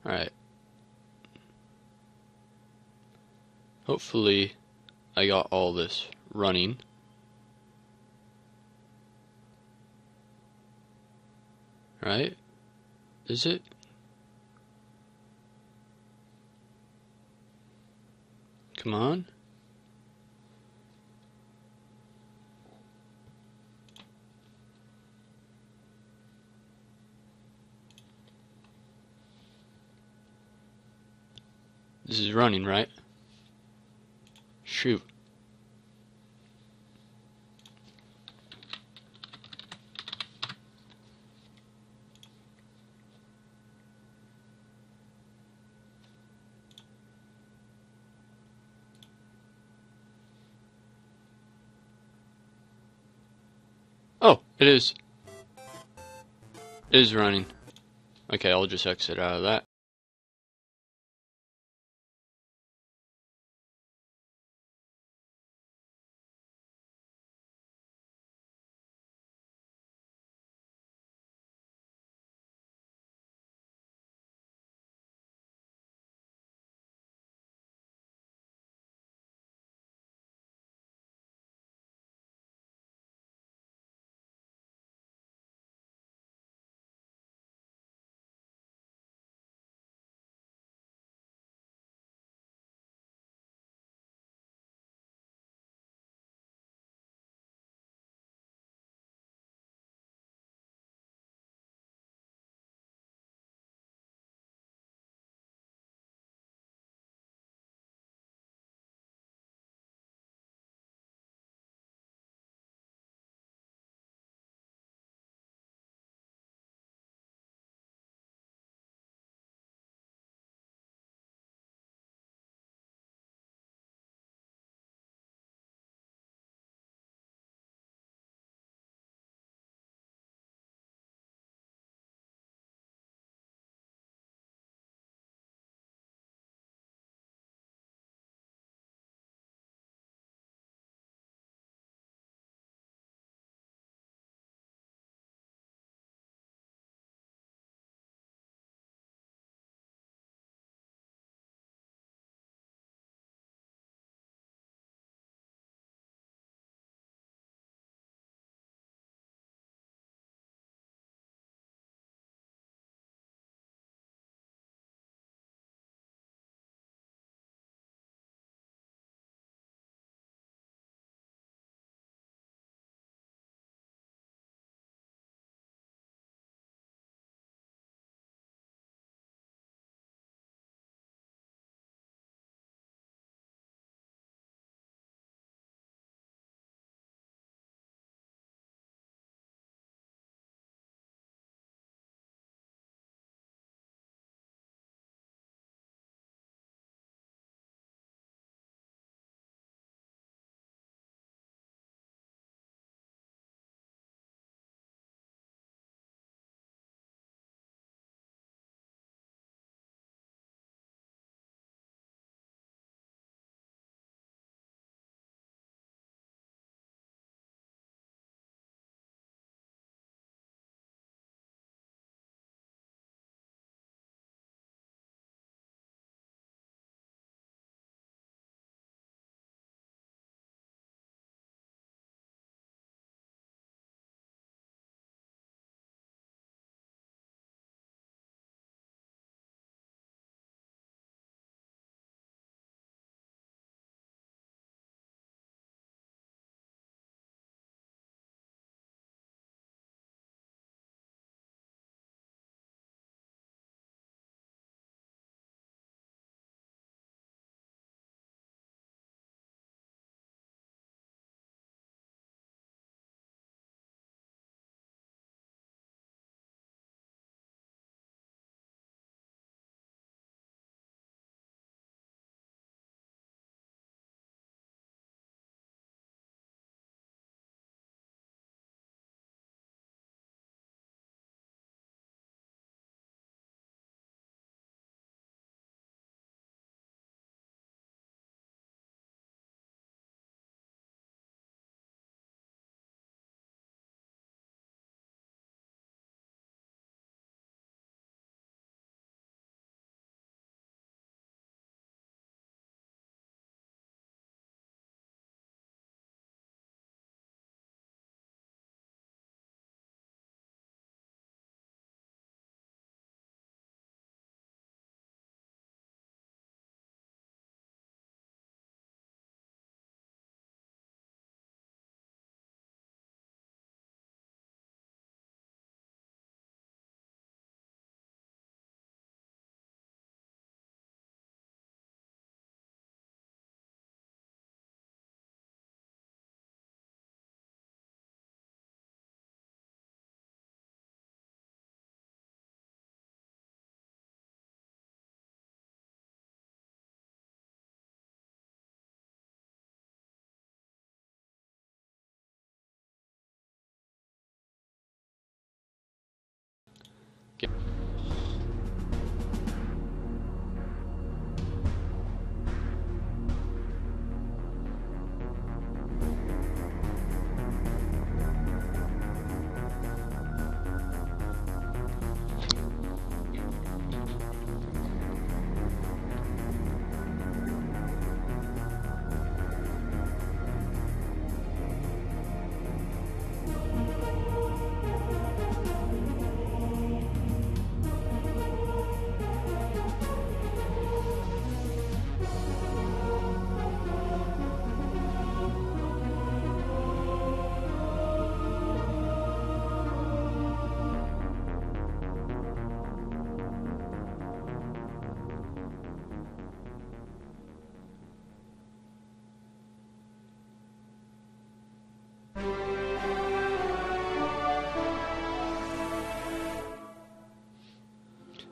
Alright. Hopefully I got all this running. Right? Is it? Come on. This is running, right? Shoot. Oh, it is. It is running. Okay, I'll just exit out of that.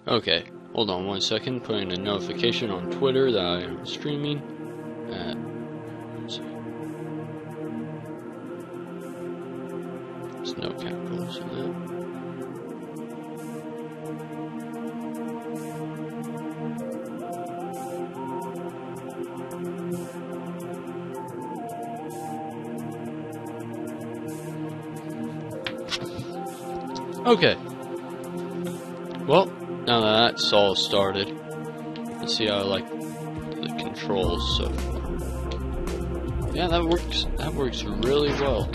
Okay, hold on 1 second. Putting a notification on Twitter that I am streaming at. Let's see. There's no capitals in that. Okay. Well, now that that's all started, let's see how I like the controls so far. Yeah, that works really well.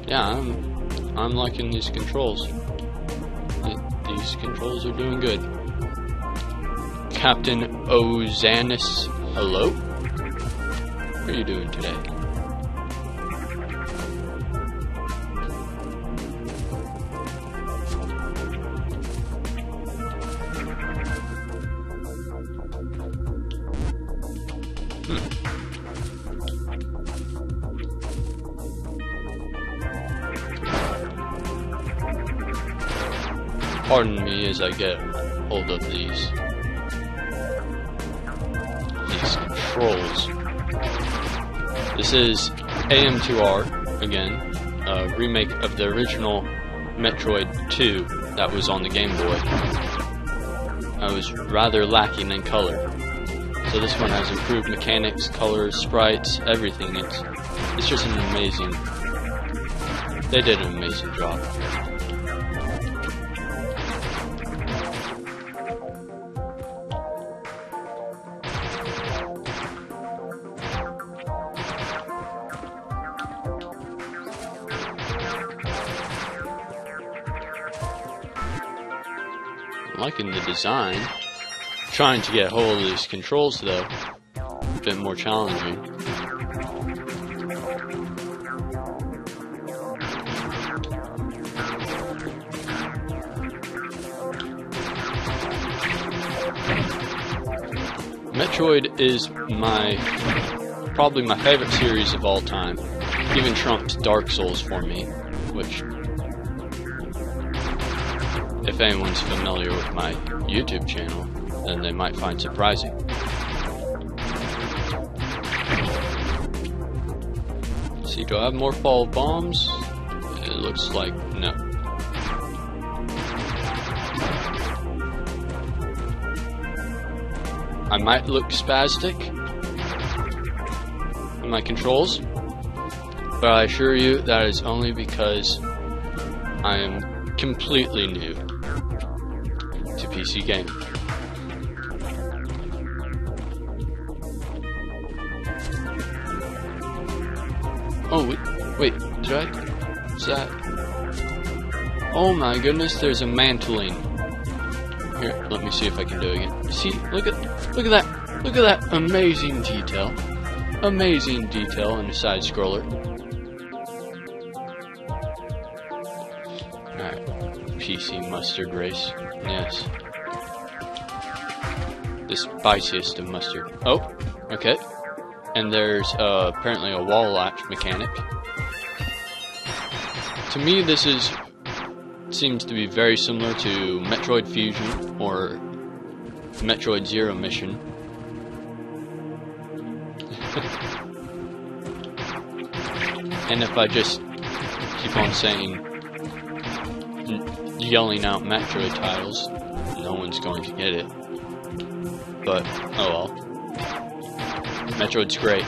Yeah, I'm liking these controls. These controls are doing good. Captain Ozanis, hello? How are you doing today? Pardon me as I get hold of these controls. This is AM2R, again, a remake of the original Metroid 2 that was on the Game Boy. I was rather lacking in color. So this one has improved mechanics, colors, sprites, everything. It's just an amazing... They did an amazing job. Liking the design. Trying to get hold of these controls though, a bit more challenging. Metroid is probably my favorite series of all time. Even trumps Dark Souls for me, which, if anyone's familiar with my YouTube channel, then they might find surprising. Let's see, do I have more fall bombs? It looks like no. I might look spastic in my controls, but I assure you that is only because I am completely new to PC gaming. Oh, wait, did I? Is that? Oh my goodness, there's a mantling. Here, let me see if I can do it again. See, look at that amazing detail. Amazing detail in the side scroller. Alright, PC mustard race. Yes. The spiciest of mustard. Oh, okay. And there's apparently a wall latch mechanic. To me, this seems to be very similar to Metroid Fusion or Metroid Zero Mission. And if I just keep on saying, yelling out Metroid titles, no one's going to get it. But, oh well. Metroid's great.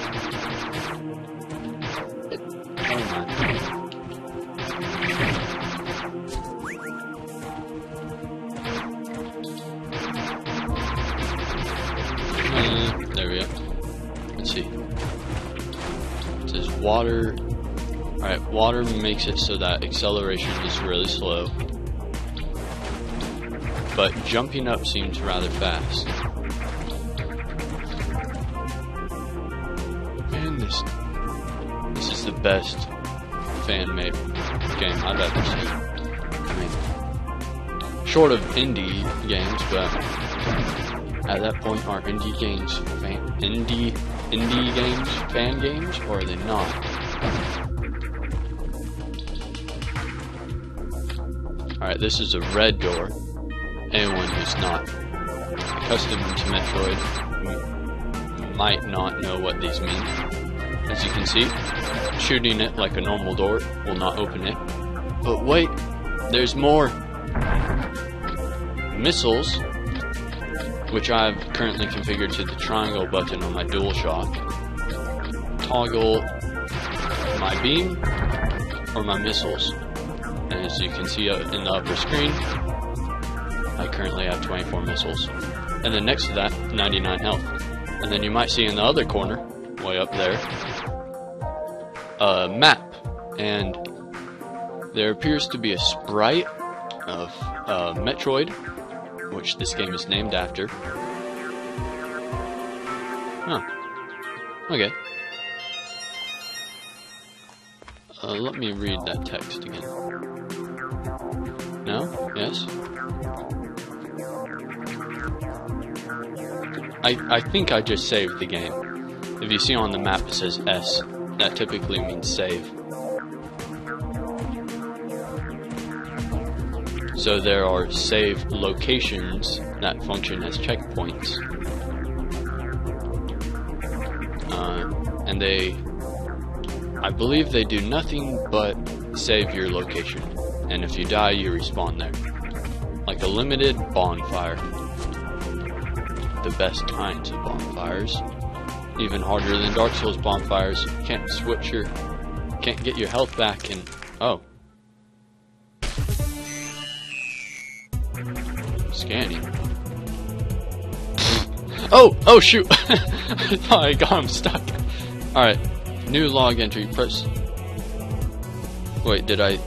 Oh my. There we go. Let's see. It says water. Alright, water makes it so that acceleration is really slow. But jumping up seems rather fast. This is the best fan-made game I've ever seen. I mean, short of indie games, but at that point, are indie games fan games, or are they not? Alright, this is a red door. Anyone who's not accustomed to Metroid might not know what these mean. As you can see, shooting it like a normal door will not open it. But wait, there's more! Missiles, which I've currently configured to the triangle button on my DualShock, toggle my beam or my missiles. And as you can see in the upper screen, I currently have 24 missiles. And then next to that, 99 health. And then you might see in the other corner, way up there, a map. And there appears to be a sprite of Metroid, which this game is named after. Huh. Okay. Let me read that text again. No? Yes? I think I just saved the game. If you see on the map it says S, that typically means save. So there are save locations that function as checkpoints. And I believe they do nothing but save your location. And if you die, you respawn there. Like a limited bonfire. The best kinds of bonfires. Even harder than Dark Souls bonfires. You can't can't get your health back and... Oh. Scanning. Oh shoot! I thought I got him stuck. Alright. New log entry. Press... Wait, did I...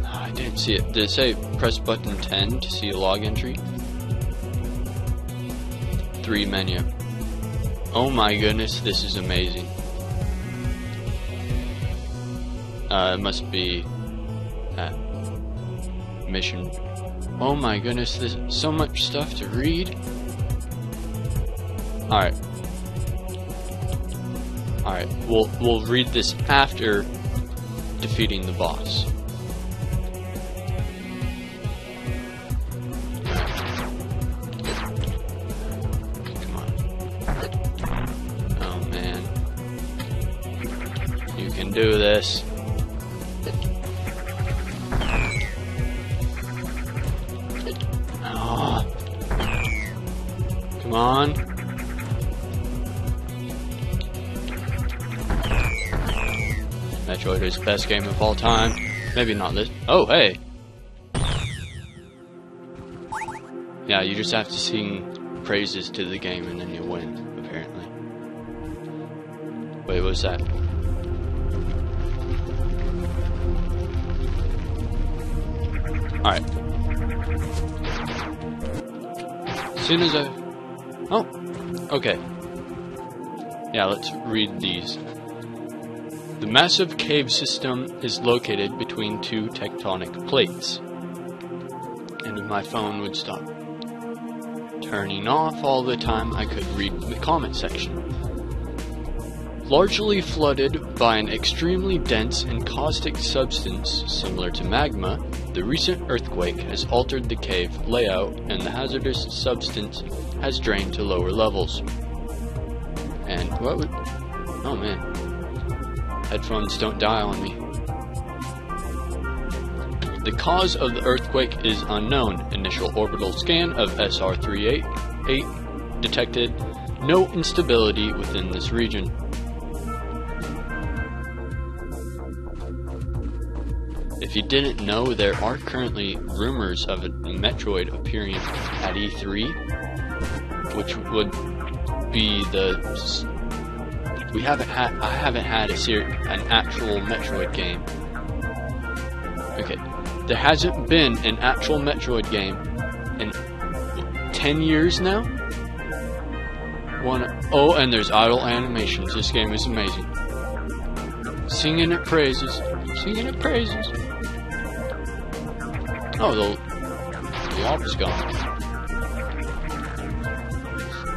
I didn't see it. Did it say press button 10 to see a log entry? 3 menu. Oh my goodness, this is amazing. It must be that mission. Oh my goodness, there's so much stuff to read. Alright. Alright, we'll read this after defeating the boss. Come on. Oh man. You can do this. Oh. Come on. Metroid is the best game of all time. Maybe not this. Oh, hey! Yeah, you just have to sing praises to the game and then you win, apparently. Wait, what's that? Alright. As soon as I... Oh! Okay. Yeah, let's read these. The massive cave system is located between 2 tectonic plates. And if my phone would stop turning off all the time, I could read the comment section. Largely flooded by an extremely dense and caustic substance similar to magma, the recent earthquake has altered the cave layout and the hazardous substance has drained to lower levels. And what would... Oh man. Headphones don't die on me. The cause of the earthquake is unknown. Initial orbital scan of SR388 detected no instability within this region. If you didn't know, there are currently rumors of a Metroid appearing at E3, which would be the... I haven't had an actual Metroid game. Okay, there hasn't been an actual Metroid game in 10 years now? Oh, and there's idle animations. This game is amazing. Singing it praises. Singing it praises. Oh, the office gone.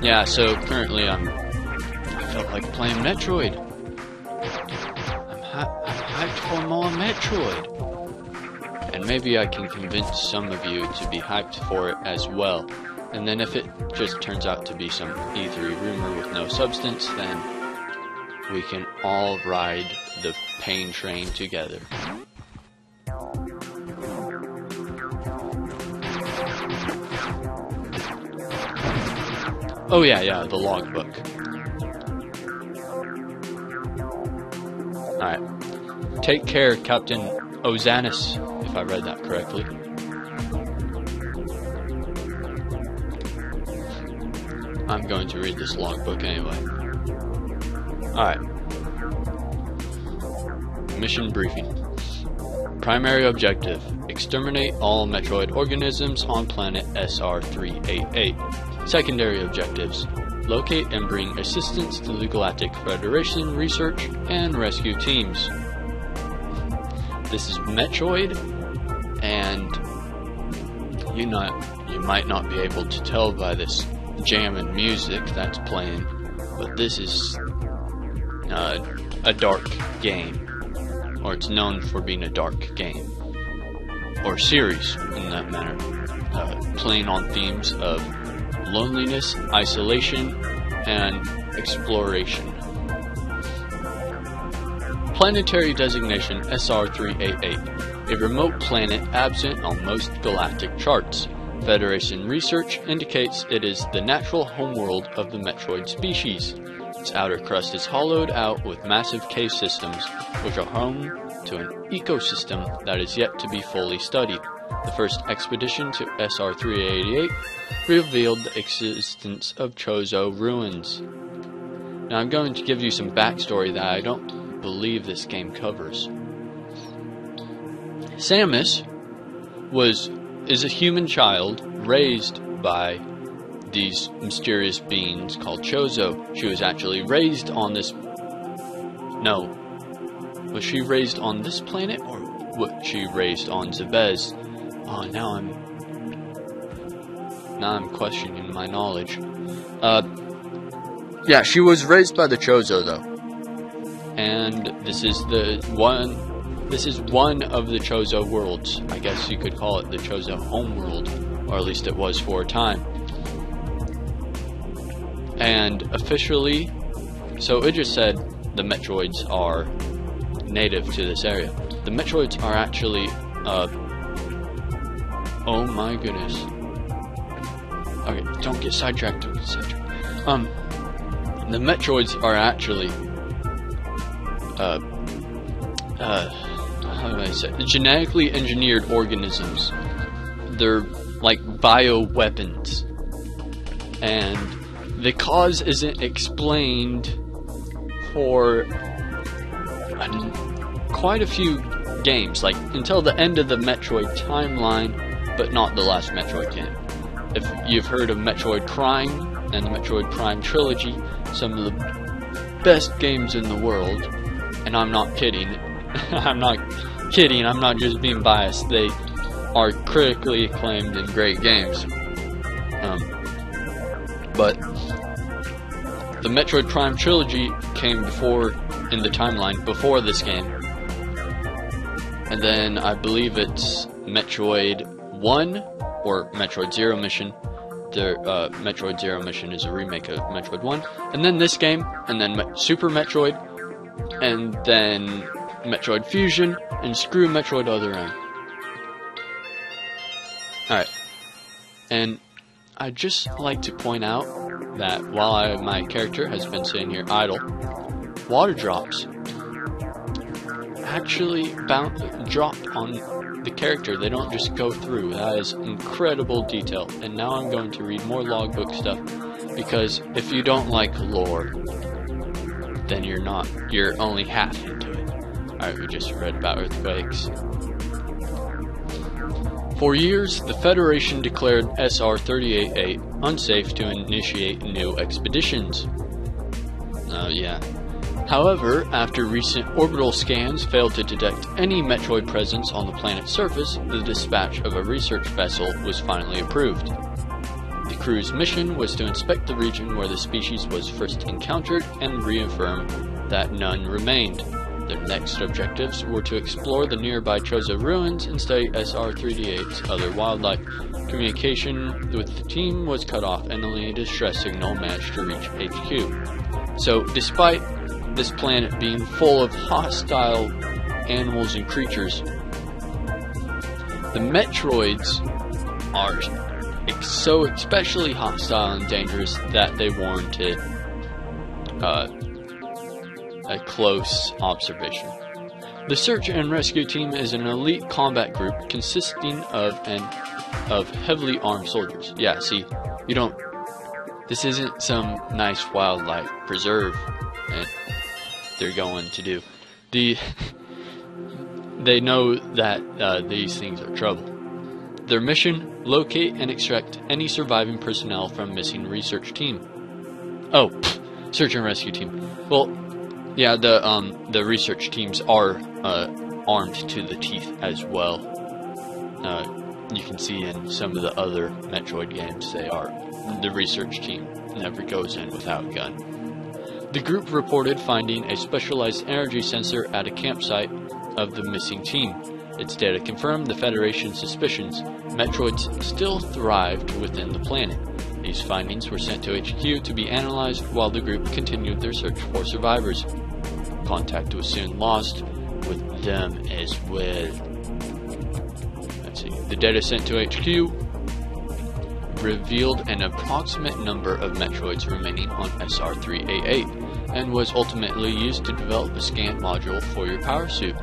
Yeah, so currently I felt like playing Metroid. I'm hyped for more Metroid. And maybe I can convince some of you to be hyped for it as well. And then if it just turns out to be some E3 rumor with no substance, then we can all ride the pain train together. Oh yeah, the logbook. Alright. Take care, Captain Ozanis, if I read that correctly. I'm going to read this logbook anyway. Alright. Mission briefing. Primary objective: exterminate all Metroid organisms on planet SR388. Secondary objectives: locate and bring assistance to the Galactic Federation research and rescue teams. This is Metroid, and you might not be able to tell by this jamming music that's playing, but this is a dark game, or it's known for being a dark game, or series in that manner, playing on themes of loneliness, isolation, and exploration. Planetary designation SR388, a remote planet absent on most galactic charts. Federation research indicates it is the natural homeworld of the Metroid species. Its outer crust is hollowed out with massive cave systems, which are home to an ecosystem that is yet to be fully studied. The first expedition to SR388 revealed the existence of Chozo ruins. Now I'm going to give you some backstory that I don't believe this game covers. Samus is a human child raised by these mysterious beings called Chozo. She was actually raised on this... No. Was she raised on this planet, or was she raised on Zebes? Oh, now I'm questioning my knowledge. Yeah, she was raised by the Chozo, though. And this is one of the Chozo worlds. I guess you could call it the Chozo homeworld, or at least it was for a time. And officially, so it just said the Metroids are native to this area. The Metroids are actually, oh my goodness. Okay, don't get sidetracked, The Metroids are actually, how do I say, genetically engineered organisms. They're like bioweapons. And the cause isn't explained for quite a few games, like until the end of the Metroid timeline, but not the last Metroid game. If you've heard of Metroid Prime and the Metroid Prime trilogy, some of the best games in the world, and I'm not kidding, I'm not just being biased, they are critically acclaimed and great games. But the Metroid Prime trilogy came before, in the timeline, before this game. And then I believe it's Metroid 1, or Metroid Zero Mission. The Metroid Zero Mission is a remake of Metroid 1. And then this game, and then Super Metroid, and then Metroid Fusion, and screw Metroid Other M. Alright. And I'd just like to point out that while my character has been sitting here idle, water drops actually drop on the character. They don't just go through. That is incredible detail. And now I'm going to read more logbook stuff, because if you don't like lore, then you're only half into it. Alright, we just read about earthquakes. For years, the Federation declared SR388 unsafe to initiate new expeditions. Yeah. However, after recent orbital scans failed to detect any Metroid presence on the planet's surface, the dispatch of a research vessel was finally approved. The crew's mission was to inspect the region where the species was first encountered and reaffirm that none remained. Their next objectives were to explore the nearby Chozo ruins and study SR-3D8's other wildlife. Communication with the team was cut off and only a distress signal managed to reach HQ. So, despite this planet being full of hostile animals and creatures, the Metroids are so especially hostile and dangerous that they warranted a close observation. The search and rescue team is an elite combat group consisting of heavily armed soldiers. Yeah, see, this isn't some nice wildlife preserve that they're going to do. They know that these things are trouble. Their mission: locate and extract any surviving personnel from missing research team. Oh, search and rescue team. Well, yeah, the research teams are armed to the teeth as well. You can see in some of the other Metroid games, the research team never goes in without a gun. The group reported finding a specialized energy sensor at a campsite of the missing team. Its data confirmed the Federation's suspicions. Metroids still thrived within the planet. These findings were sent to HQ to be analyzed while the group continued their search for survivors. Contact was soon lost with them as well. Let's see. The data sent to HQ revealed an approximate number of Metroids remaining on SR-388 and was ultimately used to develop a scan module for your power suit.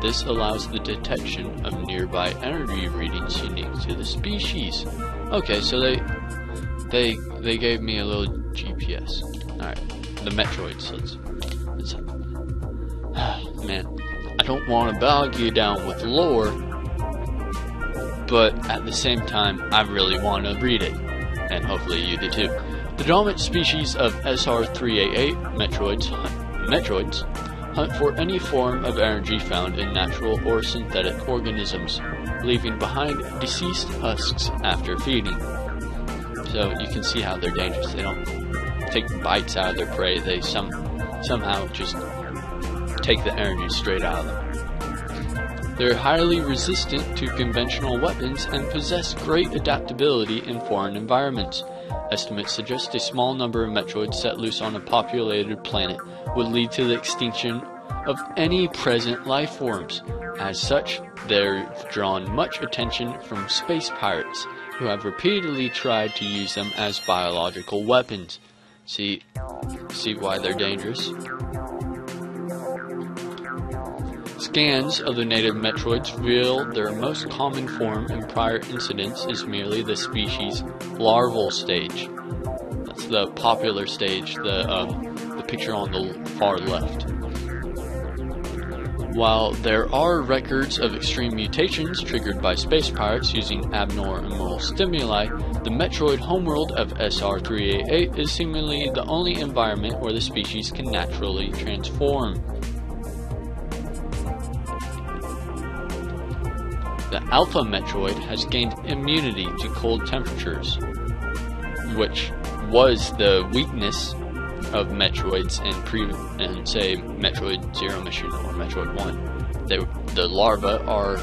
This allows the detection of nearby energy readings unique to the species. Okay, so they gave me a little GPS. Alright, the Metroids. Let's man, I don't want to bog you down with lore, but at the same time, I really want to read it, and hopefully you do too. The dominant species of SR-388 Metroids hunt for any form of energy found in natural or synthetic organisms, leaving behind deceased husks after feeding. So you can see how they're dangerous. They don't take bites out of their prey, they somehow just take the energy straight out of them. They're highly resistant to conventional weapons and possess great adaptability in foreign environments. Estimates suggest a small number of Metroids set loose on a populated planet would lead to the extinction of any present life forms. As such, they've drawn much attention from space pirates, who have repeatedly tried to use them as biological weapons. See why they're dangerous? Scans of the native Metroids reveal their most common form in prior incidents is merely the species' larval stage. That's the popular stage, the picture on the far left. While there are records of extreme mutations triggered by space pirates using abnormal stimuli, the Metroid homeworld of SR-388 is seemingly the only environment where the species can naturally transform. The Alpha Metroid has gained immunity to cold temperatures, which was the weakness of Metroids in say Metroid Zero Mission or Metroid 1. The larvae are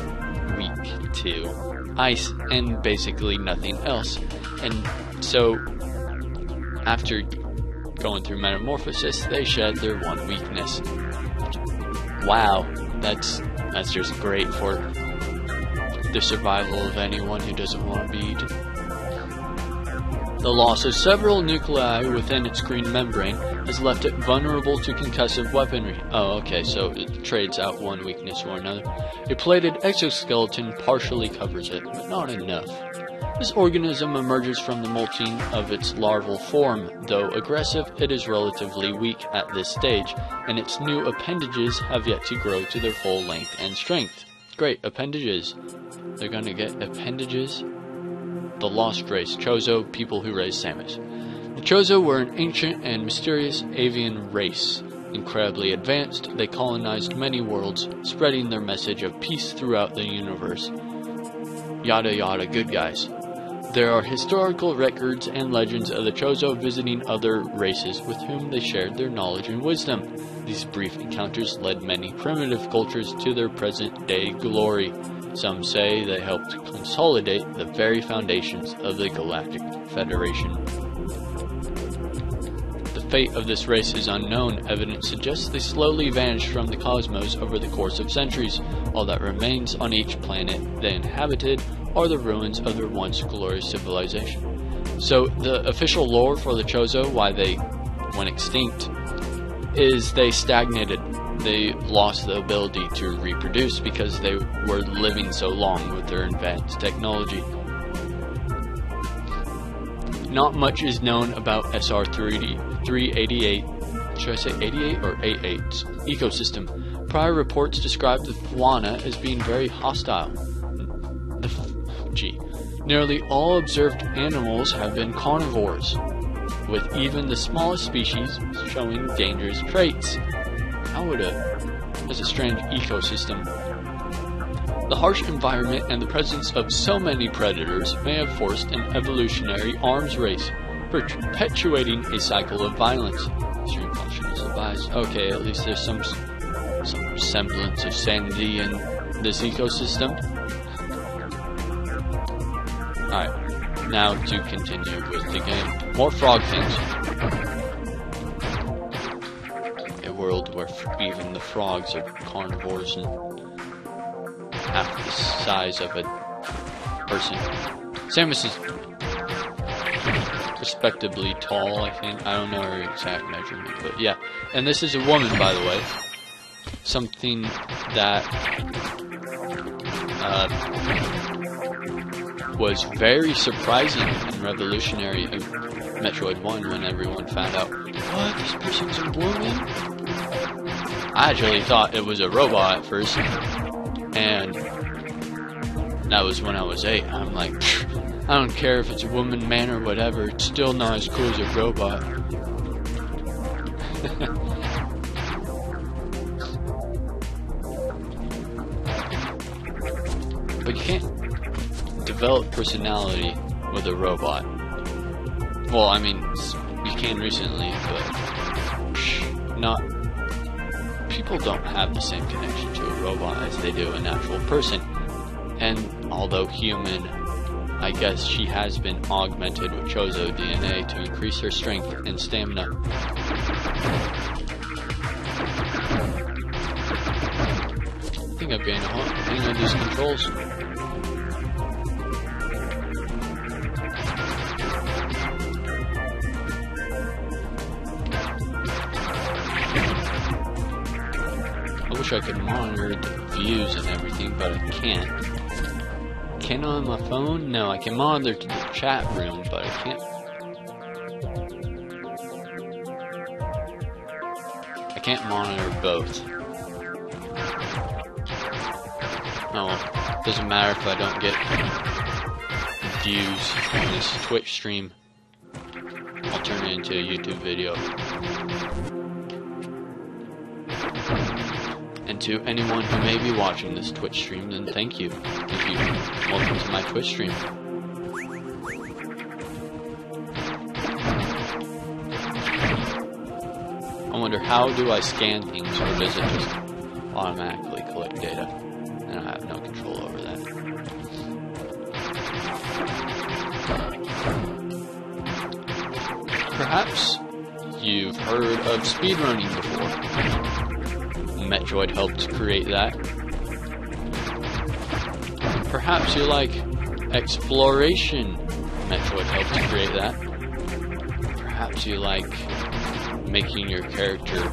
weak to ice and basically nothing else. And so after going through metamorphosis, they shed their one weakness. Wow, that's just great for the survival of anyone who doesn't want to be eaten. The loss of several nuclei within its green membrane has left it vulnerable to concussive weaponry. Oh, okay, so it trades out one weakness or another. A plated exoskeleton partially covers it, but not enough. This organism emerges from the molting of its larval form. Though aggressive, it is relatively weak at this stage, and its new appendages have yet to grow to their full length and strength. Great, appendages. They're gonna get appendages. The Lost Race, Chozo, people who raise Samus. The Chozo were an ancient and mysterious avian race. Incredibly advanced, they colonized many worlds, spreading their message of peace throughout the universe. Yada yada, good guys. There are historical records and legends of the Chozo visiting other races with whom they shared their knowledge and wisdom. These brief encounters led many primitive cultures to their present-day glory. Some say they helped consolidate the very foundations of the Galactic Federation. The fate of this race is unknown. Evidence suggests they slowly vanished from the cosmos over the course of centuries. All that remains on each planet they inhabited are the ruins of their once glorious civilization. So the official lore for the Chozo, why they went extinct, is they stagnated. They lost the ability to reproduce because they were living so long with their advanced technology. Not much is known about SR-388, should I say 88 or 88's ecosystem. Prior reports described the fauna as being very hostile. Nearly all observed animals have been carnivores, with even the smallest species showing dangerous traits. That's a strange ecosystem. The harsh environment and the presence of so many predators may have forced an evolutionary arms race, perpetuating a cycle of violence. Extreme caution is advised. Okay, at least there's some semblance of sanity in this ecosystem. Alright, now to continue with the game. More frog things. A world where even the frogs are carnivores and half the size of a person. Samus is respectably tall, I think. I don't know her exact measurement, but yeah. And this is a woman, by the way. Something that was very surprising and revolutionary of Metroid 1 when everyone found out, what, this person's a woman? I actually thought it was a robot at first, and that was when I was 8. I'm like, I don't care if it's a woman, man, or whatever, it's still not as cool as a robot. But you can't develop personality with a robot. Well, I mean, you can recently, but not. People don't have the same connection to a robot as they do an actual person. And although human, I guess she has been augmented with Chozo DNA to increase her strength and stamina. I think I've gained a hang on these controls. I wish I could monitor the views and everything, but I can't. Can I on my phone? No, I can monitor the chat room, but I can't. I can't monitor both. Oh, doesn't matter if I don't get views on this Twitch stream. I'll turn it into a YouTube video. And to anyone who may be watching this Twitch stream, then thank you. Welcome to my Twitch stream. I wonder, how do I scan things, or does it just automatically collect data? And I have no control over that. Perhaps you've heard of speedrunning before. Metroid helped create that. Perhaps you like exploration. Metroid helped to create that. Perhaps you like making your character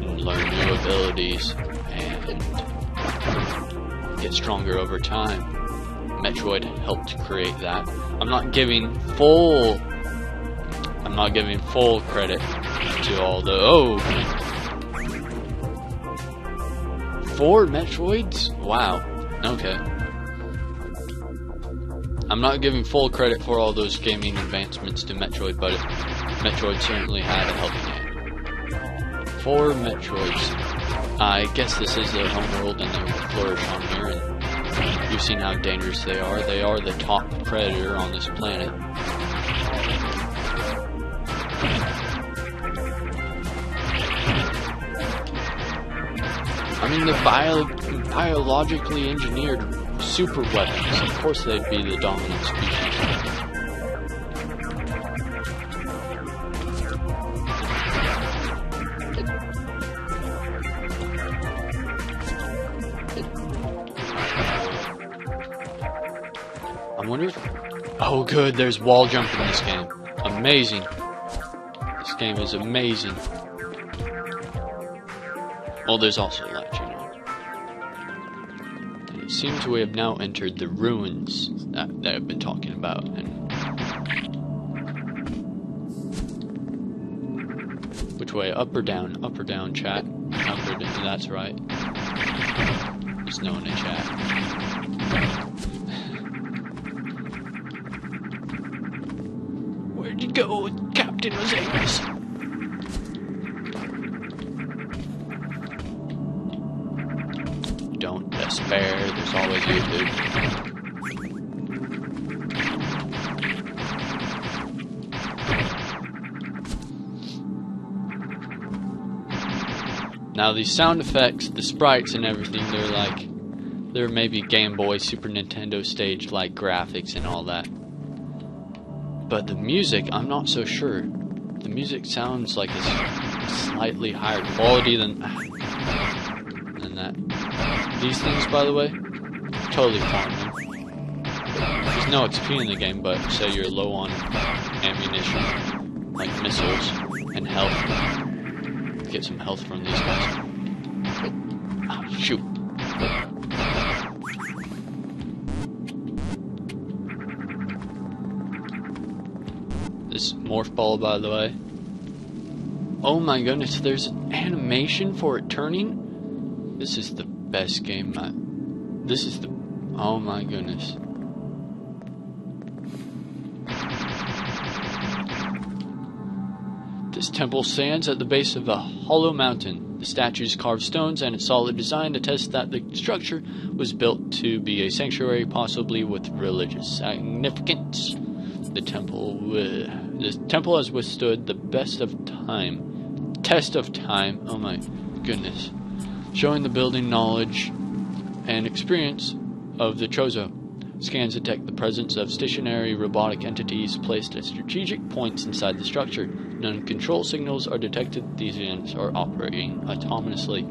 learn new abilities and get stronger over time. Metroid helped to create that. I'm not giving full credit to all the 4 Metroids? Wow. Okay. I'm not giving full credit for all those gaming advancements to Metroid, but Metroid certainly had a helping hand. For Metroids, I guess this is their homeworld and they will flourish on here, and you've seen how dangerous they are. They are the top predator on this planet. I mean, they're biologically engineered super weapons. Of course they'd be the dominant species. I wonder if... Oh good, there's wall jumping in this game. Amazing. This game is amazing. Well, there's also latching on. And it seems we have now entered the ruins that I've been talking about. And which way? Up or down? Up or down, chat? Up or down, that's right. There's no one in chat. Where'd you go, Captain Osiris? Don't despair, there's always YouTube. Now these sound effects, the sprites and everything, they're maybe Game Boy, Super Nintendo stage like graphics and all that. But the music, I'm not so sure. The music sounds like it's slightly higher quality than that. These things, by the way, totally farm them. There's no XP in the game, but say you're low on ammunition, like missiles, and health. Get some health from these guys. Oh, shoot. This morph ball, by the way. Oh my goodness, there's animation for it turning? This is the best game. Oh my goodness. This temple stands at the base of a hollow mountain. The statues carved stones and its solid design attest that the structure was built to be a sanctuary, possibly with religious significance. The temple has withstood the test of time. Oh my goodness. Showing the building knowledge and experience of the Chozo. Scans detect the presence of stationary robotic entities placed at strategic points inside the structure. None control signals are detected. These units are operating autonomously.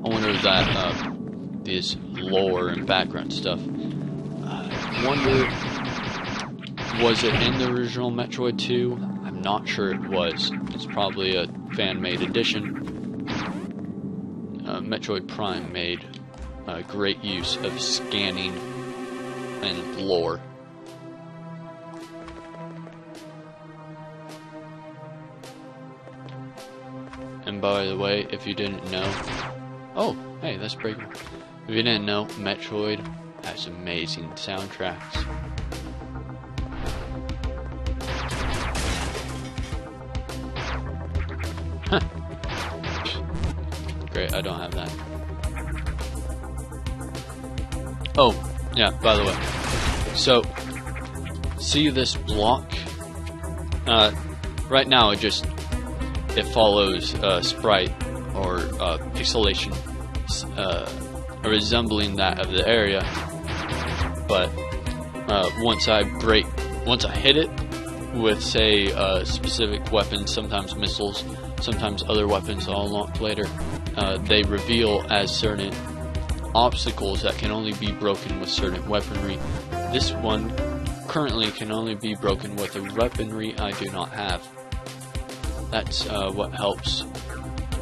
I wonder if that is lore and background stuff. I wonder, was it in the original Metroid 2? I'm not sure it was. It's probably a fan-made edition. Metroid Prime made great use of scanning and lore. And by the way, if you didn't know... Oh, hey, that's pretty cool. If you didn't know, Metroid has amazing soundtracks. Huh. Great, I don't have that. Oh, yeah, by the way. So, see this block? Right now it follows sprite or pixelation resembling that of the area. But once I hit it with, say, a specific weapon, sometimes missiles, sometimes other weapons I'll unlock later, they reveal as certain obstacles that can only be broken with certain weaponry. This one currently can only be broken with a weaponry I do not have. That's what helps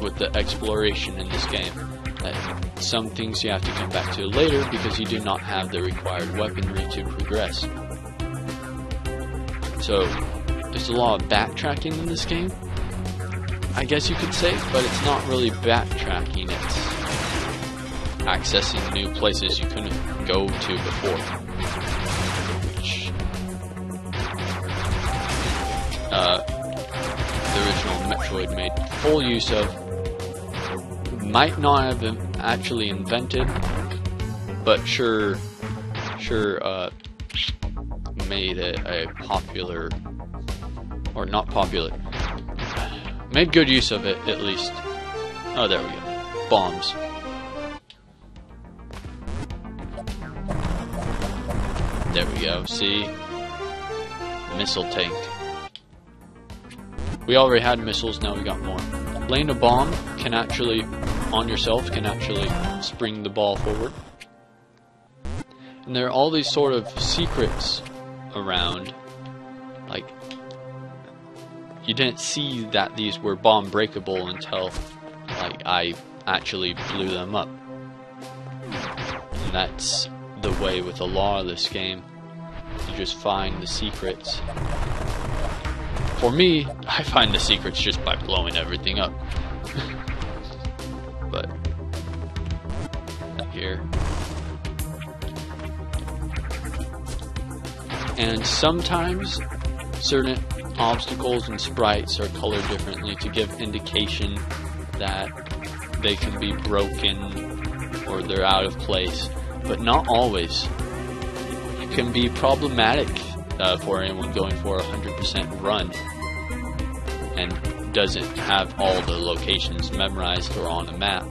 with the exploration in this game. That some things you have to come back to later because you do not have the required weaponry to progress. So there's a lot of backtracking in this game, I guess you could say, but it's not really backtracking, it's accessing new places you couldn't go to before. Metroid made full use of. Might not have been actually invented, but sure made a popular, or not popular, made good use of it at least. Oh, there we go. Bombs. There we go. See? Missile tank. We already had missiles, now we got more. Laying a bomb can actually, on yourself, can actually spring the ball forward. And there are all these sort of secrets around. Like, you didn't see that these were bomb breakable until, like, I actually blew them up. And that's the way with a lot of this game. You just find the secrets. For me, I find the secrets just by blowing everything up. But here. And sometimes certain obstacles and sprites are colored differently to give indication that they can be broken or they're out of place, but not always. It can be problematic for anyone going for a 100% run and doesn't have all the locations memorized or on a map.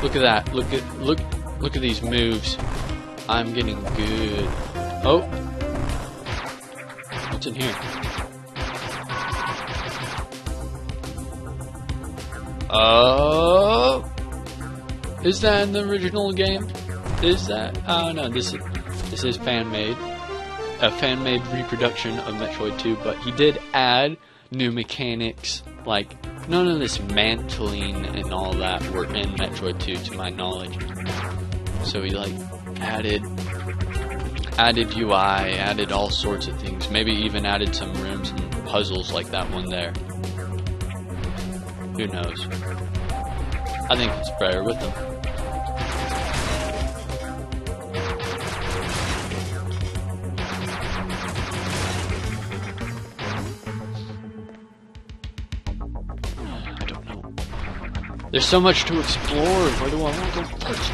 Look at that. Look at these moves. I'm getting good. Oh. What's in here? Oh. Is that in the original game? Is that? Oh no, this is fan-made. A fan-made reproduction of Metroid 2, but he did add new mechanics, like none of this mantling and all that were in Metroid 2 to my knowledge. So he like added UI, added all sorts of things, maybe even added some rooms and puzzles like that one there. Who knows? I think it's better with them. There's so much to explore. Where do I want to go first?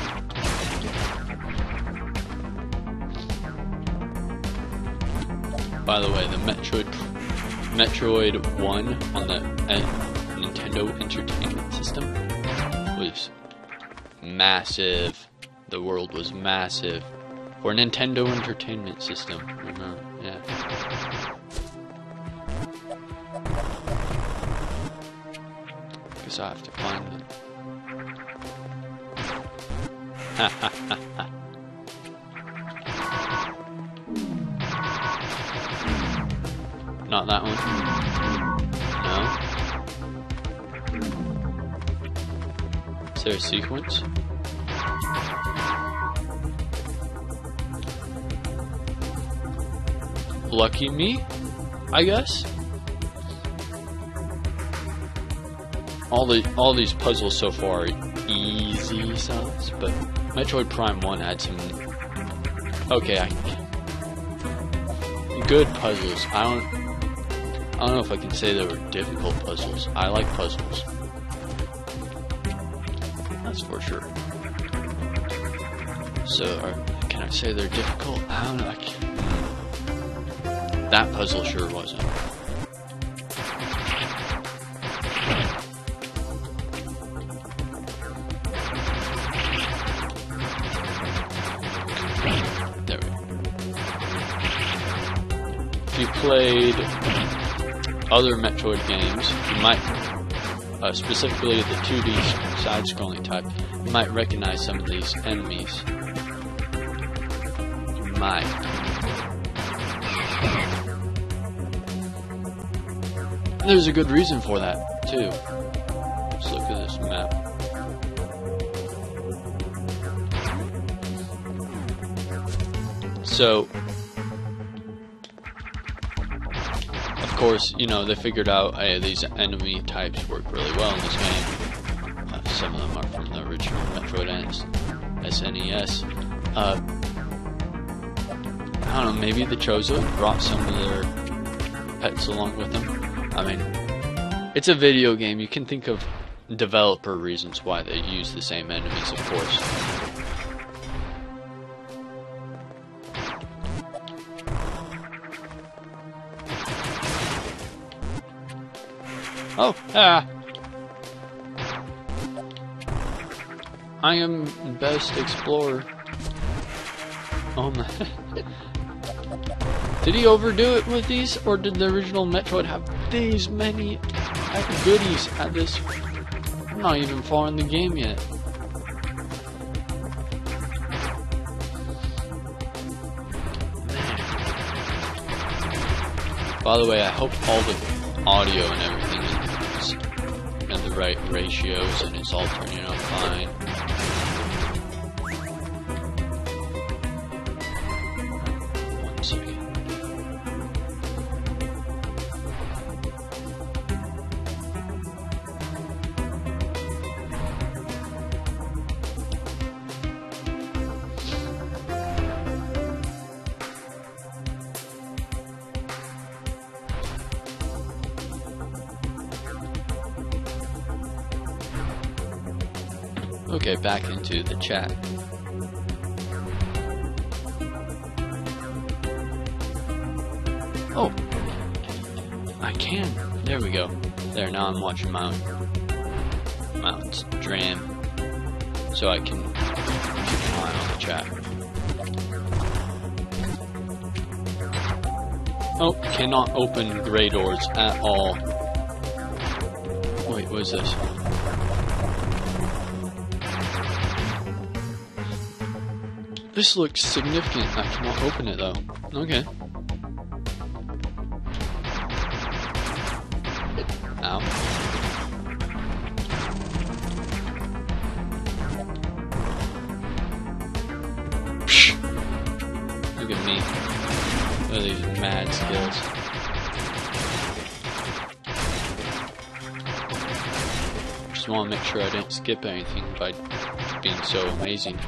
By the way, the Metroid 1 on the Nintendo Entertainment System was massive. The world was massive. For Nintendo Entertainment System, remember? Yeah. I have to find it. Not that one. No. Is there a sequence? Lucky me, I guess. All these puzzles so far are easy stuff, but Metroid Prime 1 had some good puzzles. I don't know if I can say they were difficult puzzles. I like puzzles. That's for sure. So, can I say they're difficult? I don't know. That puzzle sure wasn't. If you played other Metroid games, you might, specifically the 2D side-scrolling type, you might recognize some of these enemies. You might. And there's a good reason for that, too. Let's look at this map. So, of course, you know, they figured out, hey, these enemy types work really well in this game. Some of them are from the original Metroid SNES. I don't know, maybe the Chozo brought some of their pets along with them. I mean, it's a video game. You can think of developer reasons why they use the same enemies, of course. Oh, I am best explorer. Oh my. Did he overdo it with these, or did the original Metroid have these many goodies at this? I'm not even far in the game yet. Man. By the way, I hope all the audio and everything is in the right ratios and it's all turning out fine. One second. Okay, back into the chat. Oh, I can. There we go. There, now I'm watching my own stream, so I can keep an eye on the chat. Oh, cannot open gray doors at all. Wait, what is this? This looks significant. I cannot open it though. Okay. Ow. Psh. Look at me. Look at these mad skills. Just want to make sure I didn't skip anything by being so amazing.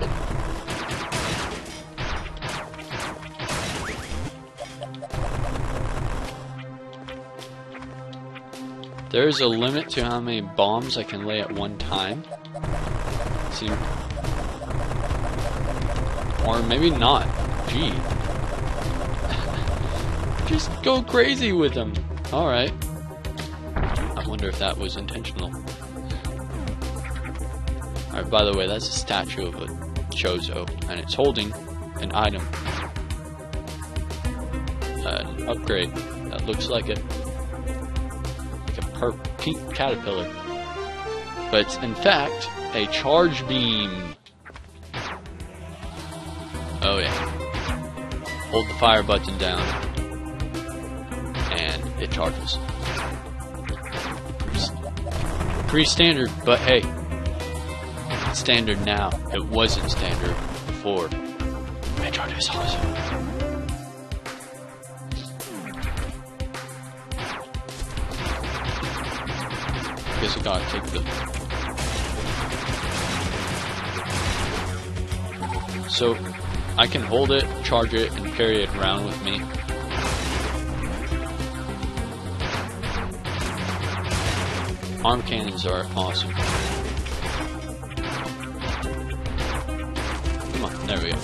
There is a limit to how many bombs I can lay at one time. See, or maybe not. Gee, just go crazy with them. All right. I wonder if that was intentional. All right. By the way, that's a statue of a Chozo, and it's holding an item, an upgrade that looks like it. Her pink caterpillar, but it's in fact a charge beam. Oh yeah. Hold the fire button down and it charges. Pretty standard, but hey, it's standard now. It wasn't standard before. Metroid is awesome. Guess I gotta take the... So, I can hold it, charge it, and carry it around with me. Arm cannons are awesome. Come on, there we go.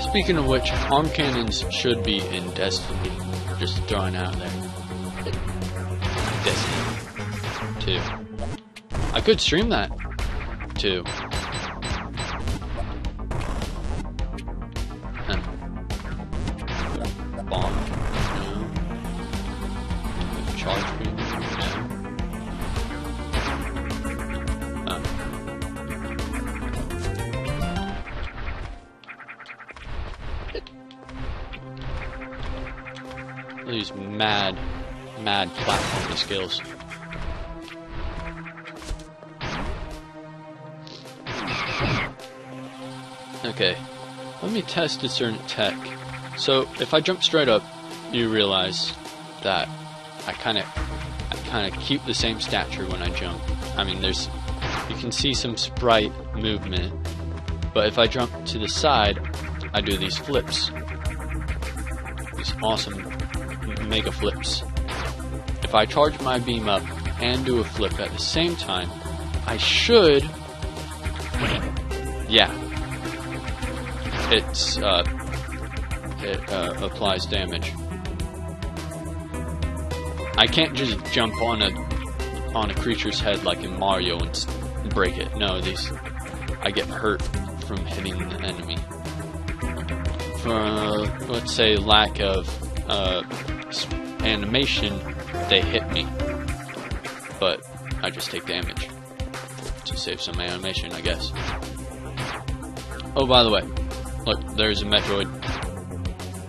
Speaking of which, arm cannons should be in Destiny. Just throwing out there. Destiny 2. I could stream that too. Bomb. No. Charge beam. No. These mad platforming skills. Okay, let me test a certain tech. So if I jump straight up, you realize that I kind of keep the same stature when I jump. I mean, you can see some sprite movement, But if I jump to the side, I do these flips. These awesome mega flips. If I charge my beam up and do a flip at the same time, I should... Yeah. It applies damage. I can't just jump on a creature's head like in Mario and break it. No, I get hurt from hitting the enemy. For let's say lack of animation, they hit me, but I just take damage to save some animation, I guess. Oh, by the way, look, there's a Metroid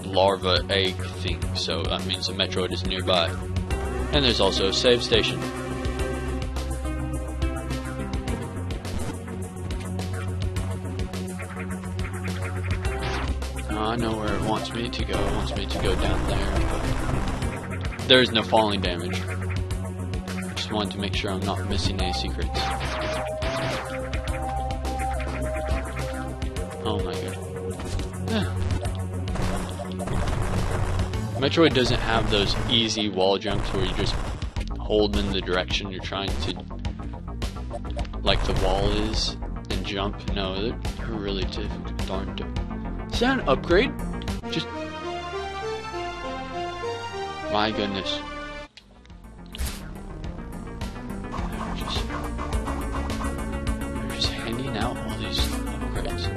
larva egg thing, so that means the Metroid is nearby. And there's also a save station. I know where it wants me to go. It wants me to go down there, but there is no falling damage. I just wanted to make sure I'm not missing any secrets. Oh my god. Metroid doesn't have those easy wall jumps where you just hold in the direction you're trying to, like the wall is, and jump. No, they're really darn difficult. Is that an upgrade? Just... My goodness. They're just handing out all these upgrades.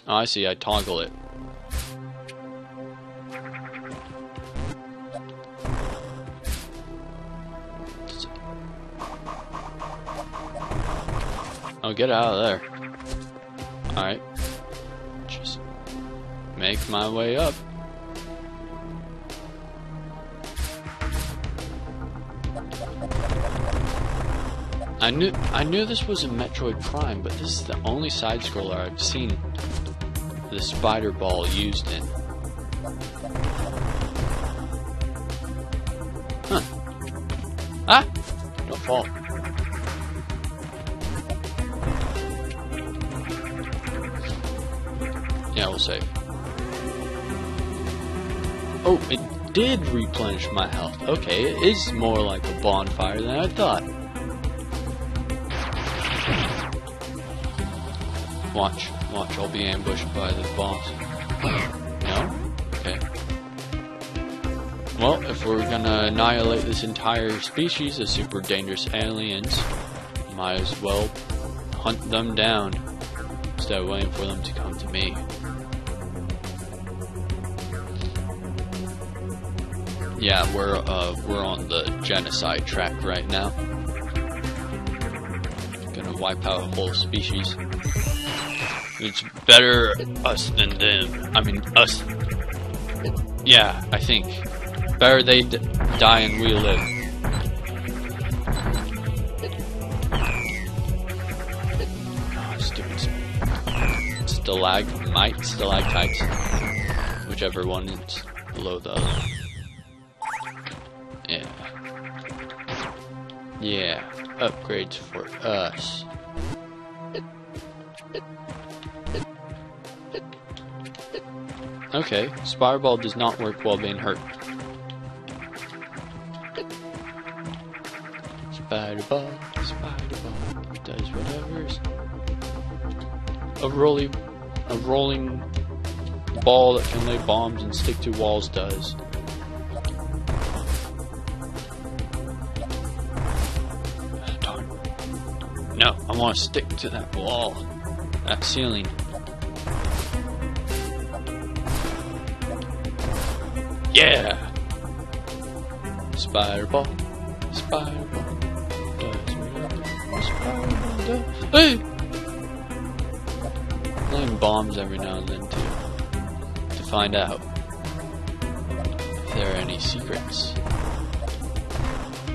Oh, I see, I toggle it. Oh, get out of there. Alright. Just make my way up. I knew this was a Metroid Prime, but this is the only side-scroller I've seen the spider ball used in. Huh. Ah! Don't fall. Yeah, we'll save. Oh, it did replenish my health. Okay, it is more like a bonfire than I thought. Watch, I'll be ambushed by the boss. No? Okay. Well, if we're gonna annihilate this entire species of super dangerous aliens, might as well hunt them down instead of waiting for them to come to me. Yeah, we're on the genocide track right now. Gonna wipe out a whole species. It's better us than them. I mean, us. Yeah, I think. Better they die and we live. Oh, stupid stalagmites, whichever one is below the other. Yeah. Yeah, upgrades for us. Okay, Spireball does not work while being hurt. Spiderball does whatever. A rolling ball that can lay bombs and stick to walls does. Darn. No, I want to stick to that wall, that ceiling. Yeah! Spiderball does whatever. Spiderball does. Hey! Laying bombs every now and then too, to find out if there are any secrets.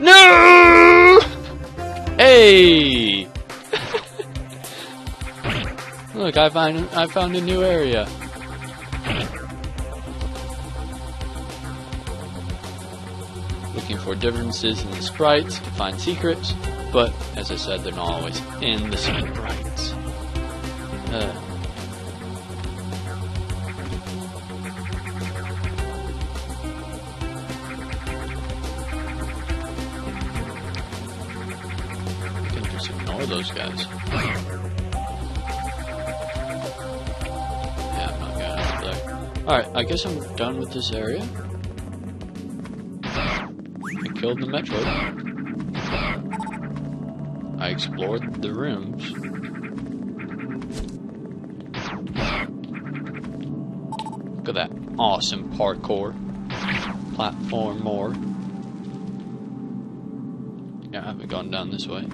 No! Hey! Look, I found a new area. Looking for differences in the sprites to find secrets. but as I said, they're not always in the same rights. I can just ignore those guys. Yeah, I'm not going over there. Alright, I guess I'm done with this area. I killed the Metroid. I explored the rooms. Look at that awesome parkour. Platform more. Yeah, I haven't gone down this way.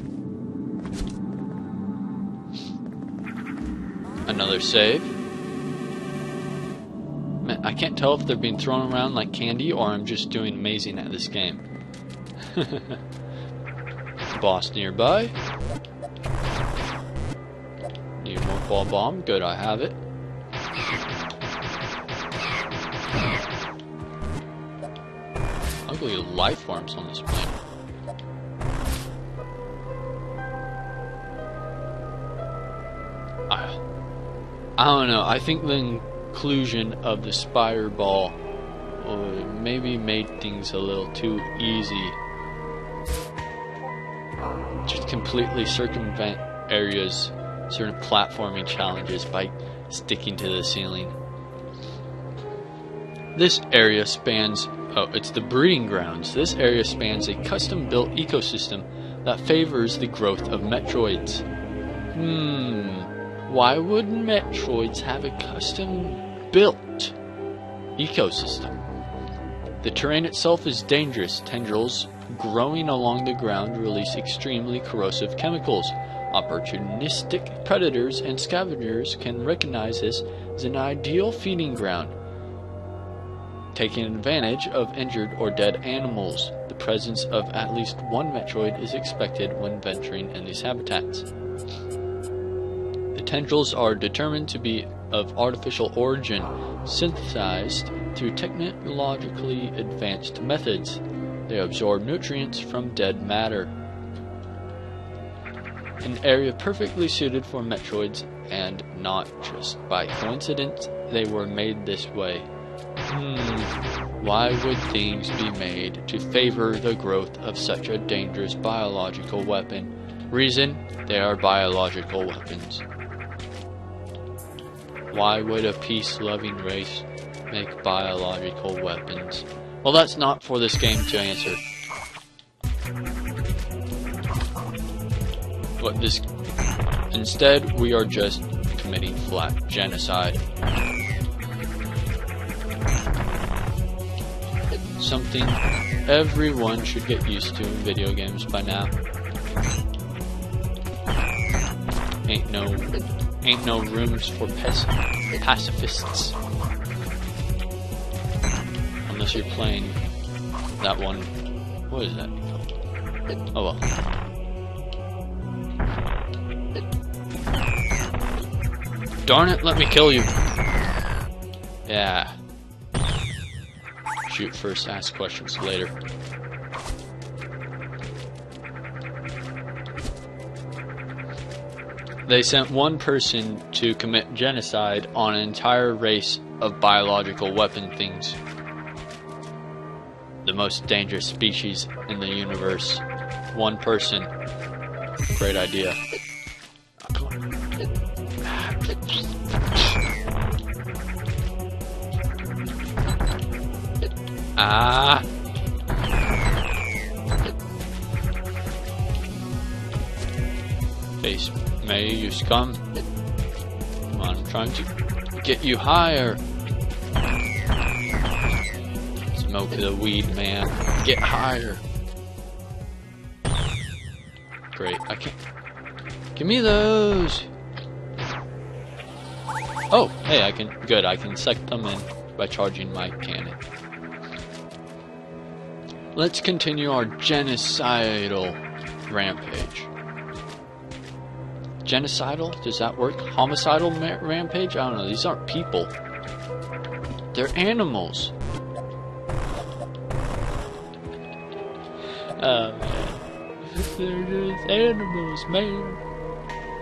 Another save. Man, I can't tell if they're being thrown around like candy or I'm just doing amazing at this game. Boss nearby. Need more ball bomb. Good, I have it. Ugly life forms on this planet. I don't know. I think the inclusion of the Spire Ball maybe made things a little too easy. Just completely circumvent areas, certain platforming challenges by sticking to the ceiling. This area spans, it's the breeding grounds. This area spans a custom-built ecosystem that favors the growth of Metroids. Why would Metroids have a custom-built ecosystem? The terrain itself is dangerous. Tendrils growing along the ground release extremely corrosive chemicals. Opportunistic predators and scavengers can recognize this as an ideal feeding ground, taking advantage of injured or dead animals. The presence of at least one Metroid is expected when venturing in these habitats. The tendrils are determined to be of artificial origin, synthesized through technologically advanced methods. They absorb nutrients from dead matter. An area perfectly suited for Metroids, and not just by coincidence they were made this way. Why would things be made to favor the growth of such a dangerous biological weapon? Reason: they are biological weapons. Why would a peace-loving race make biological weapons? Well, that's not for this game to answer. But instead, we are just committing flat genocide. Something everyone should get used to in video games by now. Ain't no rooms for pacifists. Unless you're playing that one. What is that called? Oh well. Darn it, let me kill you. Yeah. Shoot first, ask questions later. They sent one person to commit genocide on an entire race of biological weapon things. The most dangerous species in the universe. One person. Great idea. Ah! Face May, you scum. Come on, I'm trying to get you higher. Smoke the weed, man. Get higher. Great, I can't. Give me those! Oh, hey, I can. Good, I can suck them in by charging my cannon. Let's continue our genocidal rampage. Genocidal? Does that work? Homicidal rampage? I don't know. These aren't people. They're animals. Oh, man. They're just animals, man.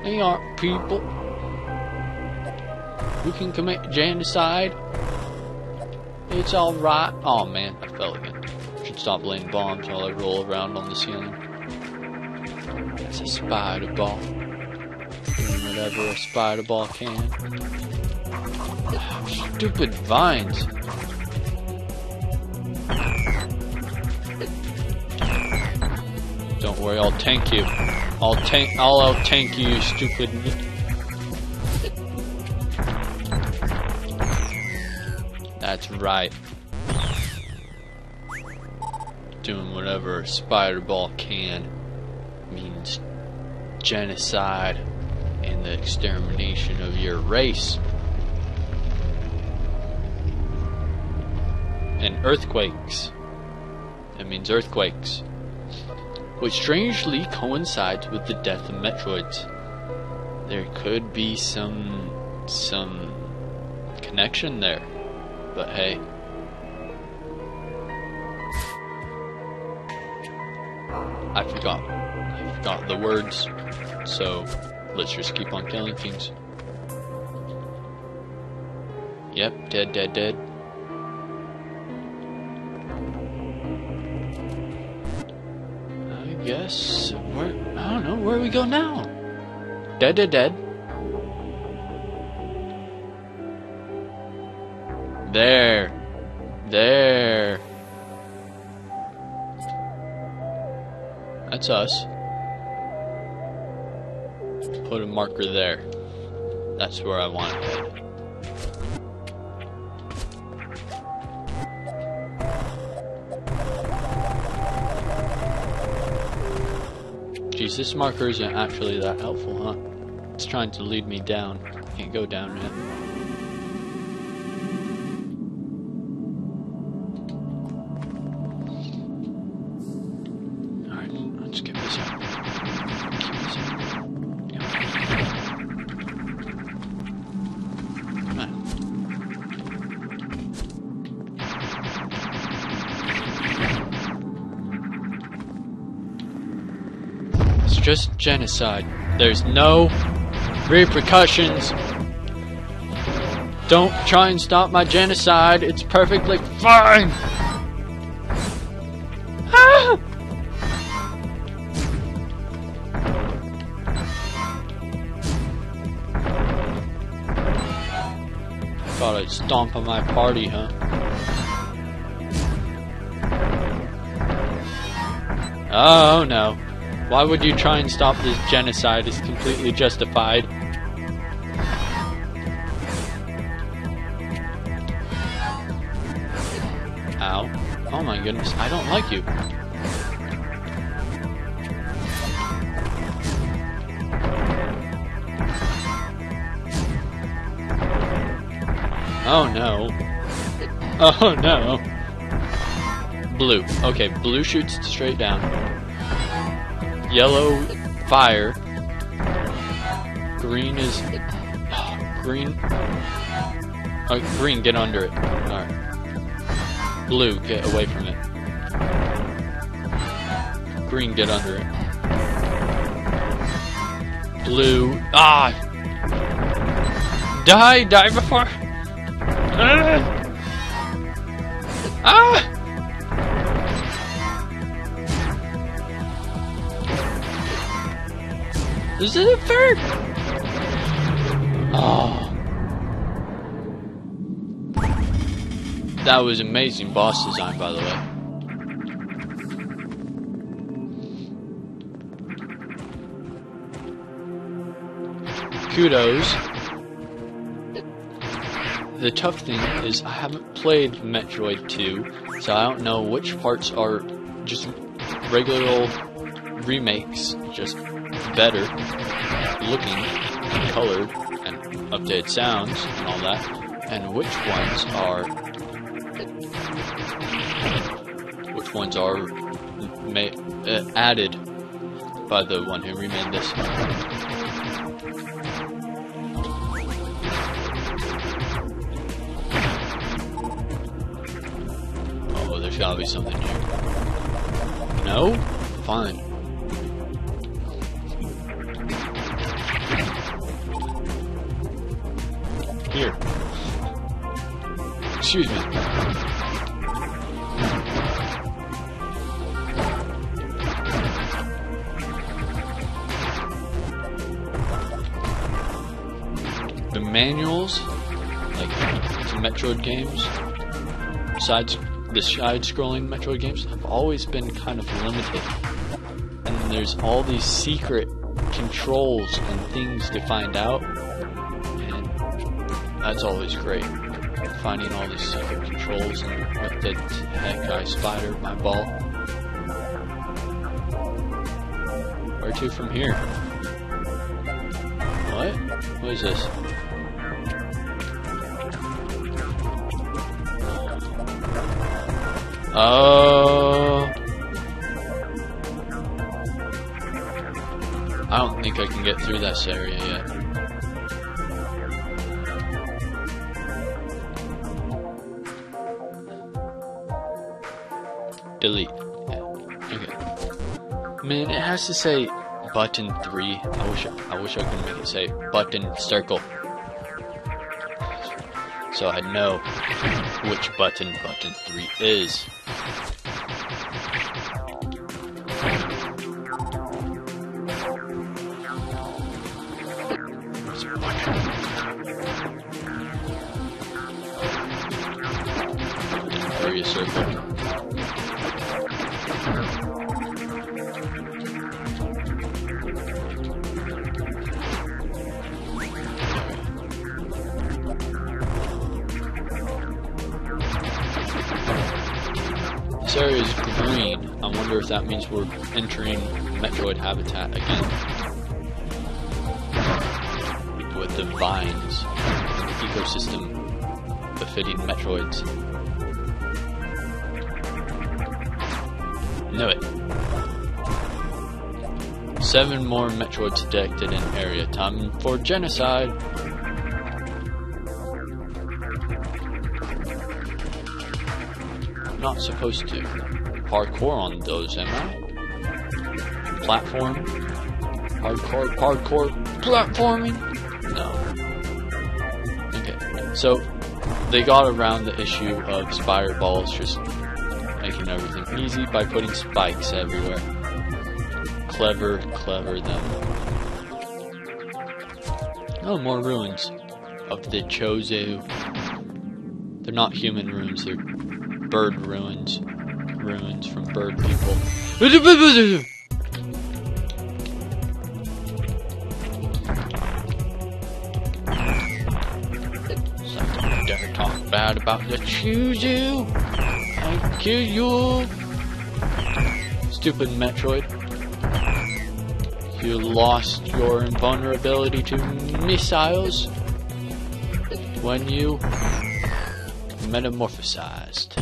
They aren't people. We can commit genocide. It's alright. Oh man, I fell again. Should stop laying bombs while I roll around on the ceiling. It's a spider ball. Doing whatever a spider ball can. Stupid vines. Don't worry, I'll tank you. I'll tank you, you stupid. That's right. Doing whatever a spider ball can means genocide and the extermination of your race. And earthquakes. That means earthquakes. Which strangely coincides with the death of Metroids. There could be some connection there. But hey. I forgot the words. So let's just keep on killing things. Yep, dead, dead, dead. I guess I don't know, where do we go now? Dead, dead, dead. There. That's us. Put a marker there. That's where I want to head. Geez, this marker isn't actually that helpful, huh? It's trying to lead me down. Can't go down yet. Just genocide. There's no repercussions. Don't try and stop my genocide. It's perfectly fine. Ah! Thought I'd stomp on my party, huh? Oh no. Why would you try and stop this genocide? It's completely justified. Ow. Oh my goodness, I don't like you. Oh no. Oh no. Blue. Okay, blue shoots straight down. Yellow, fire. Green is... green... green, get under it. Alright. Blue, get away from it. Green, get under it. Blue... Ah! Die before... Ah! This isn't fair! Oh. That was amazing boss design, by the way. Kudos. The tough thing is I haven't played Metroid 2, so I don't know which parts are just regular old remakes, just better looking and colored and updated sounds and all that, and which ones are added by the one who remade this. Oh, there's gotta be something here. No? Fine. here. Excuse me. The manuals, like to Metroid games, besides the side-scrolling Metroid games, have always been kind of limited. And then there's all these secret controls and things to find out, and that's always great. Finding all these secret controls and what the heck I spidered my ball. Where to from here? What? What is this? Oh. I don't think I can get through this area yet. Delete. Yeah. Okay. Man, it has to say button 3. I wish I could make it say button circle, so I know which button 3 is. Area circle. This area is green. I wonder if that means we're entering Metroid habitat again. With the vines, ecosystem befitting Metroids. Knew it. 7 more Metroids detected in area. Time for genocide. I'm not supposed to parkour on those, am I? Platform? Hardcore platforming? No. Okay, so they got around the issue of spider balls just making everything easy by putting spikes everywhere. Clever them. Oh, more ruins of the Chozo. They're not human ruins, they're bird ruins. Ruins from bird people. Someone dare talk bad about the Chozo. I'll kill you. Stupid Metroid. You lost your invulnerability to missiles when you metamorphosized.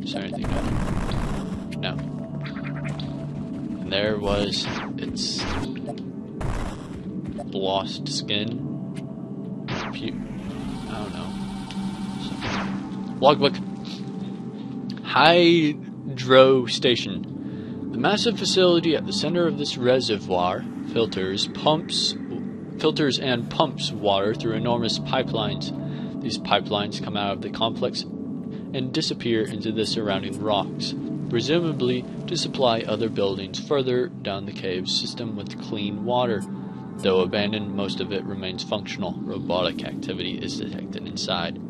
Is there anything else? No. And there was its lost skin. I don't know. Logbook. Hydro Station. The massive facility at the center of this reservoir filters and pumps water through enormous pipelines. These pipelines come out of the complex and disappear into the surrounding rocks, presumably to supply other buildings further down the cave system with clean water. Though abandoned, most of it remains functional. Robotic activity is detected inside.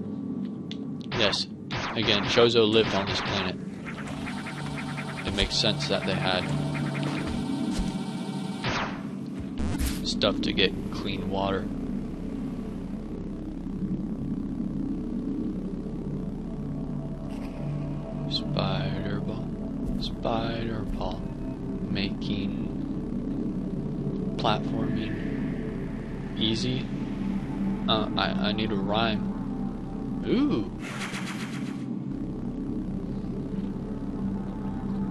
Yes, again, Chozo lived on this planet. It makes sense that they had stuff to get clean water. Spider ball, making platforming easy. I need a rhyme. Ooh.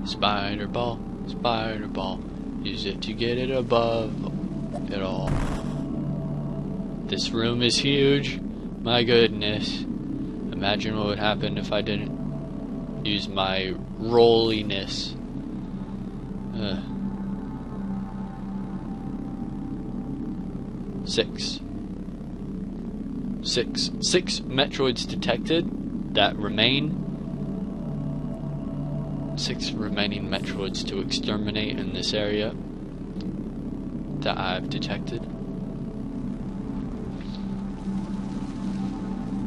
Spider ball, use it to get it above it all. This room is huge. My goodness. Imagine what would happen if I didn't use my rolliness. Six Metroids detected that remain. 6 remaining Metroids to exterminate in this area that I've detected.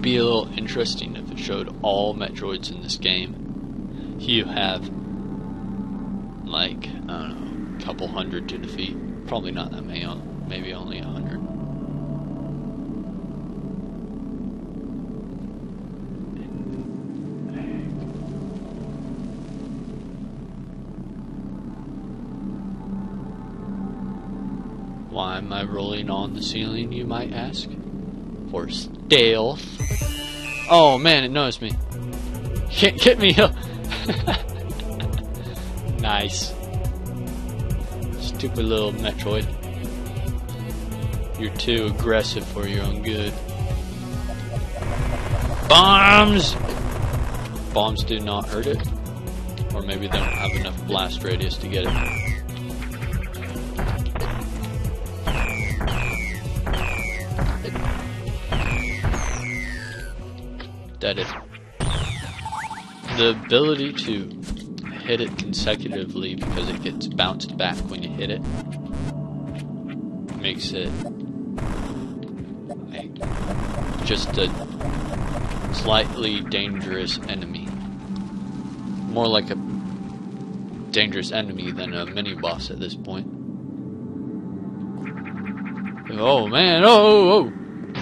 Be a little interesting if it showed all Metroids in this game. You have like, I don't know, a couple hundred to defeat. Probably not that many, maybe only 100. Why am I rolling on the ceiling, you might ask? For stealth. Oh man, it noticed me. Can't get me up. Nice. Stupid little Metroid. You're too aggressive for your own good. Bombs! Bombs do not hurt it. Or maybe they don't have enough blast radius to get it. Deaded. The ability to hit it consecutively because it gets bounced back when you hit it makes it like just a slightly dangerous enemy. More like a dangerous enemy than a mini boss at this point. Oh man, oh!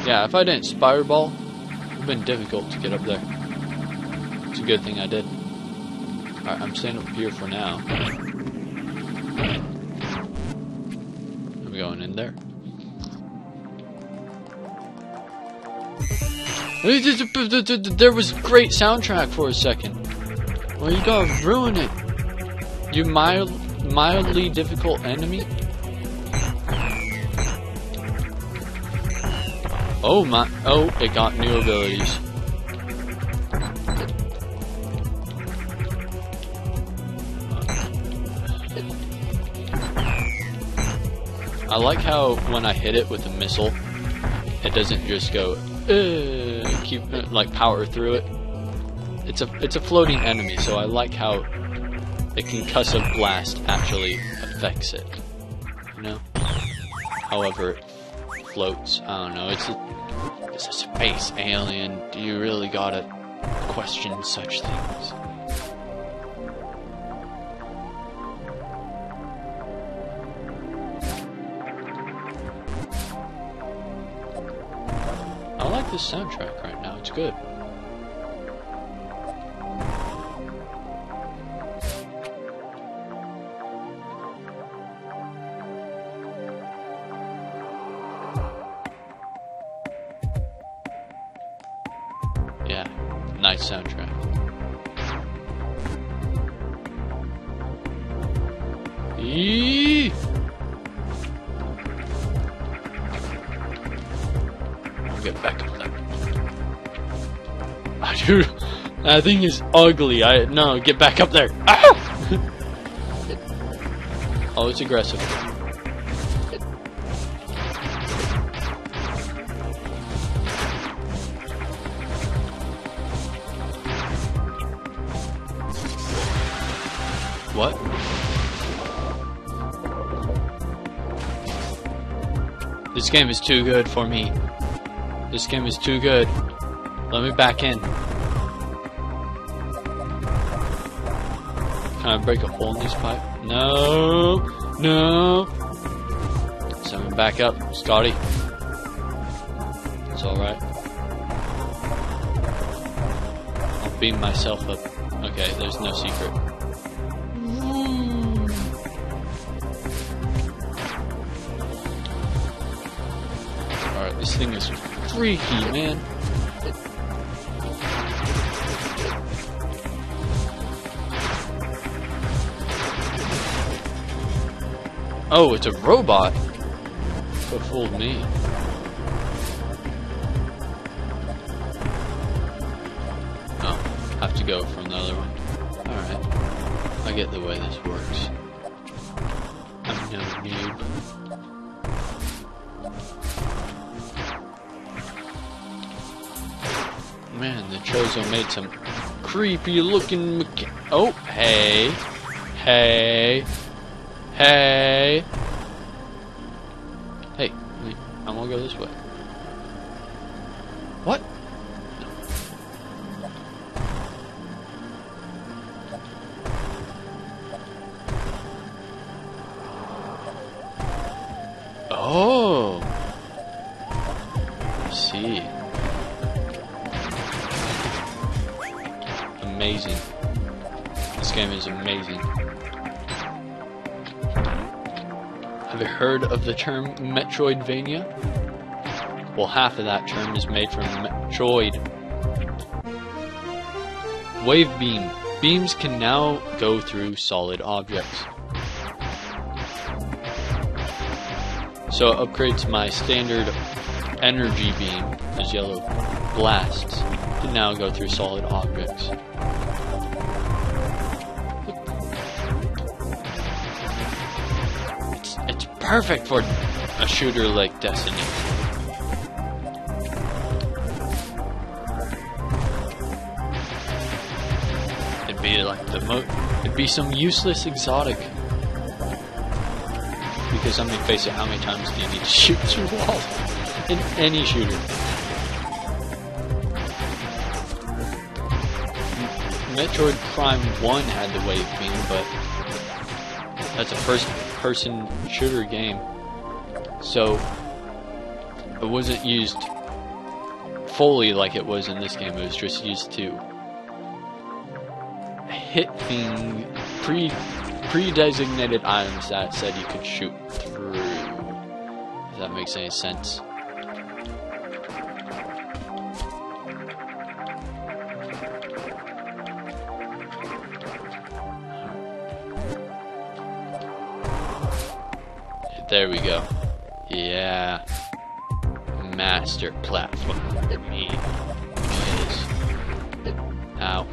Yeah, if I didn't Spire Ball, it would have been difficult to get up there. It's a good thing I did. Alright, I'm staying up here for now. I'm going in there. There was great soundtrack for a second. Well, you gotta ruin it. You mildly difficult enemy. Oh my! Oh, it got new abilities. I like how when I hit it with a missile, it doesn't just go keep like power through it. It's a floating enemy, so I like how the concussive blast actually affects it. You know. However, it floats. I don't know. It's a space alien. Do you really gotta question such things? I like this soundtrack right now, it's good. Yeah, nice soundtrack. Eee! Get back up there. Dude, that thing is ugly. No, get back up there. Ah! Oh, it's aggressive. What? This game is too good for me. This game is too good. Let me back in. Can I break a hole in this pipe? No. No. Send me back up, Scotty. It's alright. I'll beam myself up. Okay, there's no secret. Alright, this thing is freaky, man. Oh, it's a robot. What fooled me? Oh, have to go from the other one. Alright. I get the way this works. I'm no noob. Man, the Chozo made some creepy looking oh, hey. Hey. Hey. Hey, I'm gonna go this way. What? Oh. I see. Amazing. This game is amazing. Have you heard of the term Metroidvania? Well, half of that term is made from Metroid. Wave beam. Beams can now go through solid objects. So it upgrades my standard energy beam, those yellow blasts, to now go through solid objects. It's perfect for a shooter like Destiny. It'd be like it'd be some useless exotic. Because I mean, face it, how many times do you need to shoot through walls in any shooter? Metroid Prime 1 had the wave beam, but that's a first-person shooter game, so it wasn't used fully like it was in this game. It was just used to hit things pre-designated items that said you could shoot through. If that makes any sense. There we go. Yeah. Master platform for me. Yes. Ow.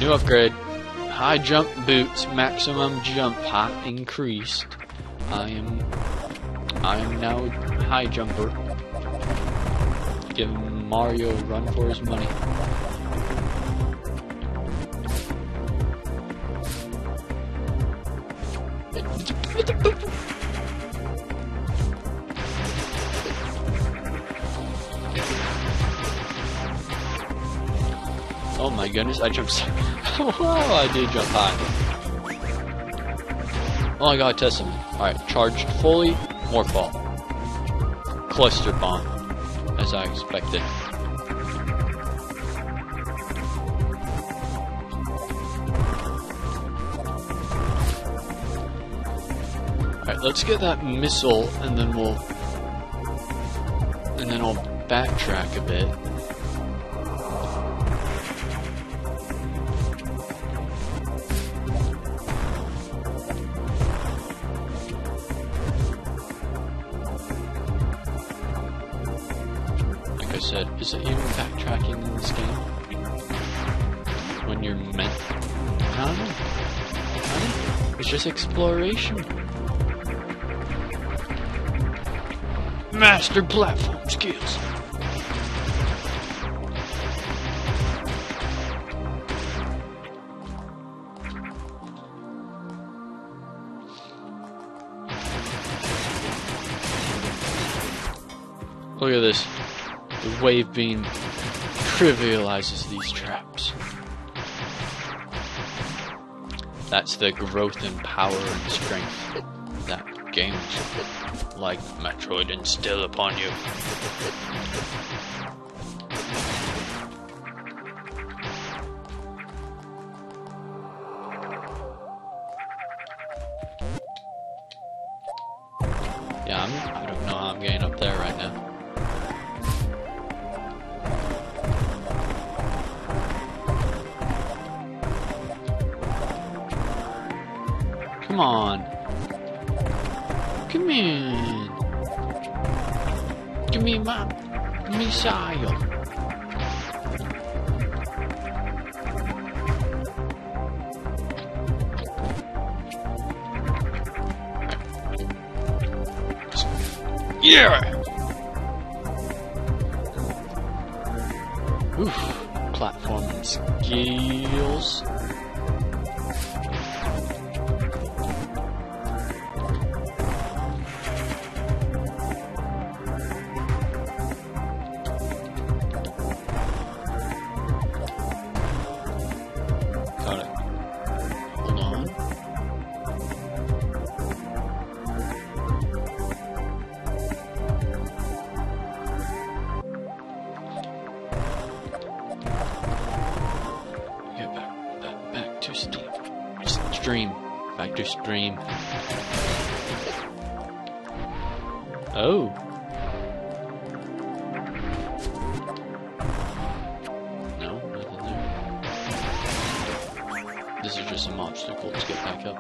New upgrade. High jump boots. Maximum jump height increased. I am now a high jumper. Giving Mario a run for his money. Oh my goodness, I jumped so wow, I did jump high. Oh, I got a testament. Alright, charged fully, more fall. Cluster bomb, as I expected. Alright, let's get that missile and then I'll backtrack a bit. Like I said, is it even backtracking in this game? When you're meant? I don't know. It's just exploration. Master platform skills. Look at this. The wave beam trivializes these traps. That's the growth in power and strength that games like Metroid instill upon you. Yeah, I don't know how I'm getting up there right now. Come on. Come in. Give me my missile. Yeah. Oof. Platforming skills. Got it. Hold on. Back to stream. Back to stream. Oh. No, nothing there. This is just some obstacle to get back up.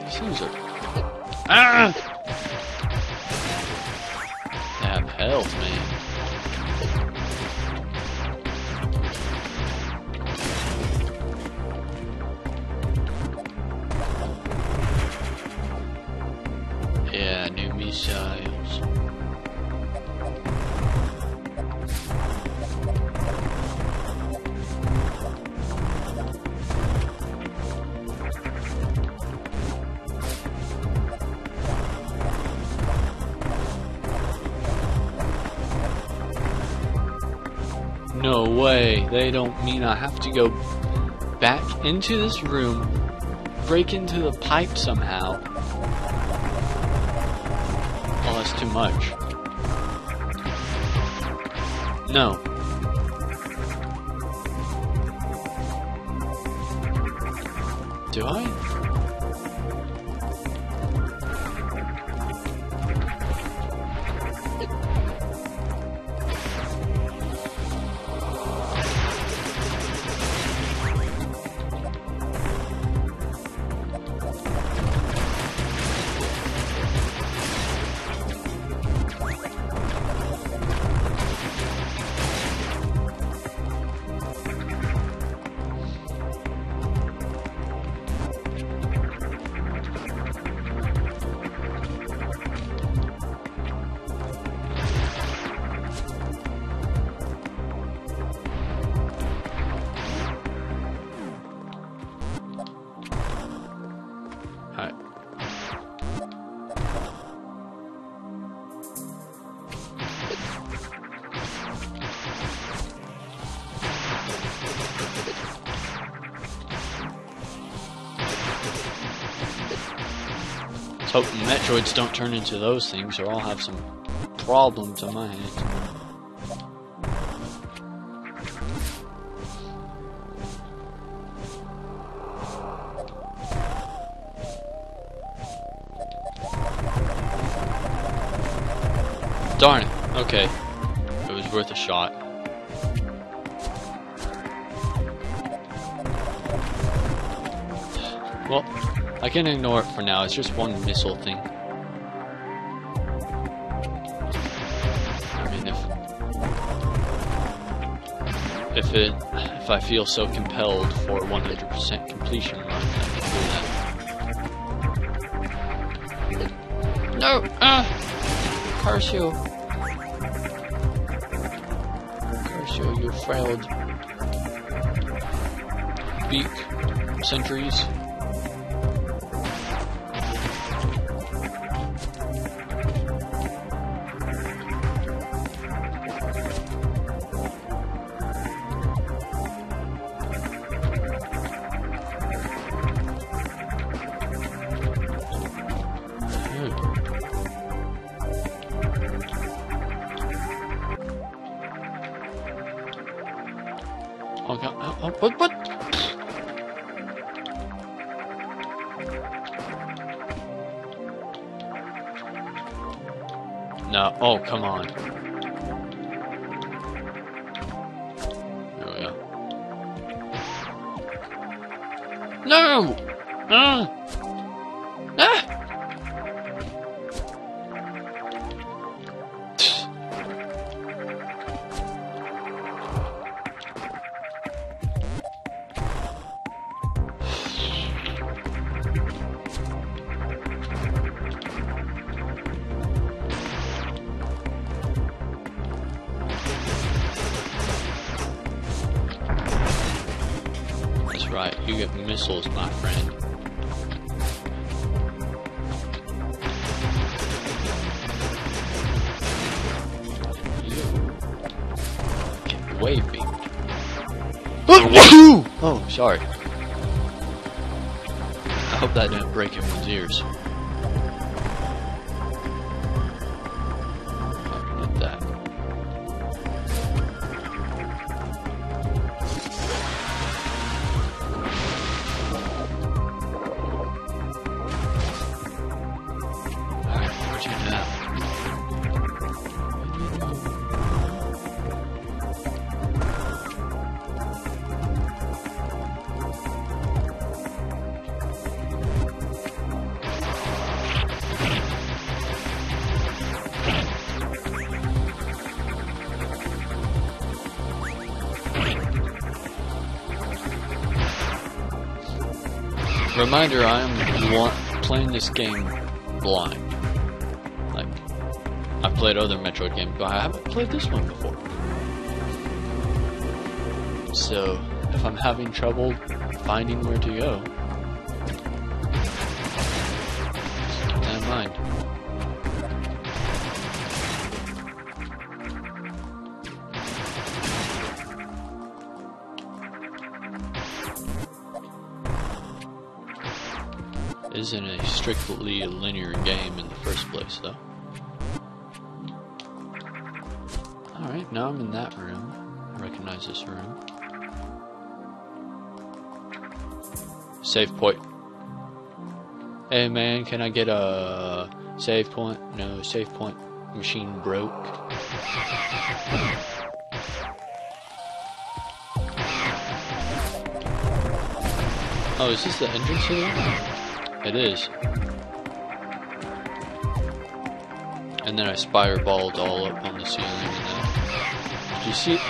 These things are... Ah! Have health, man. Yeah, new missiles. No way, they don't mean I have to go back into this room, break into the pipe somehow. Oh, that's too much. No. Do I? Alright. Let's hope Metroids don't turn into those things, or I'll have some problems on my hands. Darn it. Okay. It was worth a shot. Well, I can ignore it for now. It's just one missile thing. I mean, if I feel so compelled for 100% completion run, I can do that. No! Curse you. Curse you, you frailed beak sentries. Oh god, what? No, oh, come on. There we go. No! Ah! Alright, you get missiles, my friend. Get away, baby. Oh, sorry. I hope that didn't break everyone's ears. Get that. Alright, where'd you now? Reminder, I am playing this game blind. Like, I've played other Metroid games, but I haven't played this one before. So, if I'm having trouble finding where to go, keep that in mind. Isn't a strictly linear game in the first place, though. Alright, now I'm in that room. I recognize this room. Save point. Hey man, can I get a save point? No, save point machine broke. Oh, is this the entrance here? It is. And then I spireballed all up on the ceiling and then... Did you see it?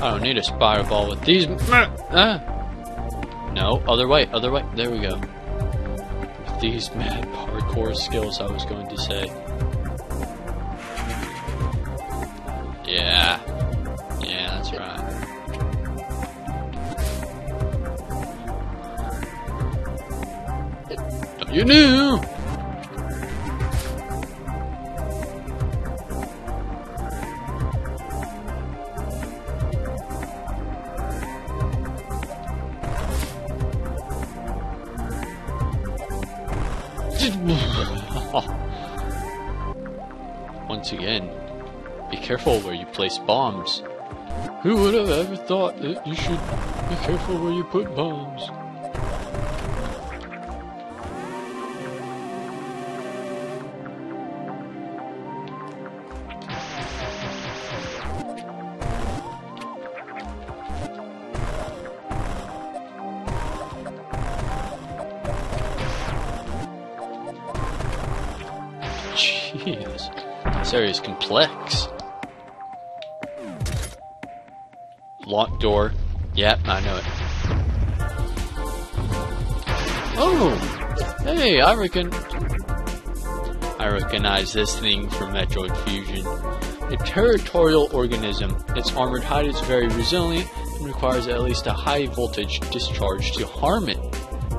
I don't need a spireball with these... No, other way, other way. There we go. With these mad parkour skills, I was going to say. Yeah. Yeah, that's right. You knew! Once again, be careful where you place bombs. Who would have ever thought that you should be careful where you put bombs? Jeez, this area is complex. Locked door. Yep, I know it. Oh! Hey, I recognize this thing from Metroid Fusion. A territorial organism. Its armored hide is very resilient and requires at least a high voltage discharge to harm it.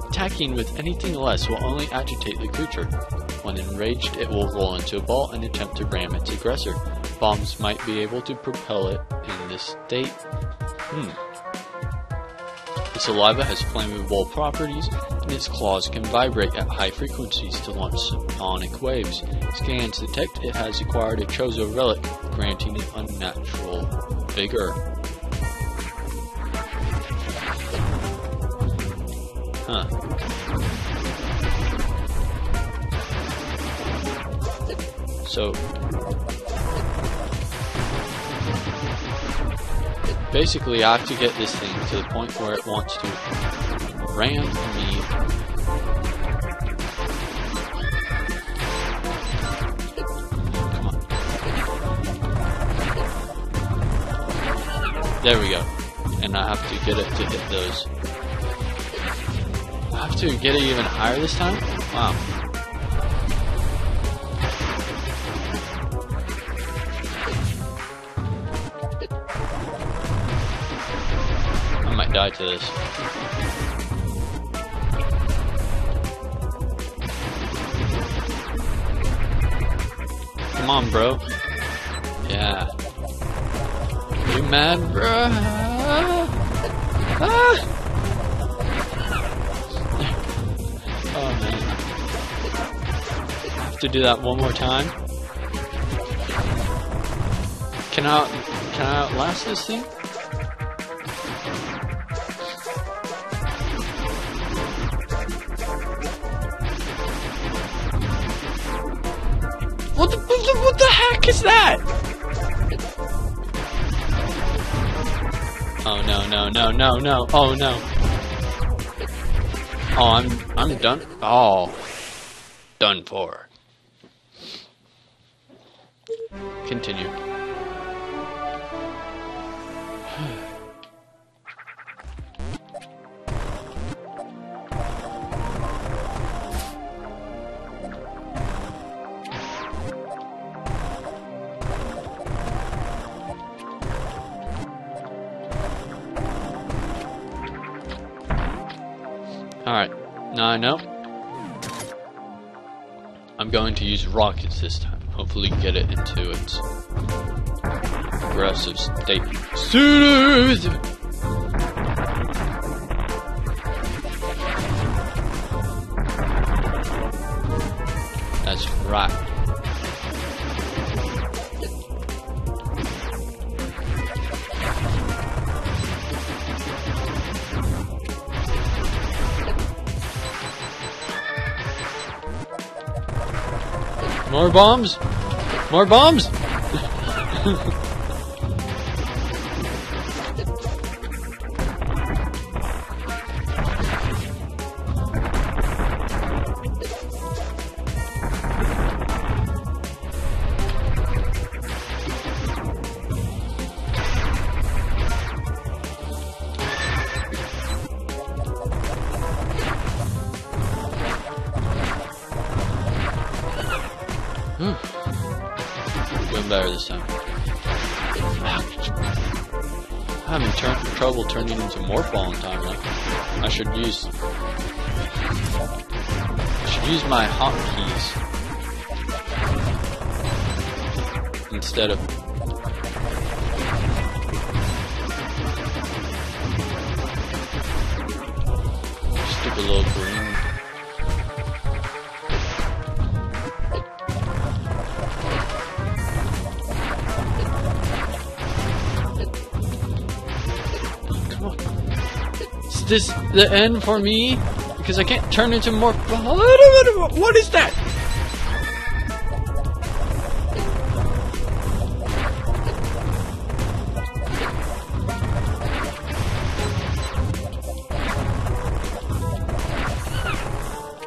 Attacking with anything less will only agitate the creature. When enraged, it will roll into a ball and attempt to ram its aggressor. Bombs might be able to propel it in this state. Its saliva has flammable properties, and its claws can vibrate at high frequencies to launch sonic waves. Scans detect it has acquired a Chozo relic, granting it unnatural vigor. Huh. So, basically I have to get this thing to the point where it wants to ram me. Come on. There we go. And I have to get it to hit those. I have to get it even higher this time? Wow. die to this. Come on, bro. Yeah. You mad, bro? Ah! Oh man. Have to do that one more time. Can I outlast this thing? What the heck is that? Oh no. Oh no. Oh, I'm done. Oh. Done for. Continue. Alright, now I know. I'm going to use rockets this time. Hopefully get it into its aggressive state. Soothe! That's right. More bombs! More bombs! Doing better this time. I'm having trouble turning into Morphball in time, though. I should use my hotkeys instead of stupid little green. Is this the end for me? Because I can't turn into more. What is that?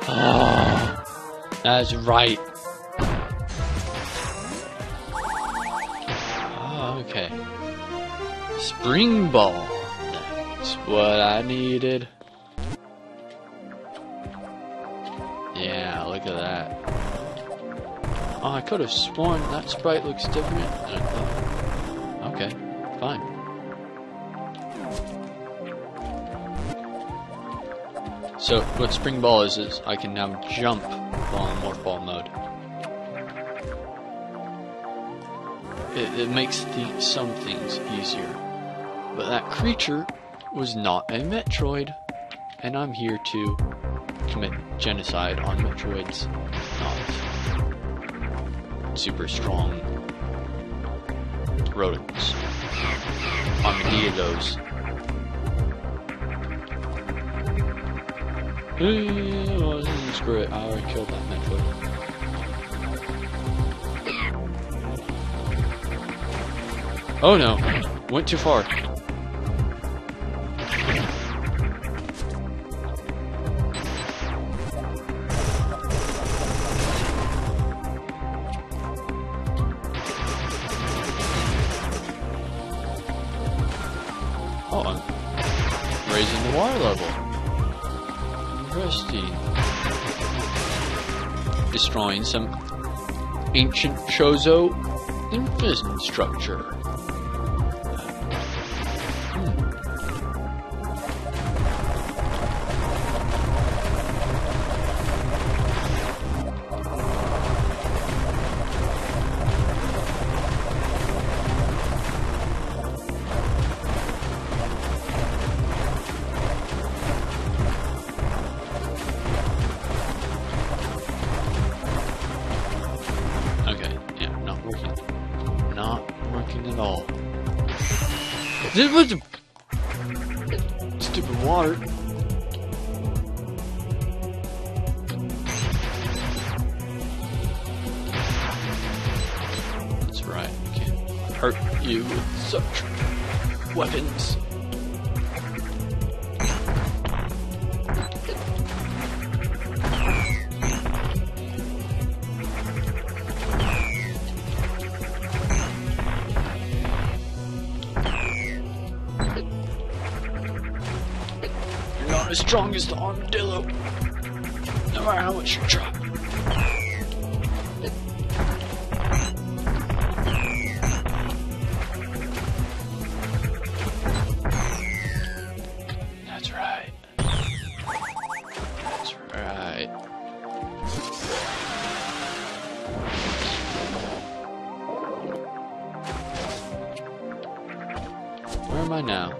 Oh, that's right. Oh, okay. Spring ball. That's what I needed. Yeah, look at that. Oh, I could have sworn that sprite looks different than I thought. Okay, fine. So, what Spring Ball is I can now jump while in Morph Ball mode. It makes some things easier. But that creature was not a Metroid. And I'm here to commit genocide on Metroids. Not super strong rodents. Armadillos. Oh, screw it, I already killed that Metroid. Oh no, went too far. Oh, I'm raising the water level. Interesting. Destroying some ancient Chozo infrastructure. at all. This was stupid water. That's right, I can't hurt you with such weapons. As strong as the armadillo, no matter how much you try. That's right. That's right. Where am I now?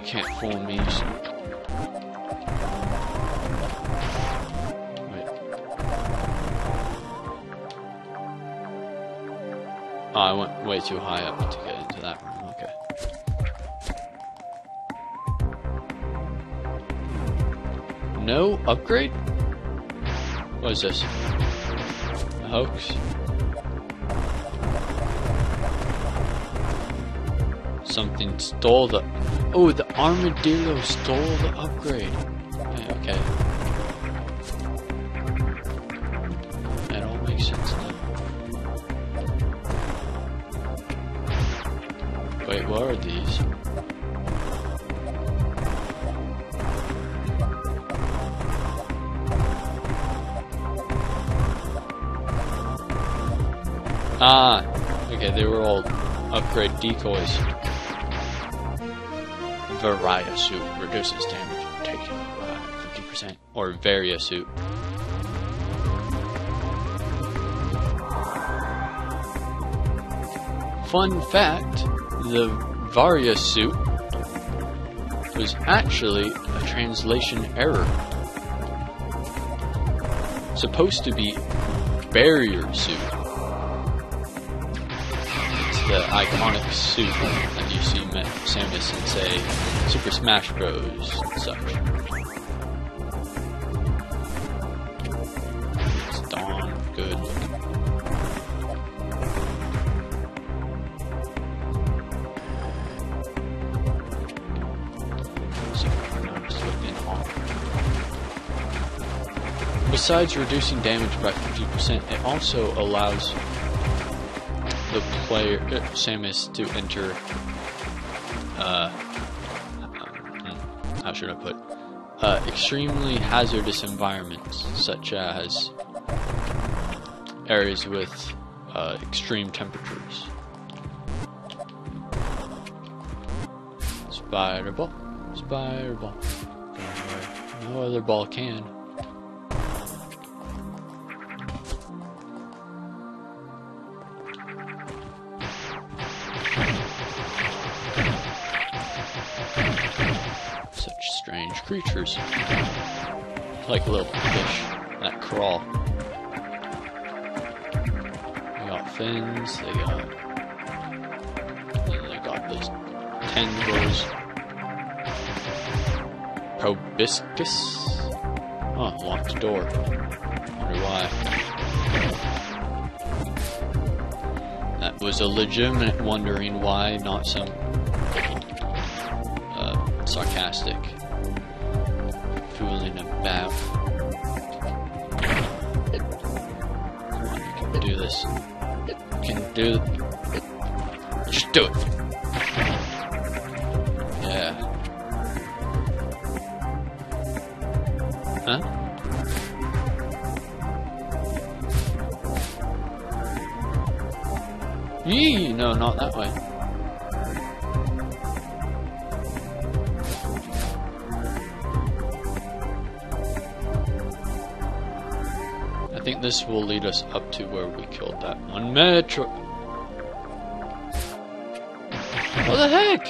Can't fool me. Wait. Oh, I went way too high up to get into that room. Okay. No upgrade? What is this? A hoax? Something stole the... Oh, the armadillo stole the upgrade. Okay. That all makes sense now. Wait, what are these? Ah, okay, they were all upgrade decoys. Varia suit reduces damage taken by 50%, or Varia suit. Fun fact, the Varia suit was actually a translation error. Supposed to be barrier suit. The iconic suit that you see Samus in, say, Super Smash Bros. And such. It's darn good looking. So, I'm just looking off. Besides reducing damage by 50%, it also allows the player, Samus, to enter, how should I put, extremely hazardous environments, such as areas with extreme temperatures. Spider ball, spider ball. No other ball can. Strange creatures, like little fish that crawl. They got fins. They got those tendrils. Proboscis. Oh, locked door. Wonder why. That was a legitimate wondering why, not some sarcastic fooling about. Come on, you can do this. You can do it. Just do it. Yeah. Huh? Yee! No, not that way. I think this will lead us up to where we killed that one Metro. What the heck?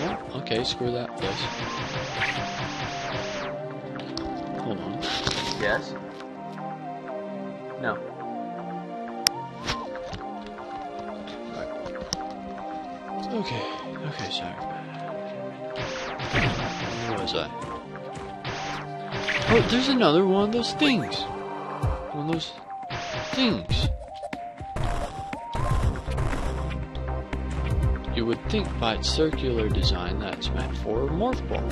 Oh, okay, screw that place. Hold on. Yes? No. Okay, sorry. Where was I? Oh, there's another one of those things. One of those things. You would think by its circular design that's meant for a morph ball.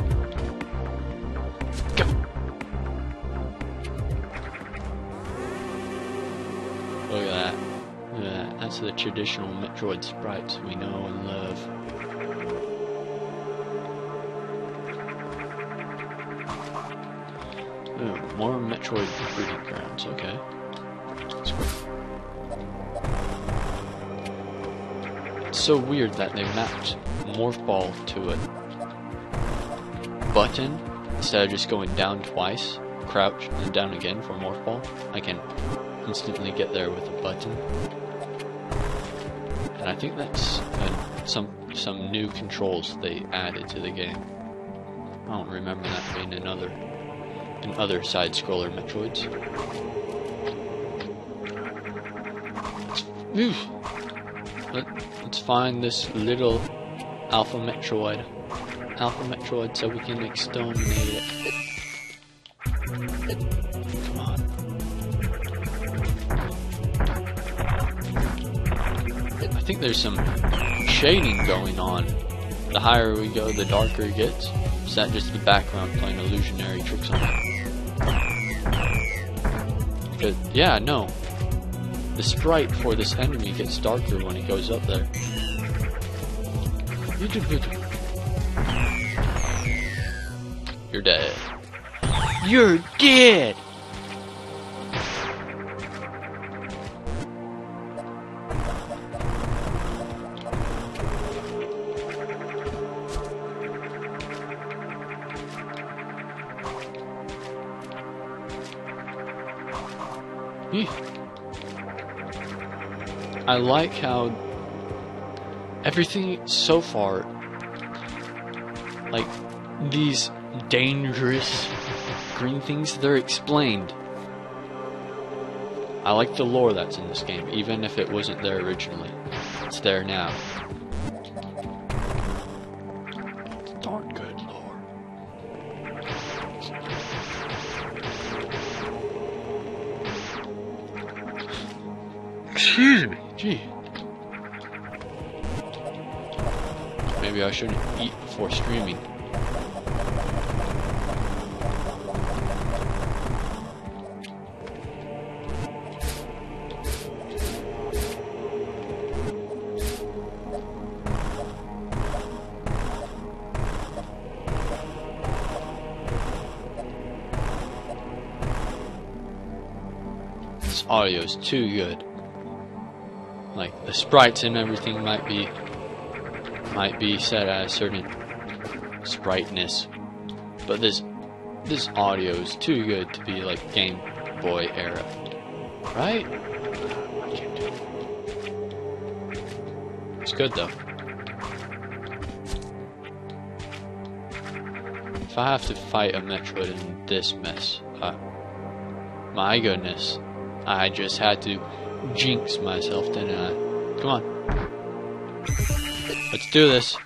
Go! Look at that. Look at that. That's the traditional Metroid sprites we know and love. Ooh, more Metroid breeding grounds. Okay. That's cool. It's so weird that they mapped Morph Ball to a button instead of just going down twice, crouch, and down again for Morph Ball. I can instantly get there with a button. And I think that's some new controls they added to the game. I don't remember that being in other side-scroller Metroids. Let's find this little Alpha Metroid so we can exterminate it. Come on. I think there's some shading going on. The higher we go, the darker it gets. Is that just the background playing illusionary tricks on it? Yeah, no. The sprite for this enemy gets darker when it goes up there. You're dead. You're dead! I like how everything so far, like these dangerous green things, they're explained. I like the lore that's in this game, even if it wasn't there originally. It's there now. It's darn good lore. Excuse me. Gee. Maybe I shouldn't eat before streaming. This audio is too good. Like, the sprites and everything might be set at a certain spriteness, but this audio is too good to be like Game Boy era, right? I can't do it. It's good though. If I have to fight a Metroid in this mess, my goodness, I just had to jinx myself, didn't I? Come on. Let's do this.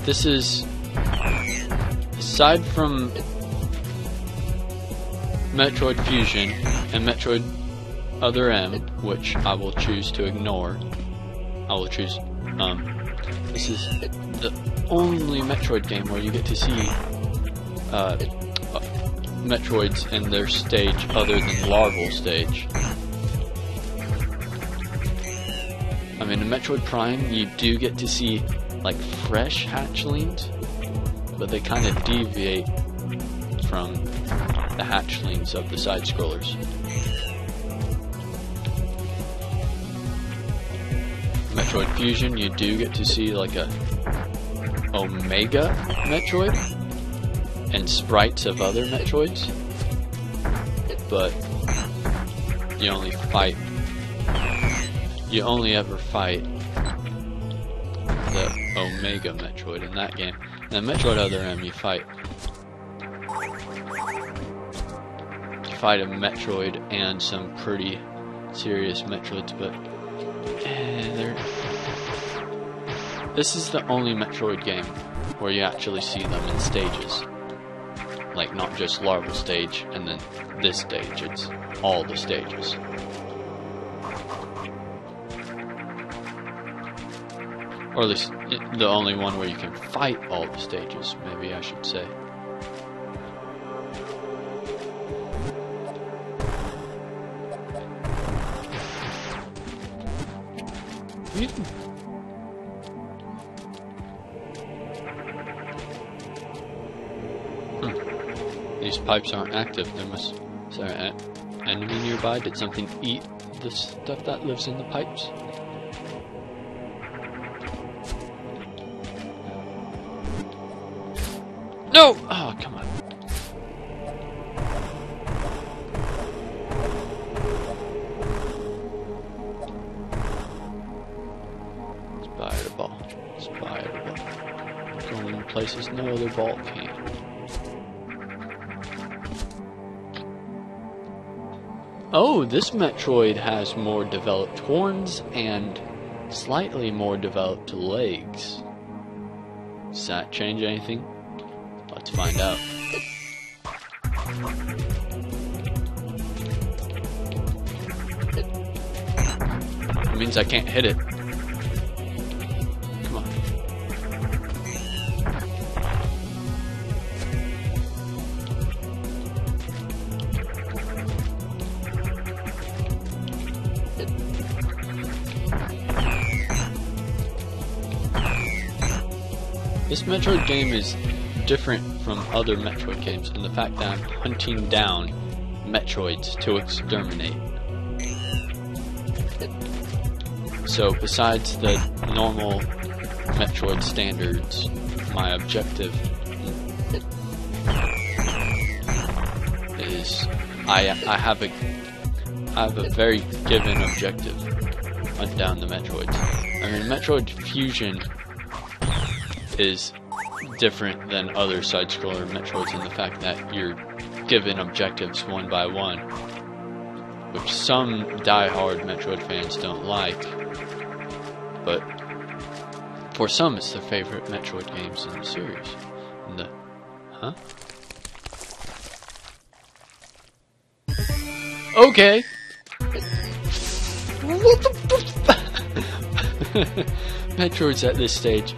This is, aside from Metroid Fusion and Metroid Other M, which I will choose to ignore. I will choose, this is the only Metroid game where you get to see, Metroids in their stage other than larval stage. I mean, in Metroid Prime, you do get to see, like, fresh hatchlings, but they kind of deviate from the hatchlings of the side-scrollers. Metroid Fusion, you do get to see like a Omega Metroid and sprites of other Metroids, but you only ever fight the Omega Metroid in that game. And the Metroid Other M, you fight a Metroid and some pretty serious Metroids, but this is the only Metroid game where you actually see them in stages. Like, not just larval stage and then this stage, it's all the stages. Or at least the only one where you can fight all the stages, maybe I should say. These pipes aren't active. There must... Is there an enemy nearby? Did something eat the stuff that lives in the pipes? No! Oh, come on. Spider ball. Spider ball. Going places no other ball can. Oh, this Metroid has more developed horns and slightly more developed legs. Does that change anything? Let's find out. It means I can't hit it. Come on. This Metroid game is different from other Metroid games in the fact that I'm hunting down Metroids to exterminate. So besides the normal Metroid standards, my objective is I have a very given objective: hunt down the Metroids. I mean, Metroid Fusion is different than other side-scroller Metroids in the fact that you're given objectives one by one, which some die-hard Metroid fans don't like, but for some it's their favorite Metroid games in the series. And the... Huh? Okay! What the... Metroids at this stage...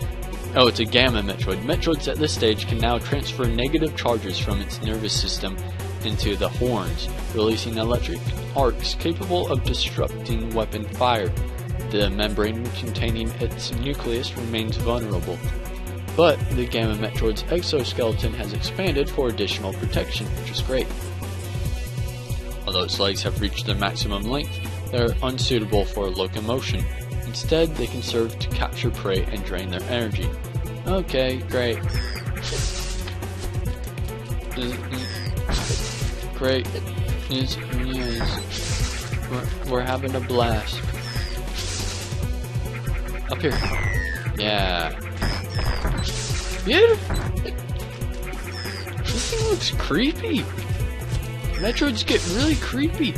Oh, it's a Gamma Metroid. Metroids at this stage can now transfer negative charges from its nervous system into the horns, releasing electric arcs capable of disrupting weapon fire. The membrane containing its nucleus remains vulnerable, but the Gamma Metroid's exoskeleton has expanded for additional protection, which is great. Although its legs have reached their maximum length, they're unsuitable for locomotion. Instead, they can serve to capture prey and drain their energy. Okay, great. Great. Yes. We're having a blast. Up here. Yeah. Beautiful. This thing looks creepy. Metroids get really creepy.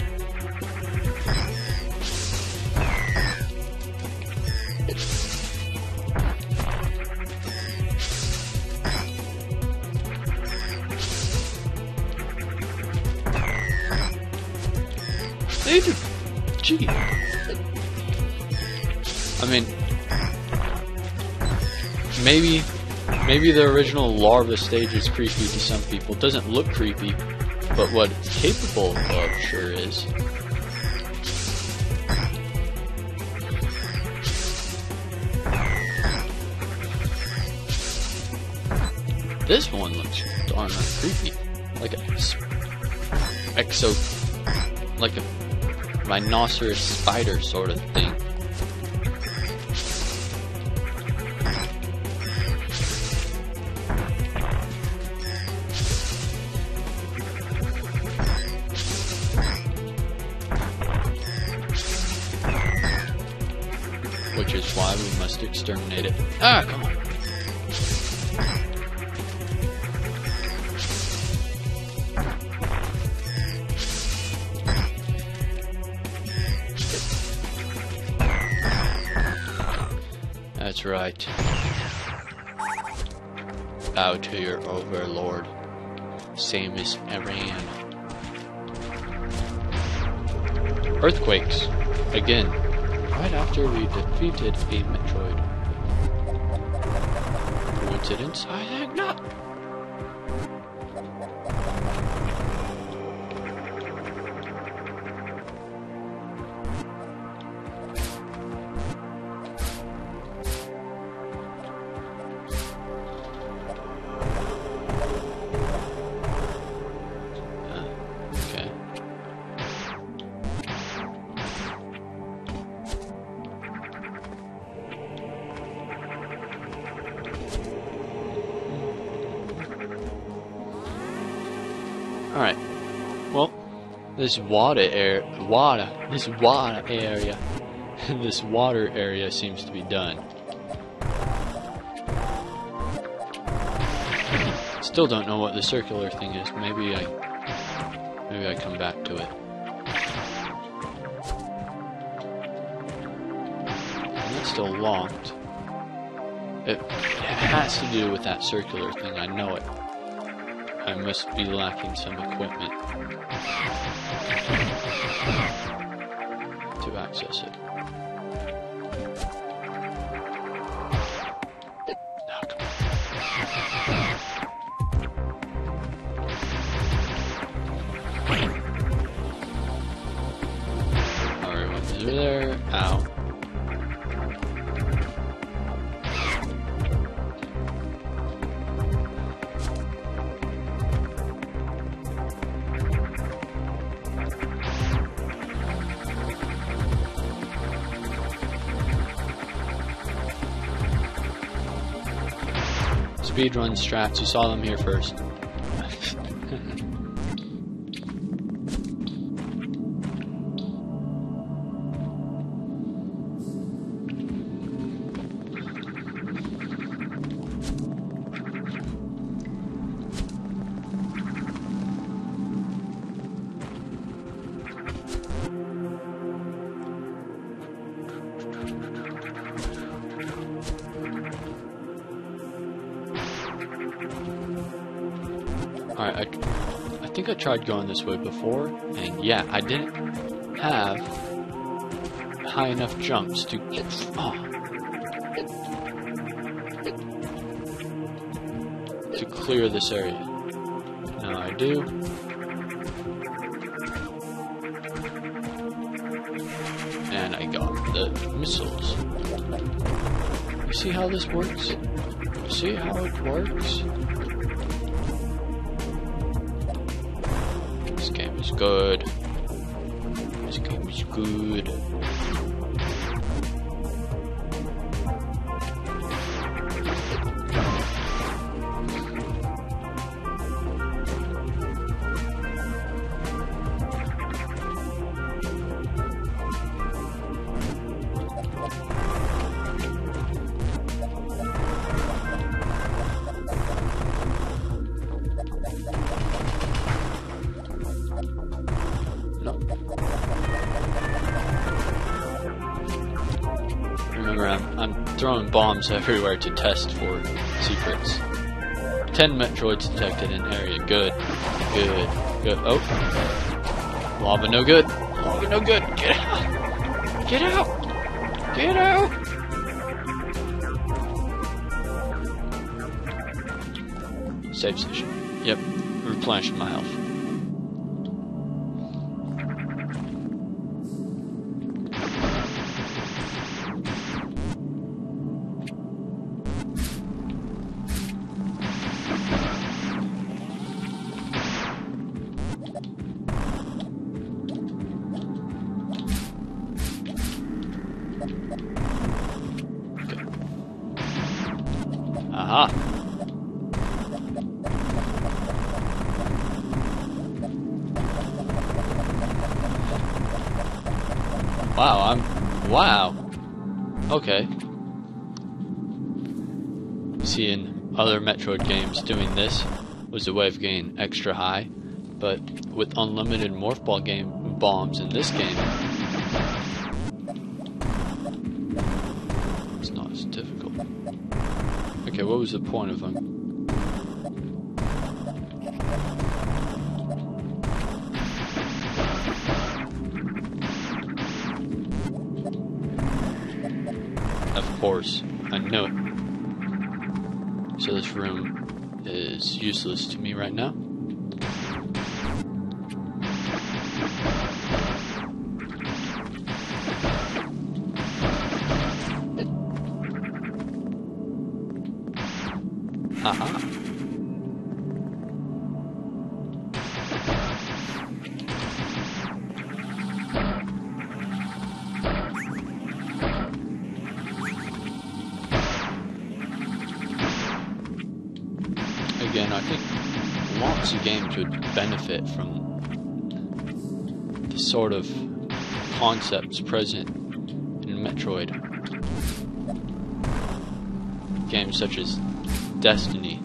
Gee. I mean, maybe the original larva stage is creepy to some people. It doesn't look creepy, but what it's capable of sure is. This one looks darn creepy, like like a rhinoceros spider sort of thing. which is why we must exterminate it. Ah, come on. That's right. Bow to your overlord, Samus Aran. Earthquakes, again, right after we defeated a Metroid. Coincidence? I think not. Alright, well, this water area seems to be done. Still don't know what the circular thing is. Maybe I come back to it. And that's still locked. It has to do with that circular thing, I know it. I must be lacking some equipment to access it. Now, come on. Alright, went through there. Ow. Speedrun strats, you saw them here first. Alright, I think I tried going this way before, and yeah, I didn't have high enough jumps to clear this area. Now I do. And I got the missiles. You see how this works? See how it works? This game is good. This game is good. Remember, I'm throwing bombs everywhere to test for secrets. 10 Metroids detected in area. Good. Good. Good. Oh. Lava no good. Lava no good. Get out. Get out. Get out. Save station. Yep. Replenishing my health. Aha! Wow, wow! Okay. Seeing other Metroid games doing this was a way of getting extra high, but with unlimited morph ball bombs in this game, it's not as difficult. Okay, what was the point of them? Of course, I know it. So this room is useless to me right now. Haha. Again, I think lots of games would benefit from the sort of concepts present in Metroid. Games such as Destiny,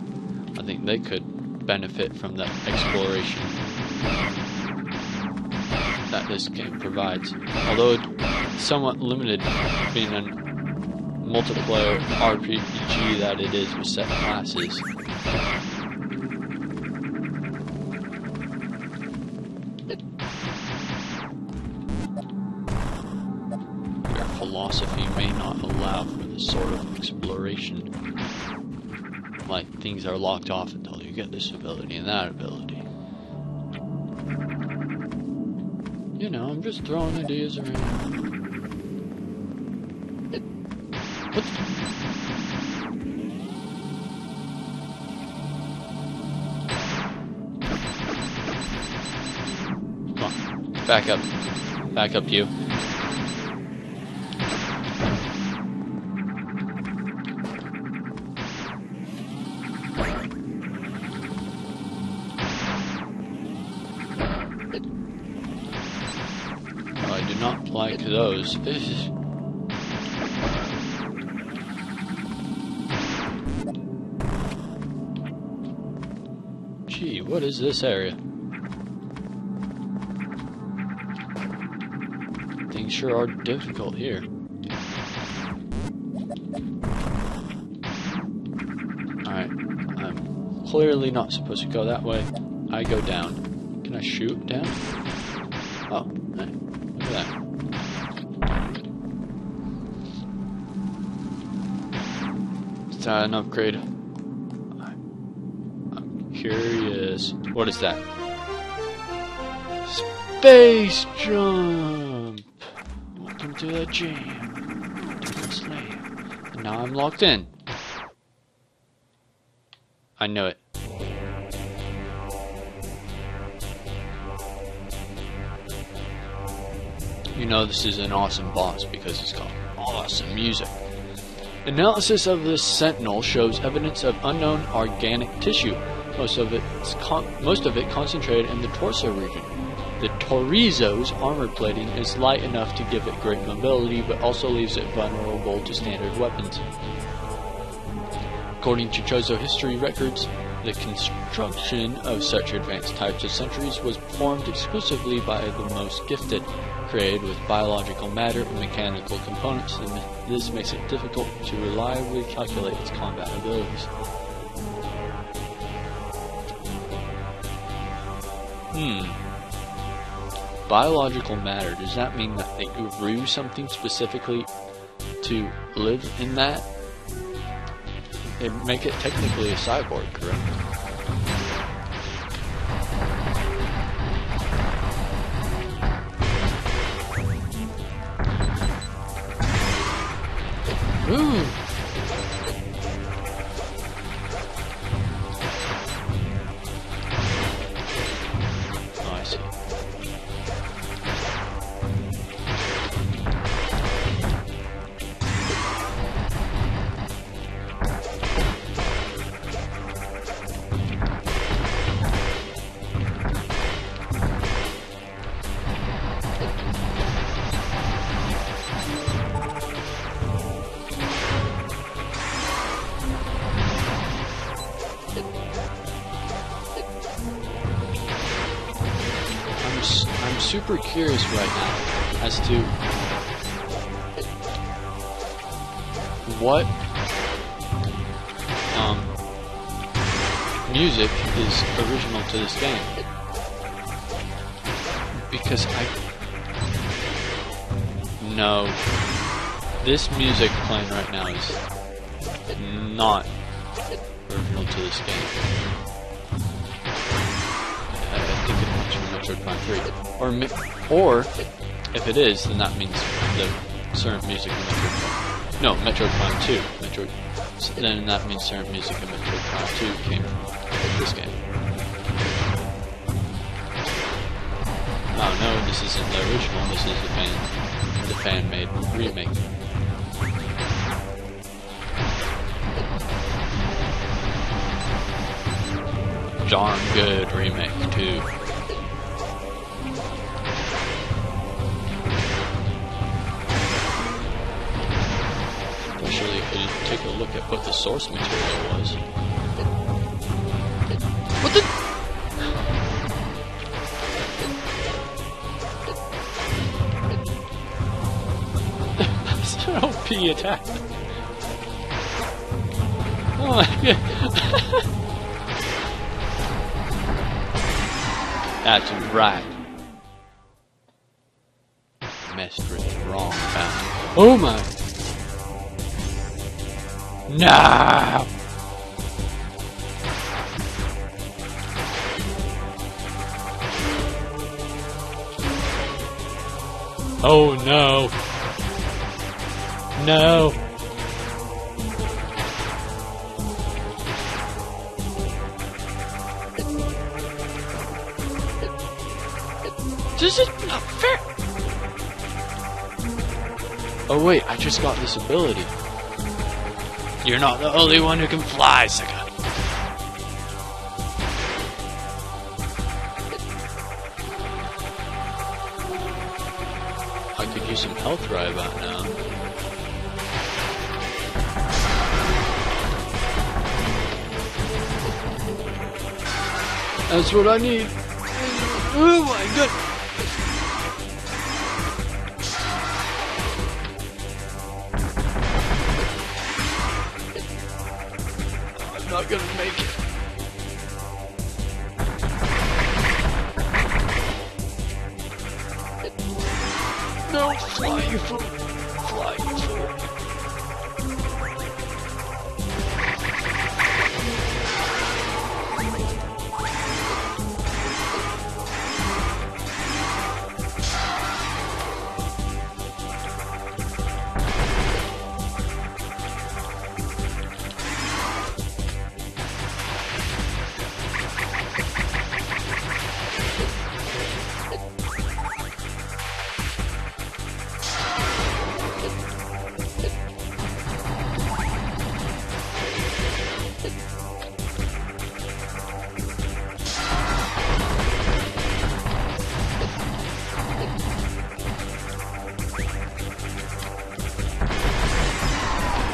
I think they could benefit from that exploration that this game provides. Although it's somewhat limited being a multiplayer RPG that it is with set classes. Your philosophy may not allow for this sort of exploration. Like, things are locked off until you get this ability and that ability. You know, I'm just throwing ideas around. What the? Come on, back up. Back up, you. I do not like those. Gee, what is this area? Things sure are difficult here. Alright, I'm clearly not supposed to go that way. I go down. Can I shoot down? Oh, hey, look at that. Is that an upgrade? I'm curious. What is that? Space jump! Welcome to the jam. Different slave. And now I'm locked in. I know it. You know this is an awesome boss because it's got awesome music. Analysis of this sentinel shows evidence of unknown organic tissue. Most of it concentrated in the torso region. The Torizo's armor plating is light enough to give it great mobility, but also leaves it vulnerable to standard weapons. According to Chozo history records, the construction of such advanced types of sentries was performed exclusively by the most gifted, created with biological matter and mechanical components, and this makes it difficult to reliably calculate its combat abilities. Biological matter, does that mean that they grew something specifically to live in that? It'd make it technically a cyborg, correct? Ooh! Oh, I see. super curious right now as to what music is original to this game, because no, this music playing right now is not original to this game. I think it comes from Metroid Prime 3, or if it is, then that means the certain music in Metroid Prime. No, Metroid Prime 2. Then that means certain music in Metroid Prime 2 came from this game. Oh no, this isn't the original. This is the fan-made remake. Darn good remake too. Especially if you take a look at what the source material was. What the? That's an OP attack. Oh my god. That's right. Messed with the wrong bound. Oh my. No! Oh no! No! This is not fair! Oh wait, I just got this ability. You're not the only one who can fly, Sega. I could use some health right about now. That's what I need. Oh my god. I'm not gonna make it. No, fly you fool. Fly you fool.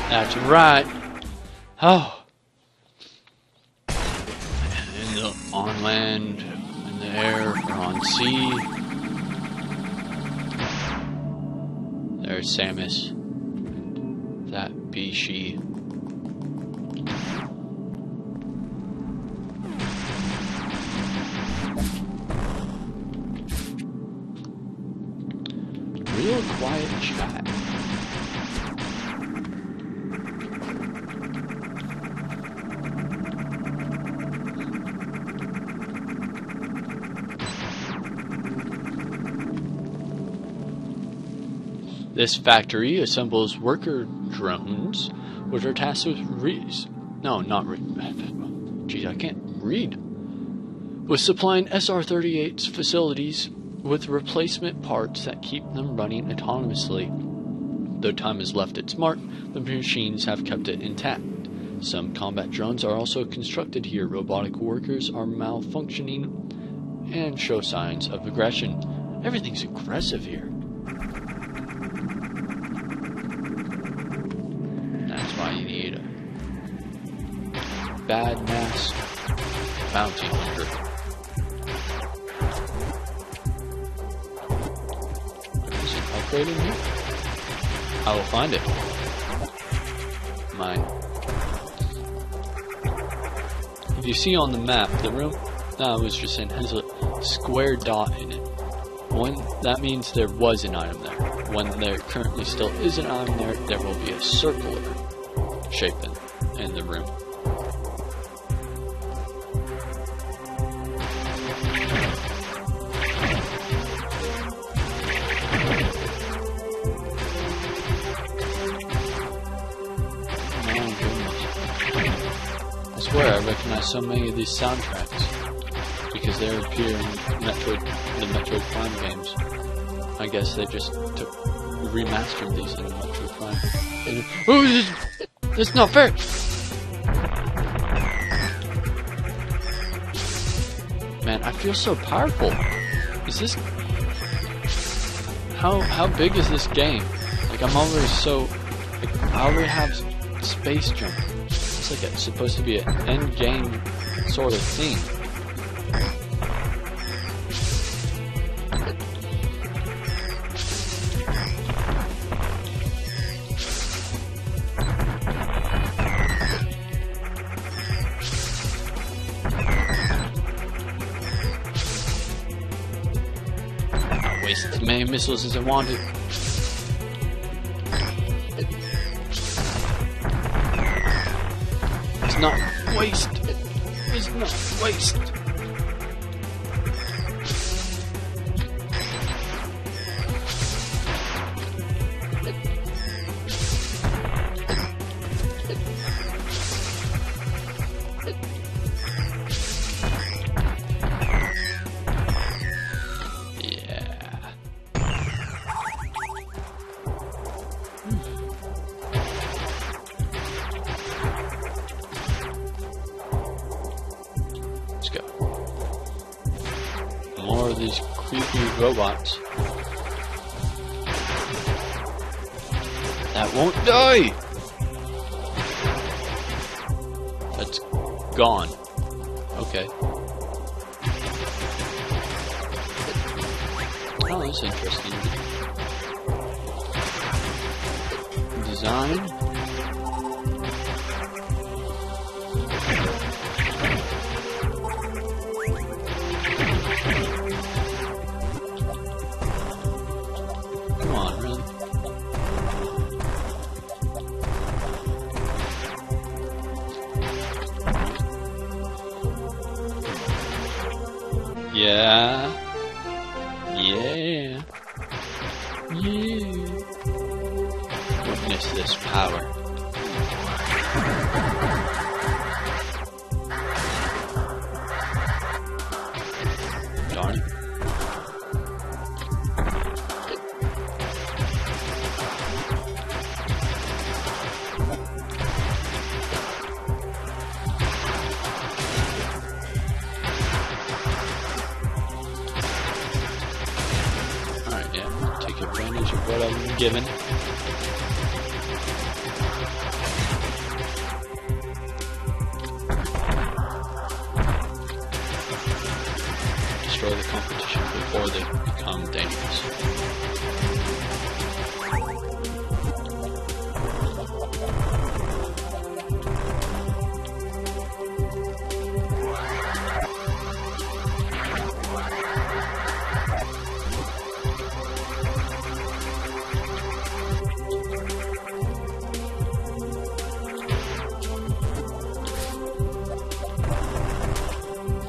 That's right. Oh. On land, in the air, or on sea. There's Samus. That be she. Real quiet chat. This factory assembles worker drones, which are tasked with Geez, I can't read. With supplying SR-38's facilities with replacement parts that keep them running autonomously. Though time has left its mark, the machines have kept it intact. Some combat drones are also constructed here. Robotic workers are malfunctioning and show signs of aggression. Everything's aggressive here. That's why you need a badass bounty hunter. Metroid in here? I will find it. Mine. If you see on the map, the room I was just in has a square dot in it. When that means there was an item there. When there currently still is an item there, there will be a circular shape in the room. I swear I recognize so many of these soundtracks because they appear in the Metroid Prime games. I guess they just remastered these in Metroid Prime. Oh, this is not fair! Man, I feel so powerful. Is this... How big is this game? Like, I'm already so... Like, I already have space jump. It's like it's supposed to be an end game sort of thing. Waste as many missiles as I wanted. It's not waste. It's not waste. More of these creepy robots that won't die. That's gone. Okay. Oh, that's interesting. Design. Yeah. Yeah. Yeah. Witness this power. Darn. Advantage of what I'm given. Destroy the competition before they become dangerous.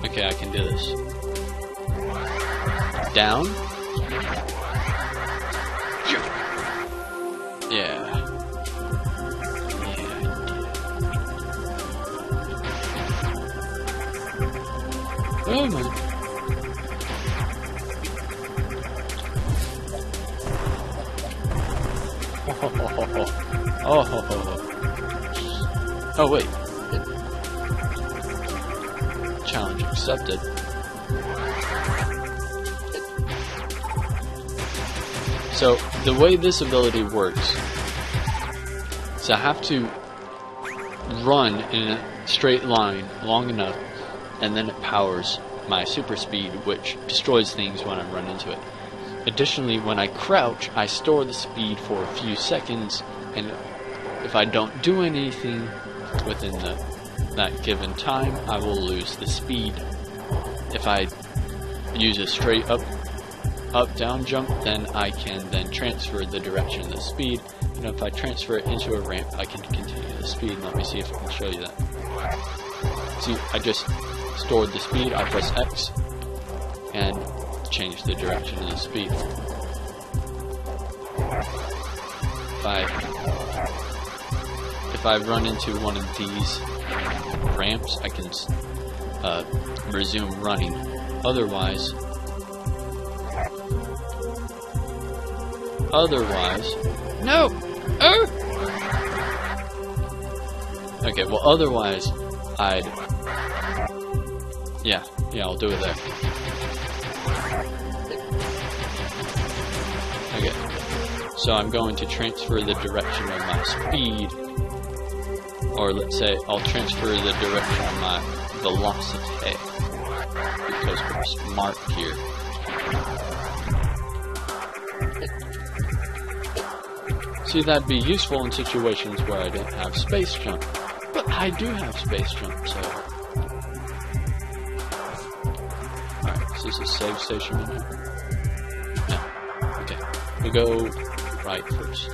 Okay, I can do this. Down. Yeah. Oh my. Oh wait. Challenge accepted. So the way this ability works is I have to run in a straight line long enough, and then it powers my super speed, which destroys things when I run into it. Additionally, when I crouch, I store the speed for a few seconds, and if I don't do anything within that given time, I will lose the speed. If I use a straight up-down jump, then I can then transfer the direction of the speed, and if I transfer it into a ramp, I can continue the speed. Let me see if I can show you that. See, I just stored the speed, I press X, and change the direction of the speed. If I run into one of these ramps, I can resume running. Otherwise, no! Okay, well, otherwise, yeah, I'll do it there. Okay, so I'm going to transfer the direction of my speed, or let's say I'll transfer the direction of my velocity, because we're smart here. See, that'd be useful in situations where I don't have space jump, but I do have space jump, so... Alright, is this a save station in here? No. Okay, we go right first.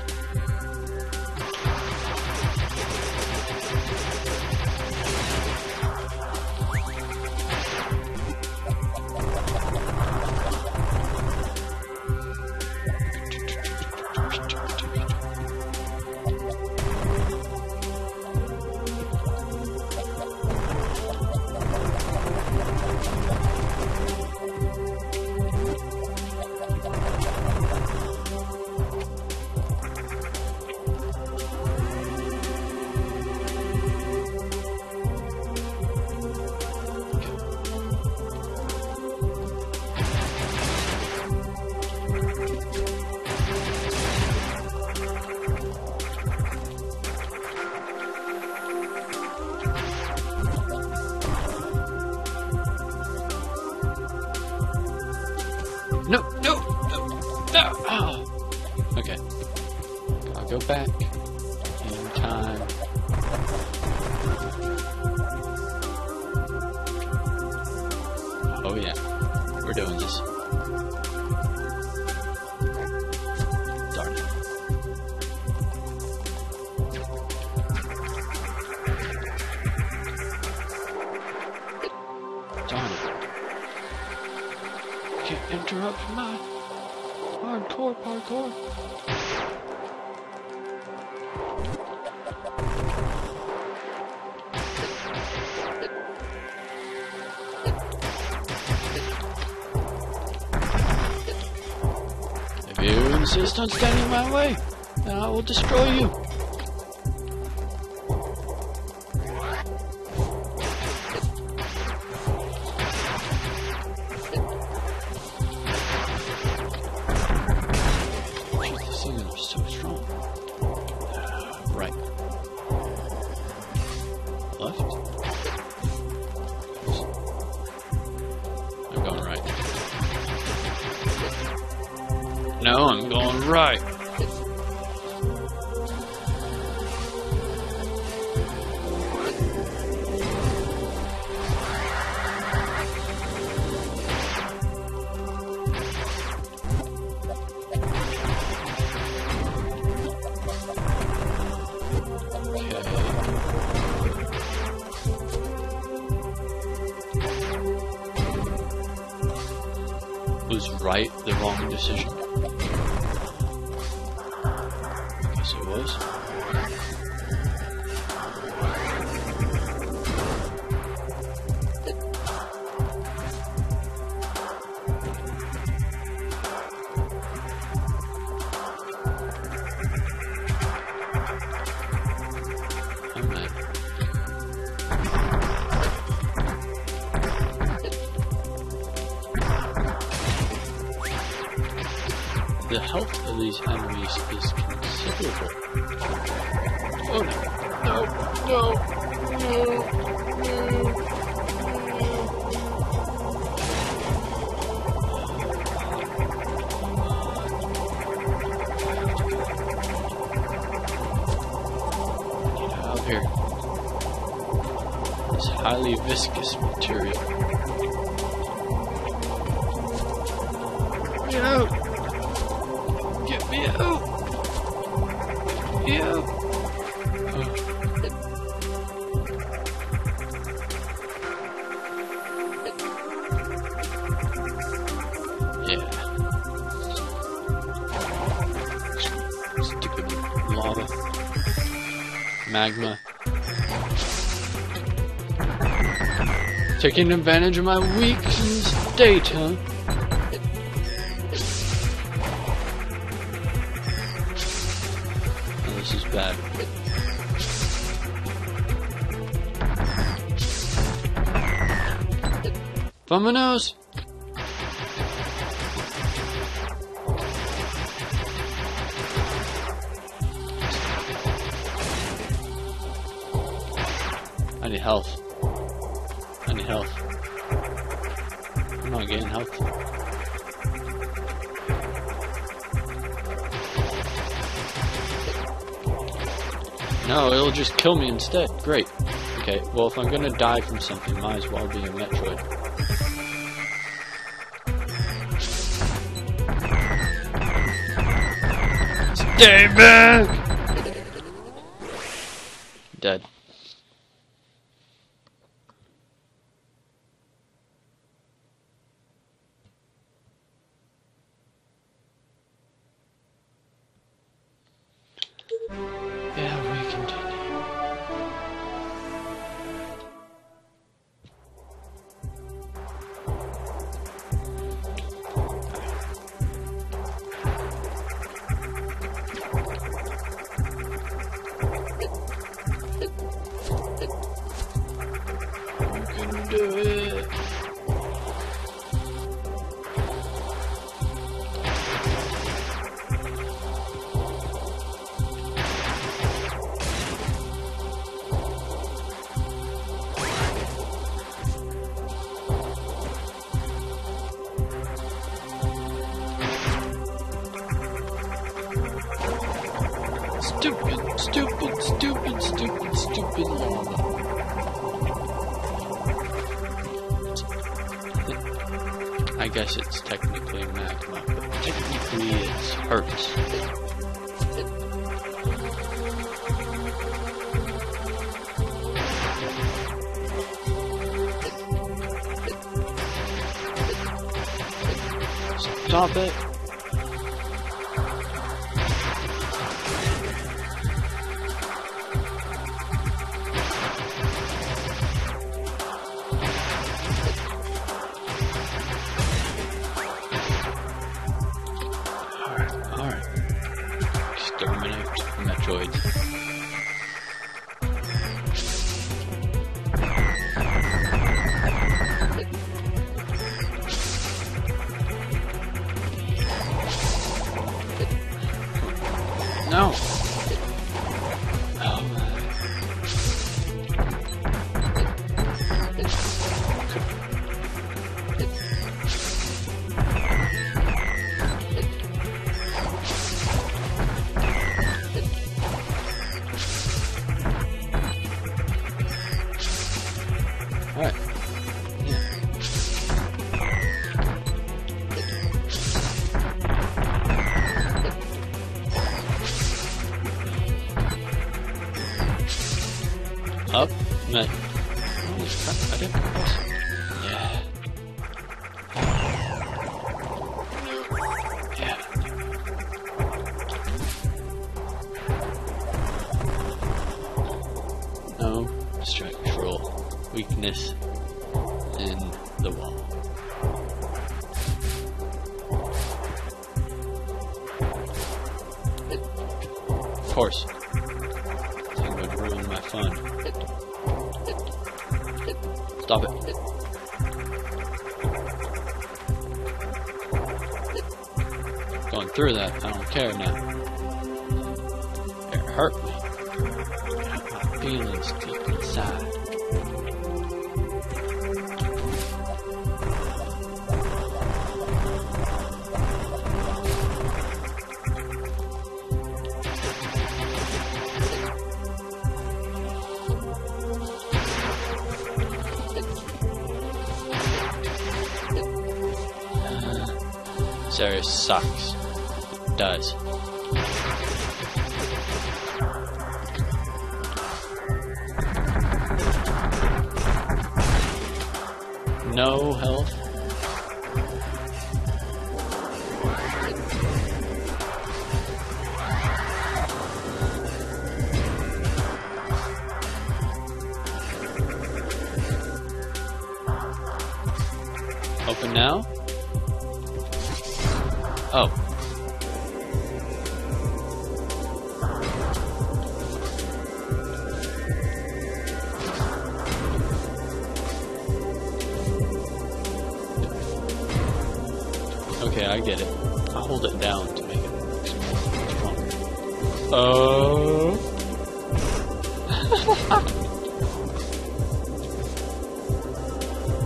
No! Oh. Okay. I'll go back in time. Oh yeah, we're doing this. Darn it. Darn it. Can't interrupt my parkour. If you insist on standing in my way, then I will destroy you. So strong. Right. Left. I'm going right. No, I'm going right. Was right the wrong decision? I guess it was. Oh man. The health of these enemies is considerable. Oh no. here. This highly viscous material. Get me out! Get me out! Get me out! Yeah. Stupid lava. Magma. Taking advantage of my weak state, huh? Oh, this is bad. Vamonos! I need health. I need health. I'm not getting health. No, it'll just kill me instead. Great. Okay, well if I'm gonna die from something, might as well be a Metroid. Stay back! Dead. Yeah, we continue. We can do it. Stupid lava. I guess it's technically magma, but technically it's hurts. Stop it. Alright. Exterminate Metroids. No! Oh. Alright. Yeah. Up? No. Holy crap, I didn't press. Yeah. Yeah. No structural weakness in the wall. Of course. That would ruin my fun. Stop it. Going through that, I don't care now. It hurt me. I have my feelings deep inside. This area sucks. It does. No health. Open now? Oh. Okay, I get it. I hold it down to make it stronger. Oh.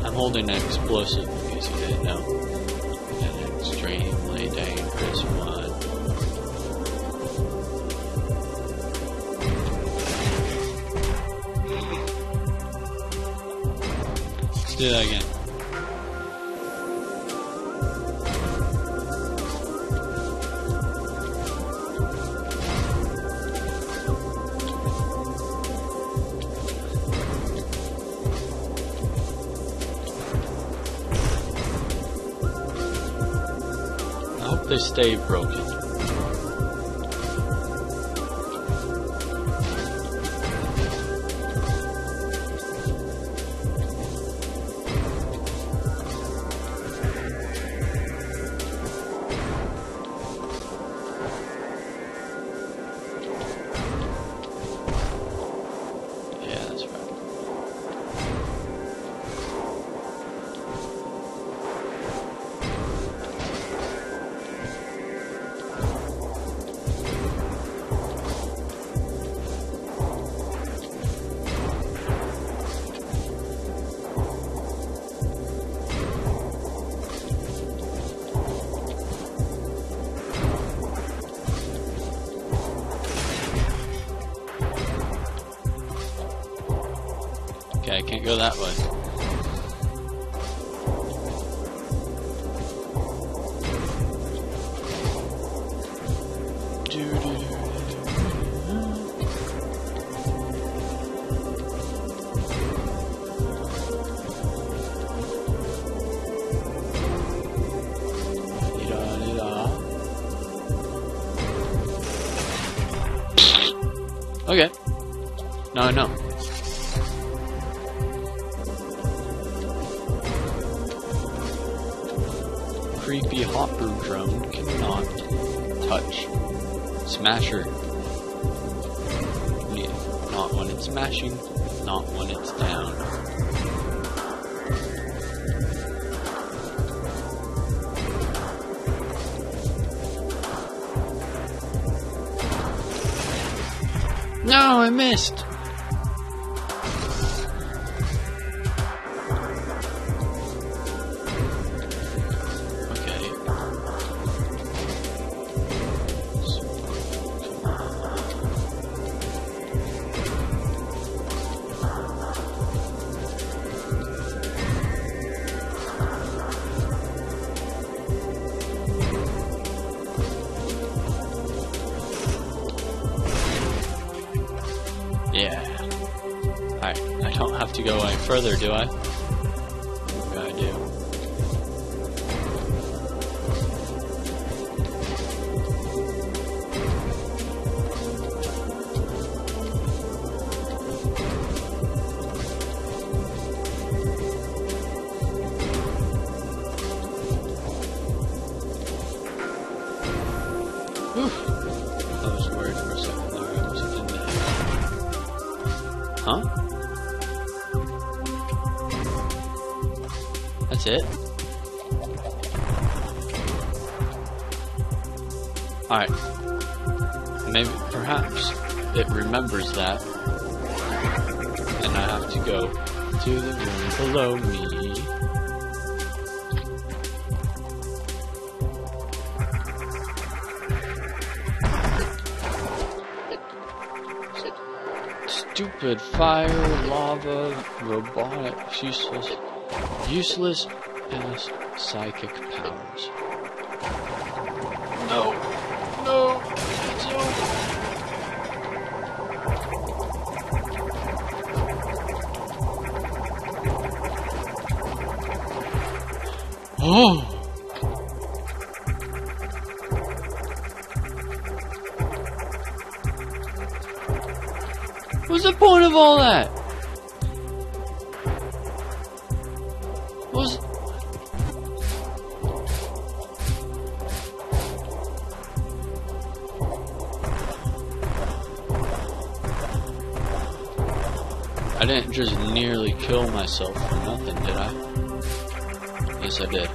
I'm holding an explosive in case you didn't know. An extremely dangerous one. Let's do that again. I hope they stay broken. Yeah, that's right. Okay, I can't go that way. Okay. No, no. Creepy hopper drone cannot touch Smasher. Yeah, not when it's smashing, not when it's down. No, I missed! Yeah. Alright, I don't have to go any further, do I? What do I do? Whew. I was worried for a second there. I wasn't in there. Huh? That's it? Alright. Maybe, perhaps, it remembers that. And I have to go to the room below me. Stupid fire, lava, robotics, useless as psychic powers. No. No. It's over. Oh. What's the point of all that? What's... I didn't just nearly kill myself for nothing, did I? Yes, I did.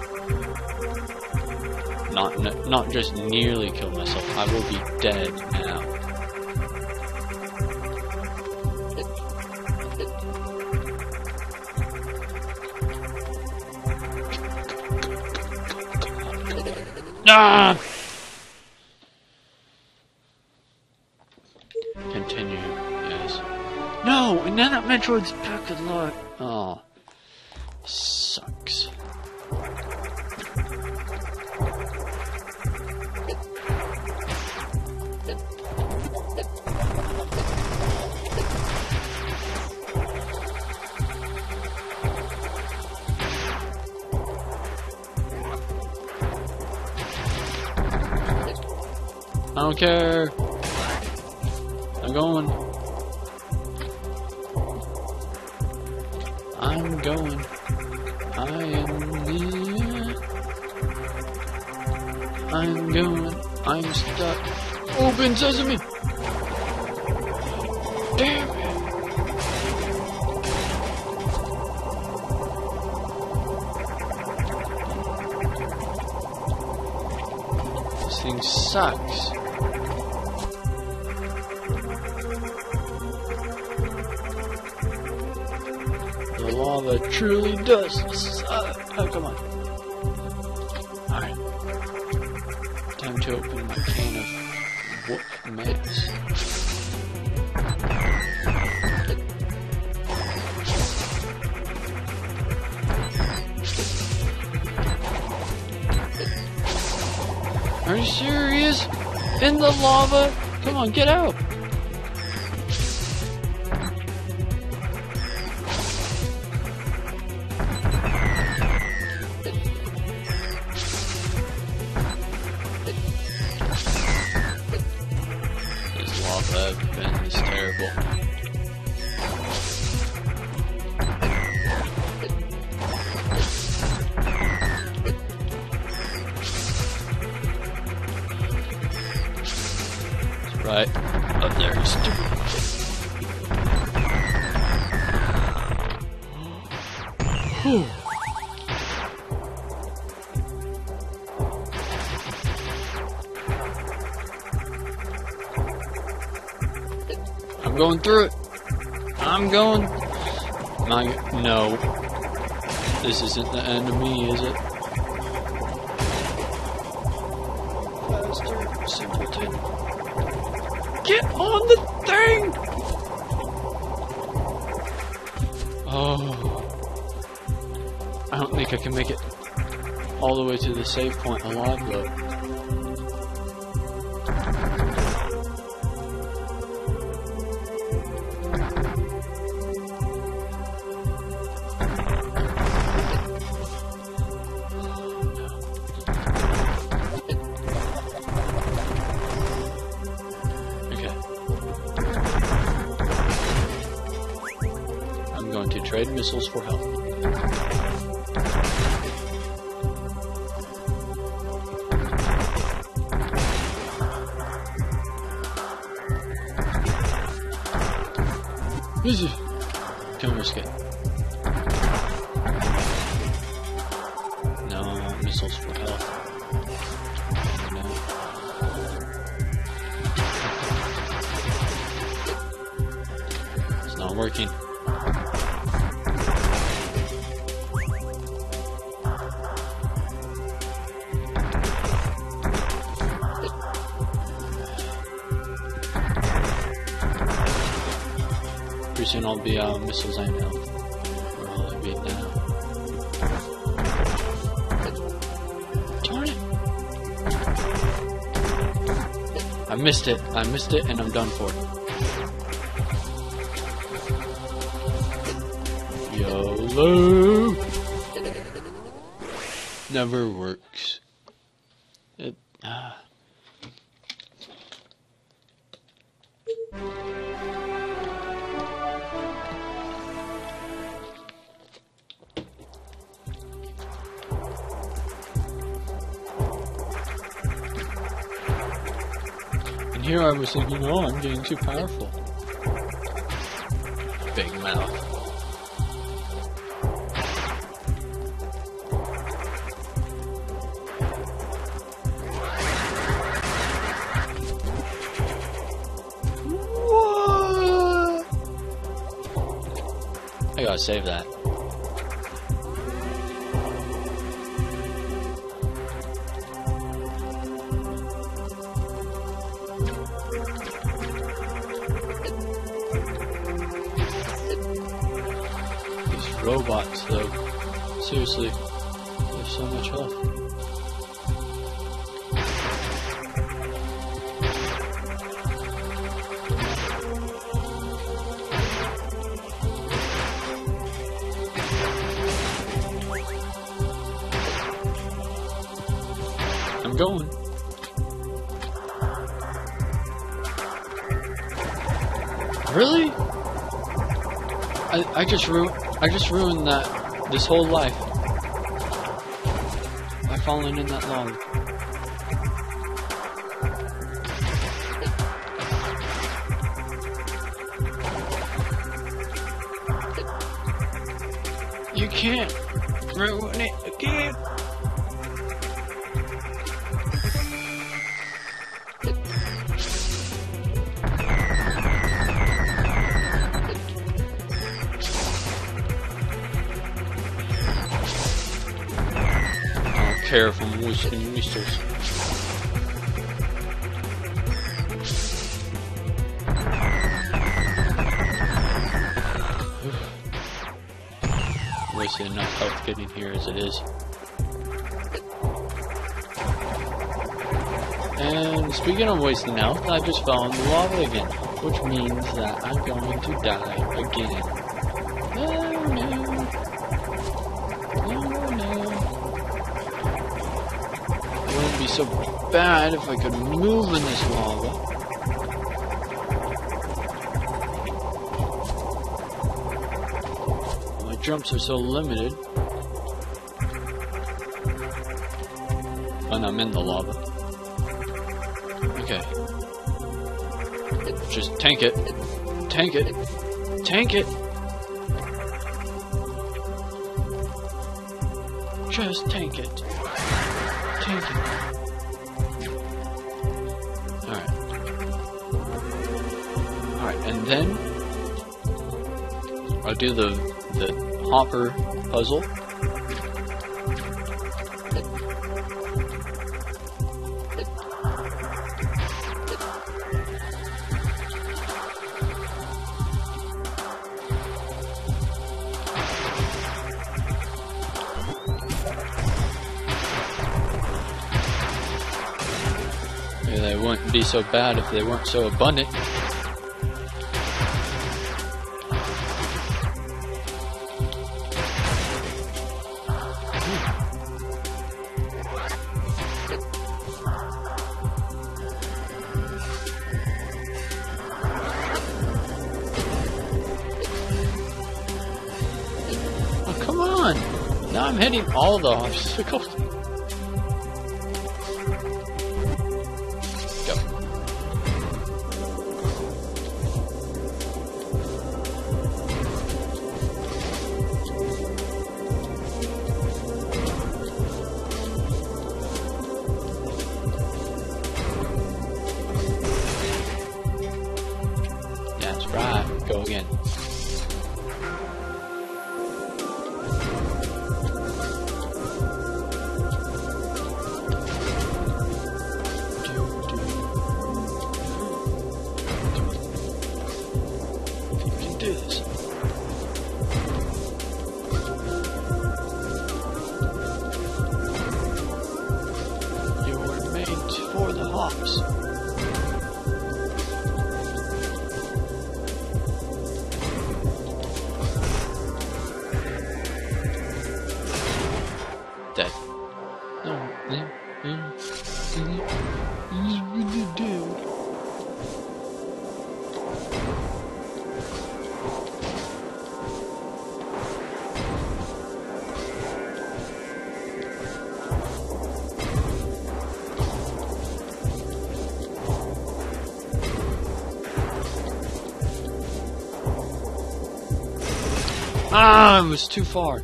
Not just nearly kill myself. I will be dead now. Ah! Continue, yes. No, and then that Metroid's back a lot. Oh, sucks. I don't care. I'm going. I'm going. I am here. I'm going. I'm stuck. Open sesame. Damn it. This thing sucks. The lava truly does suck. Oh, come on. Alright. Time to open my can of whoop meds. Are you serious? In the lava? Come on, get out! This lava vent is terrible. Right up there, stupid. I'm going through it. I'm going. No. This isn't the end of me, is it? Faster, simpleton. Get on the thing! Oh. I don't think I can make it all the way to the save point alive, though. To trade missiles for health. Easy. Don't risk it. No missiles for health. No. It's not working. Pretty soon I'll be out of missiles and health. Where will it be now? Darn it! missed it. I missed it, and I'm done for. YOLO! Never works. It. And here I was thinking, oh, I'm getting too powerful. Big mouth. I gotta save that. These robots, though, seriously, they have so much health. I'm going. Really? I just ruined this whole life by falling in that lava. You can't ruin it again. Care from wasting missiles. Wasted enough health getting here as it is. And speaking of wasting health, I just fell in the lava again, which means that I'm going to die again. Oh no. It wouldn't be so bad if I could move in this lava. My jumps are so limited when I'm in the lava. Okay. Just tank it. Tank it. Tank it. Just tank it. Tank it. Alright. Alright, and then I'll do the hopper puzzle. They wouldn't be so bad if they weren't so abundant. Oh, come on! Now I'm hitting all the obstacles. Right, go again. You can do this. You were made for the hops. Ah, it was too far.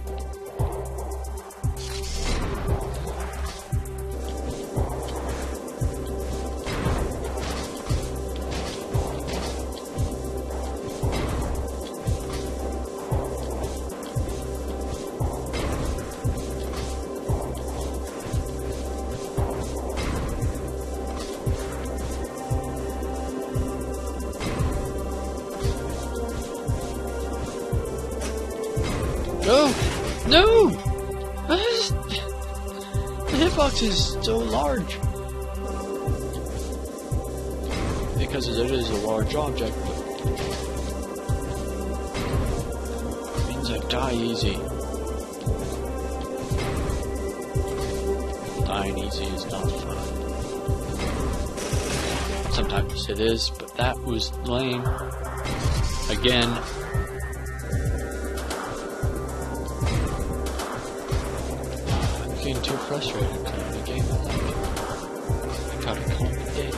No! No! The hitbox is so large. Because it is a large object. It means I die easy. Dying easy is not fun. Sometimes it is, but that was lame. Again. Getting too frustrated playing the game. I gotta calm the game.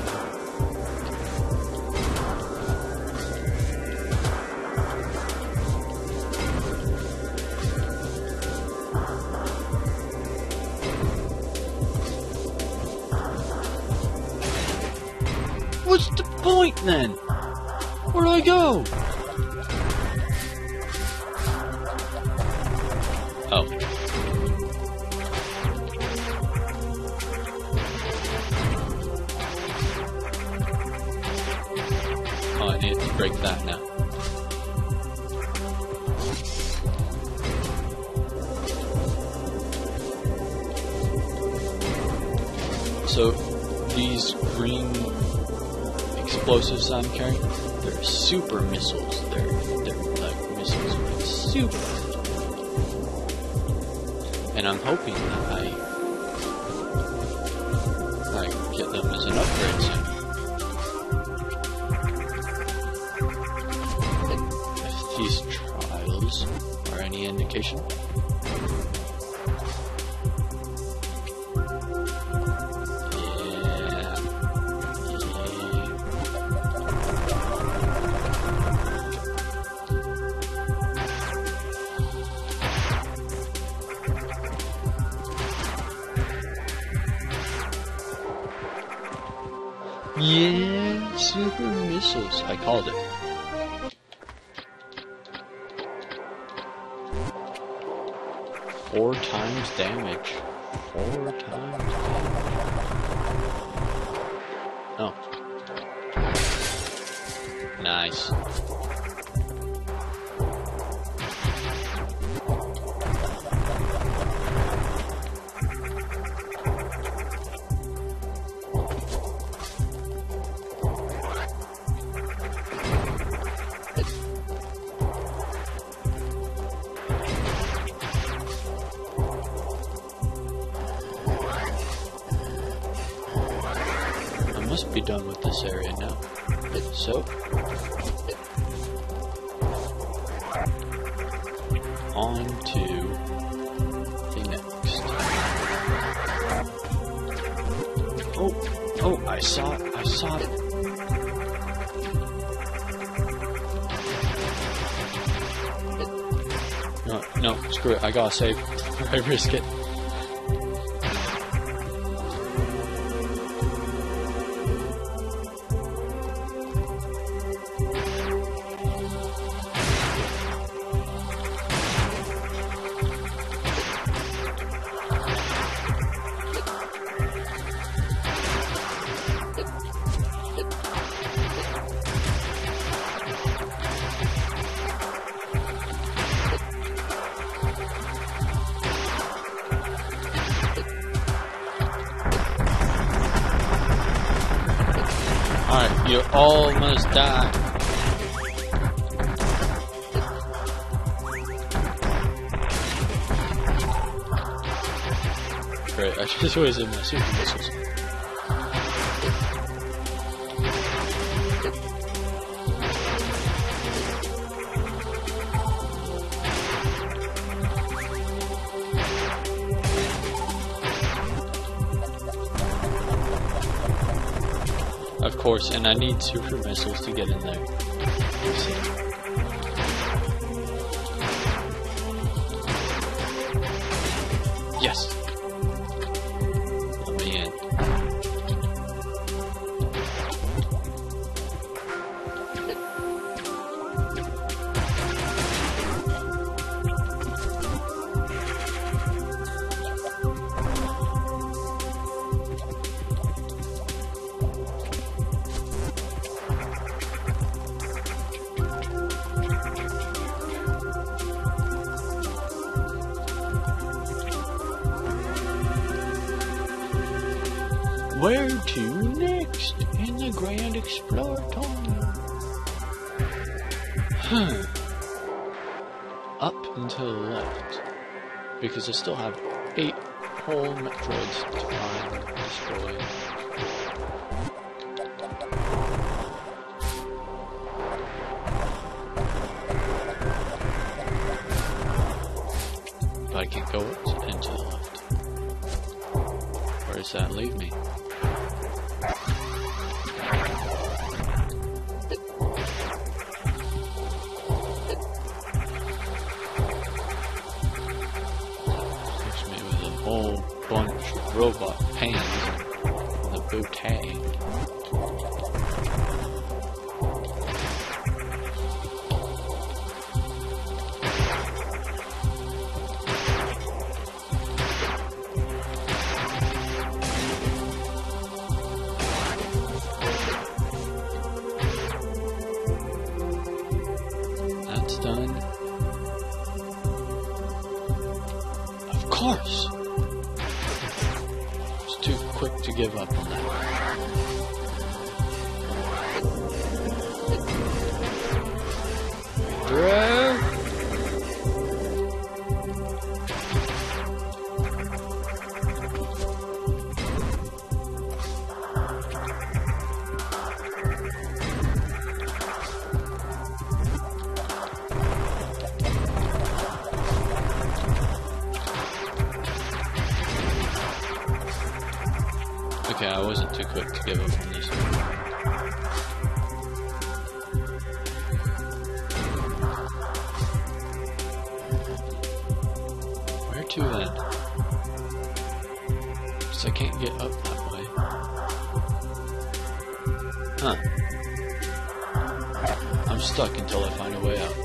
What's the point then? Where do I go? Oh. I need to break that now. So these green explosives I'm carrying, they're super missiles. They're like missiles with super. And I'm hoping that I get them as an upgrade soon. These trials are any indication. Yeah, super missiles. I called it. Four times damage. 4 times damage. Oh. Nice. Must be done with this area now. So on to the next. Oh, I saw it. No, screw it. I gotta save. I risk it. Alright, you almost died. Great, I just wasted my super missiles. Of course, and I need super missiles to get in there. Where to next in the Grand Exploratorium? Up and to the left, because I still have 8 whole Metroids to find and destroy. But I can't go up and to the left. Where does that leave me? Whole bunch of robot pains in the bouquet. That's done. Of course! Too quick to give up on that. Bro. Okay, I wasn't too quick to give up on this one. Where to then? Because I can't get up that way. Huh. I'm stuck until I find a way out.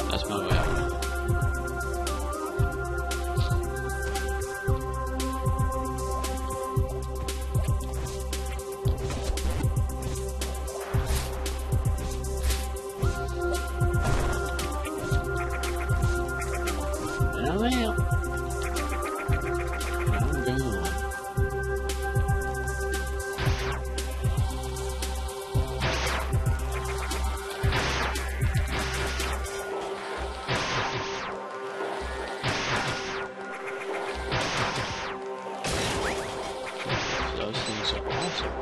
That's my way out. And I'm out. I'm gone. Those things are awesome.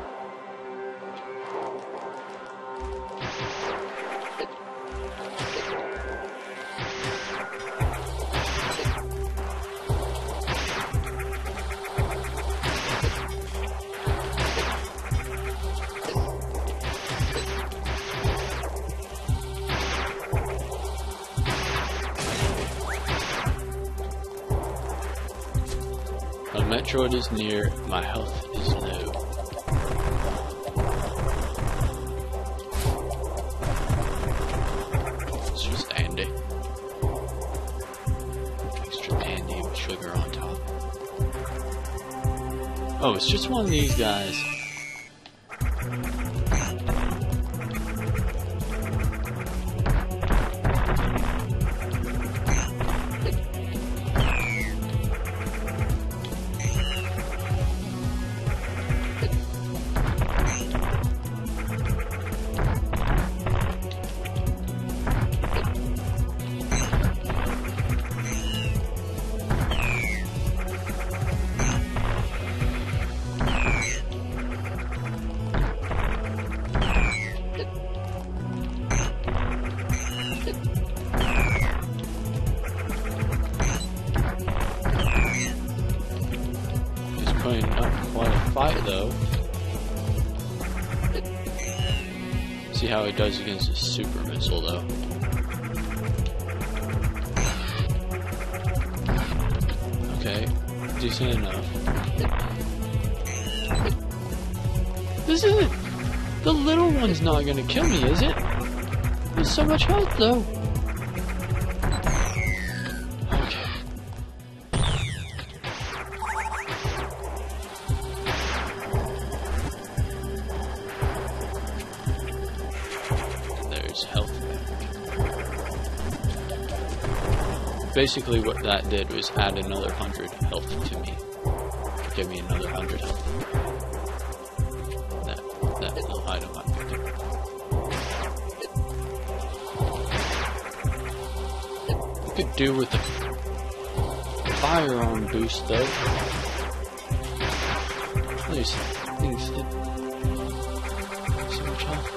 When Metroid is near, my health is low. It's just Andy. Extra Andy with sugar on top. Oh, it's just one of these guys. Putting up quite a fight though. See how he does against a super missile though. Okay, he saying no? This isn't... The little one's not gonna kill me, is it? There's so much health, though. Okay. There's health back. Basically, what that did was add another 100 health to me. Give me another 100 health. That little item I picked up. Could do with the firearm boost though. These things did so much health.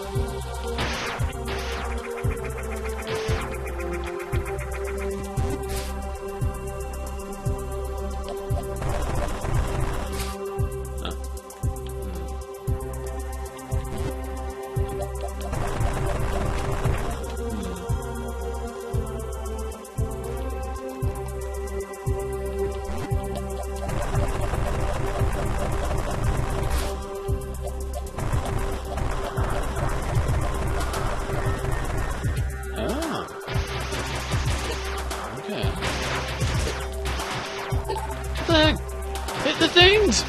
Hit the things!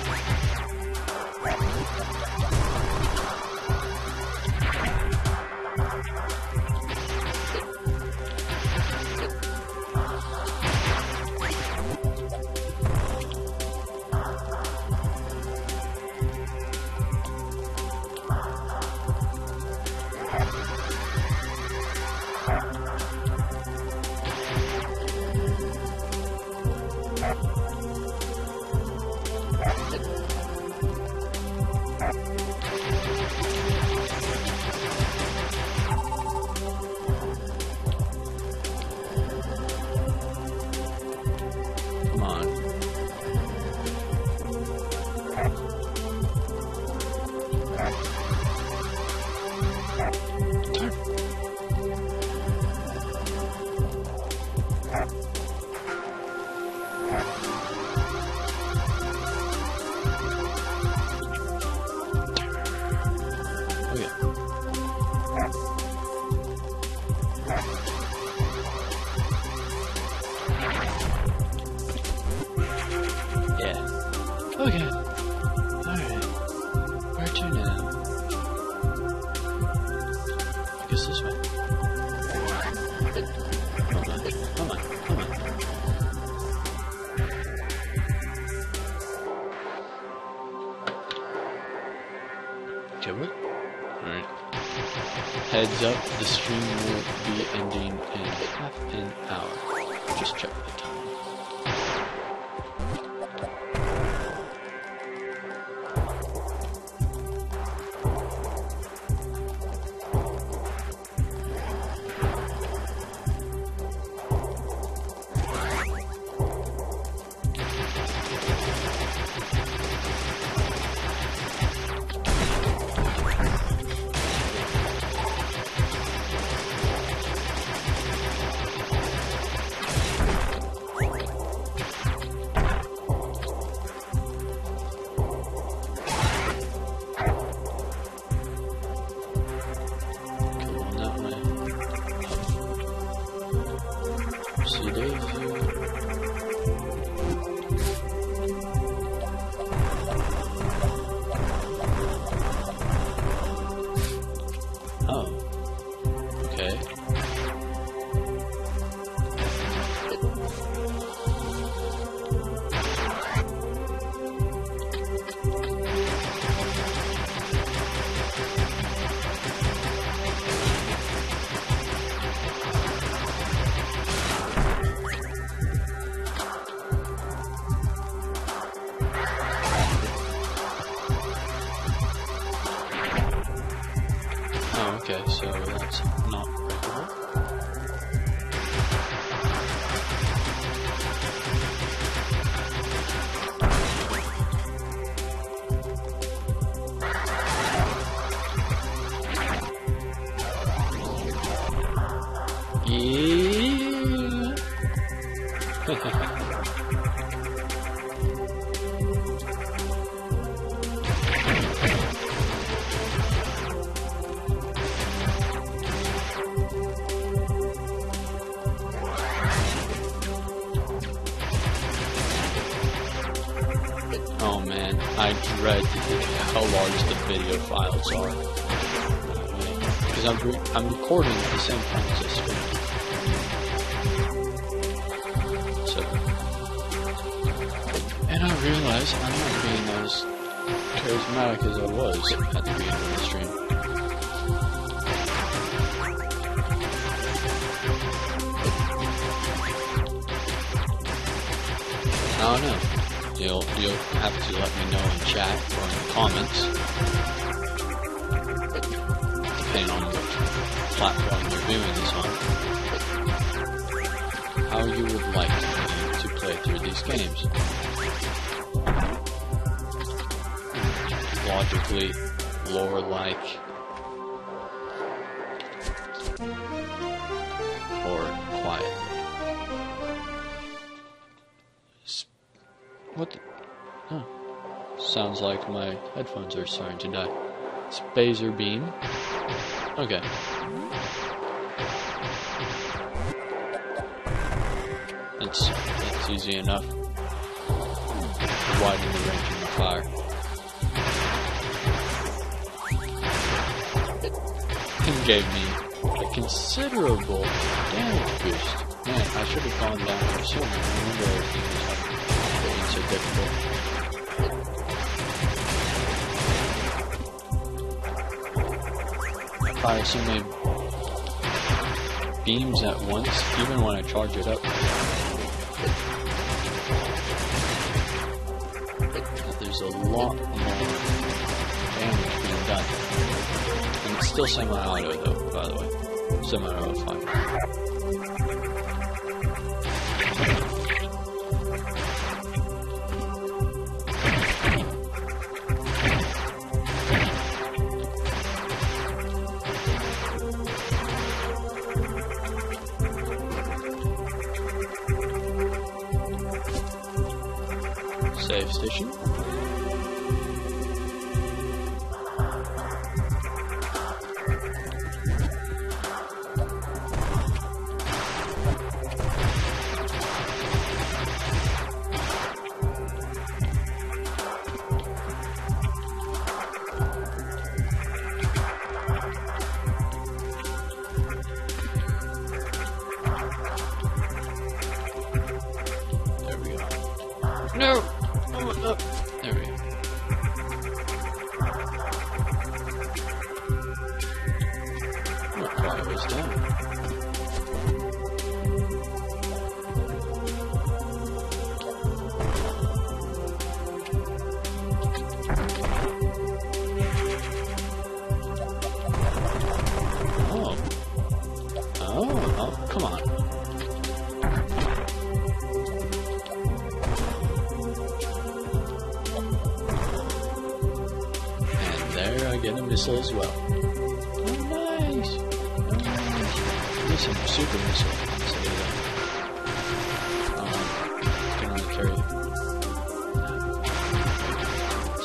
Okay. Alright. Where to now? I guess this way. Hold on. Okay, what? Alright. Heads up, the stream will be ending in half an hour. Just check the time. Okay, so that's not breakable. Yeah. I read how large the video files are. Because I'm recording at the same time as I stream. So, and I realize I'm not being as charismatic as I was at the beginning of the stream. I don't know. You'll have to let me know in chat or in the comments, depending on which platform you're viewing this on, how you would like me to play through these games. Logically, lore-like, or quiet. What the? Oh. Sounds like my headphones are starting to die. Spazer beam. Okay. It's easy enough. Widen the range of the fire. And gave me a considerable damage boost. Man, I should have gone down there sooner. I remember everything was so difficult. I fire so many beams at once, even when I charge it up. There's a lot more damage being done. And it's still semi-auto though, by the way. Semi-auto fire. Save station. There we go. No! Oh, there we go. That fire was down. Oh, come on. I get a missile as well. Oh, nice! Oh, nice. Need some super missile. Can only carry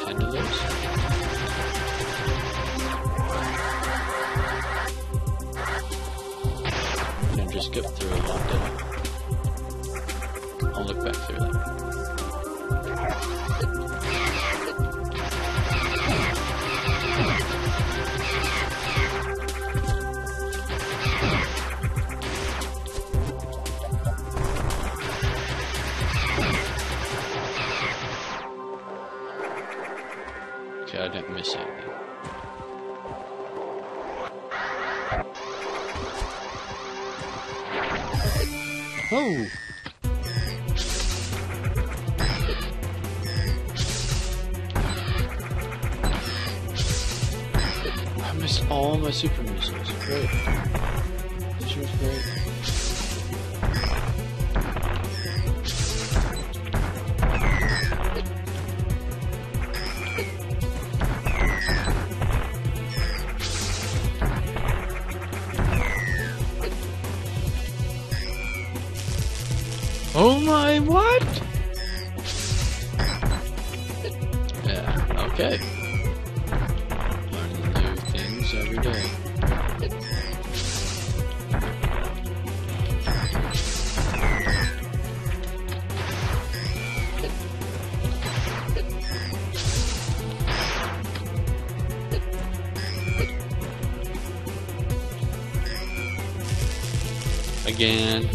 10 of those. And just skip through a lot, didn't I? I'll look back through that. Okay, I didn't miss anything. Oh! I missed all my super missiles. Great. This was great. Oh my, what? Yeah, okay. Learning new things every day. again.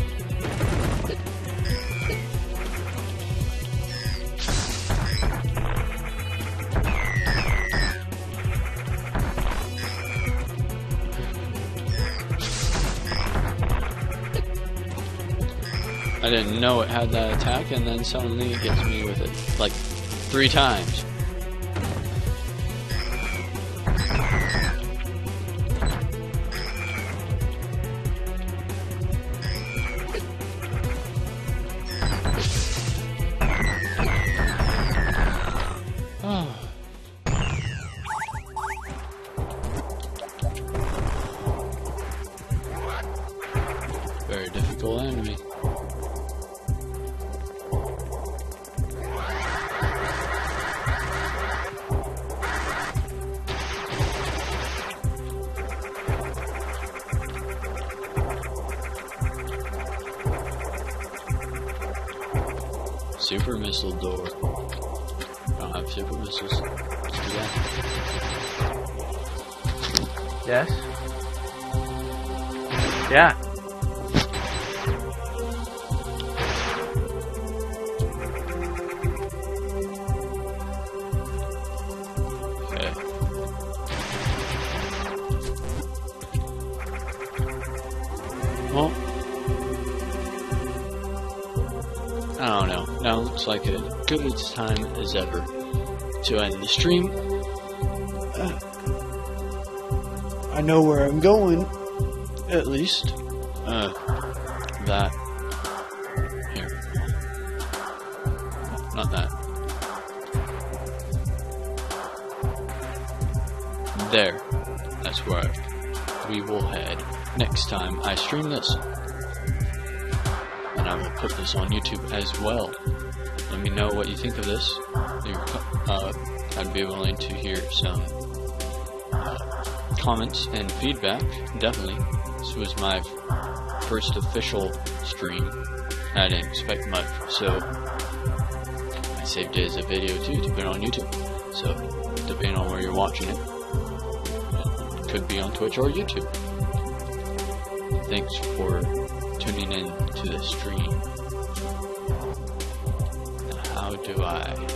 I didn't know it had that attack, and then suddenly it gets me with it like 3 times. Very difficult enemy. Super missile door. I don't have super missiles. Let's do that. Yes? Yeah. Okay. Well, I don't know. Now looks like a good time as ever to end the stream. I know where I'm going, at least. That. Here. Not that. There. That's where we will head next time I stream this. And I will put this on YouTube as well. Let me know what you think of this. I'd be willing to hear some comments and feedback, definitely. This was my first official stream. I didn't expect much, so I saved it as a video too to put it on YouTube. So, depending on where you're watching it, it could be on Twitch or YouTube. Thanks for tuning in to the stream. How do I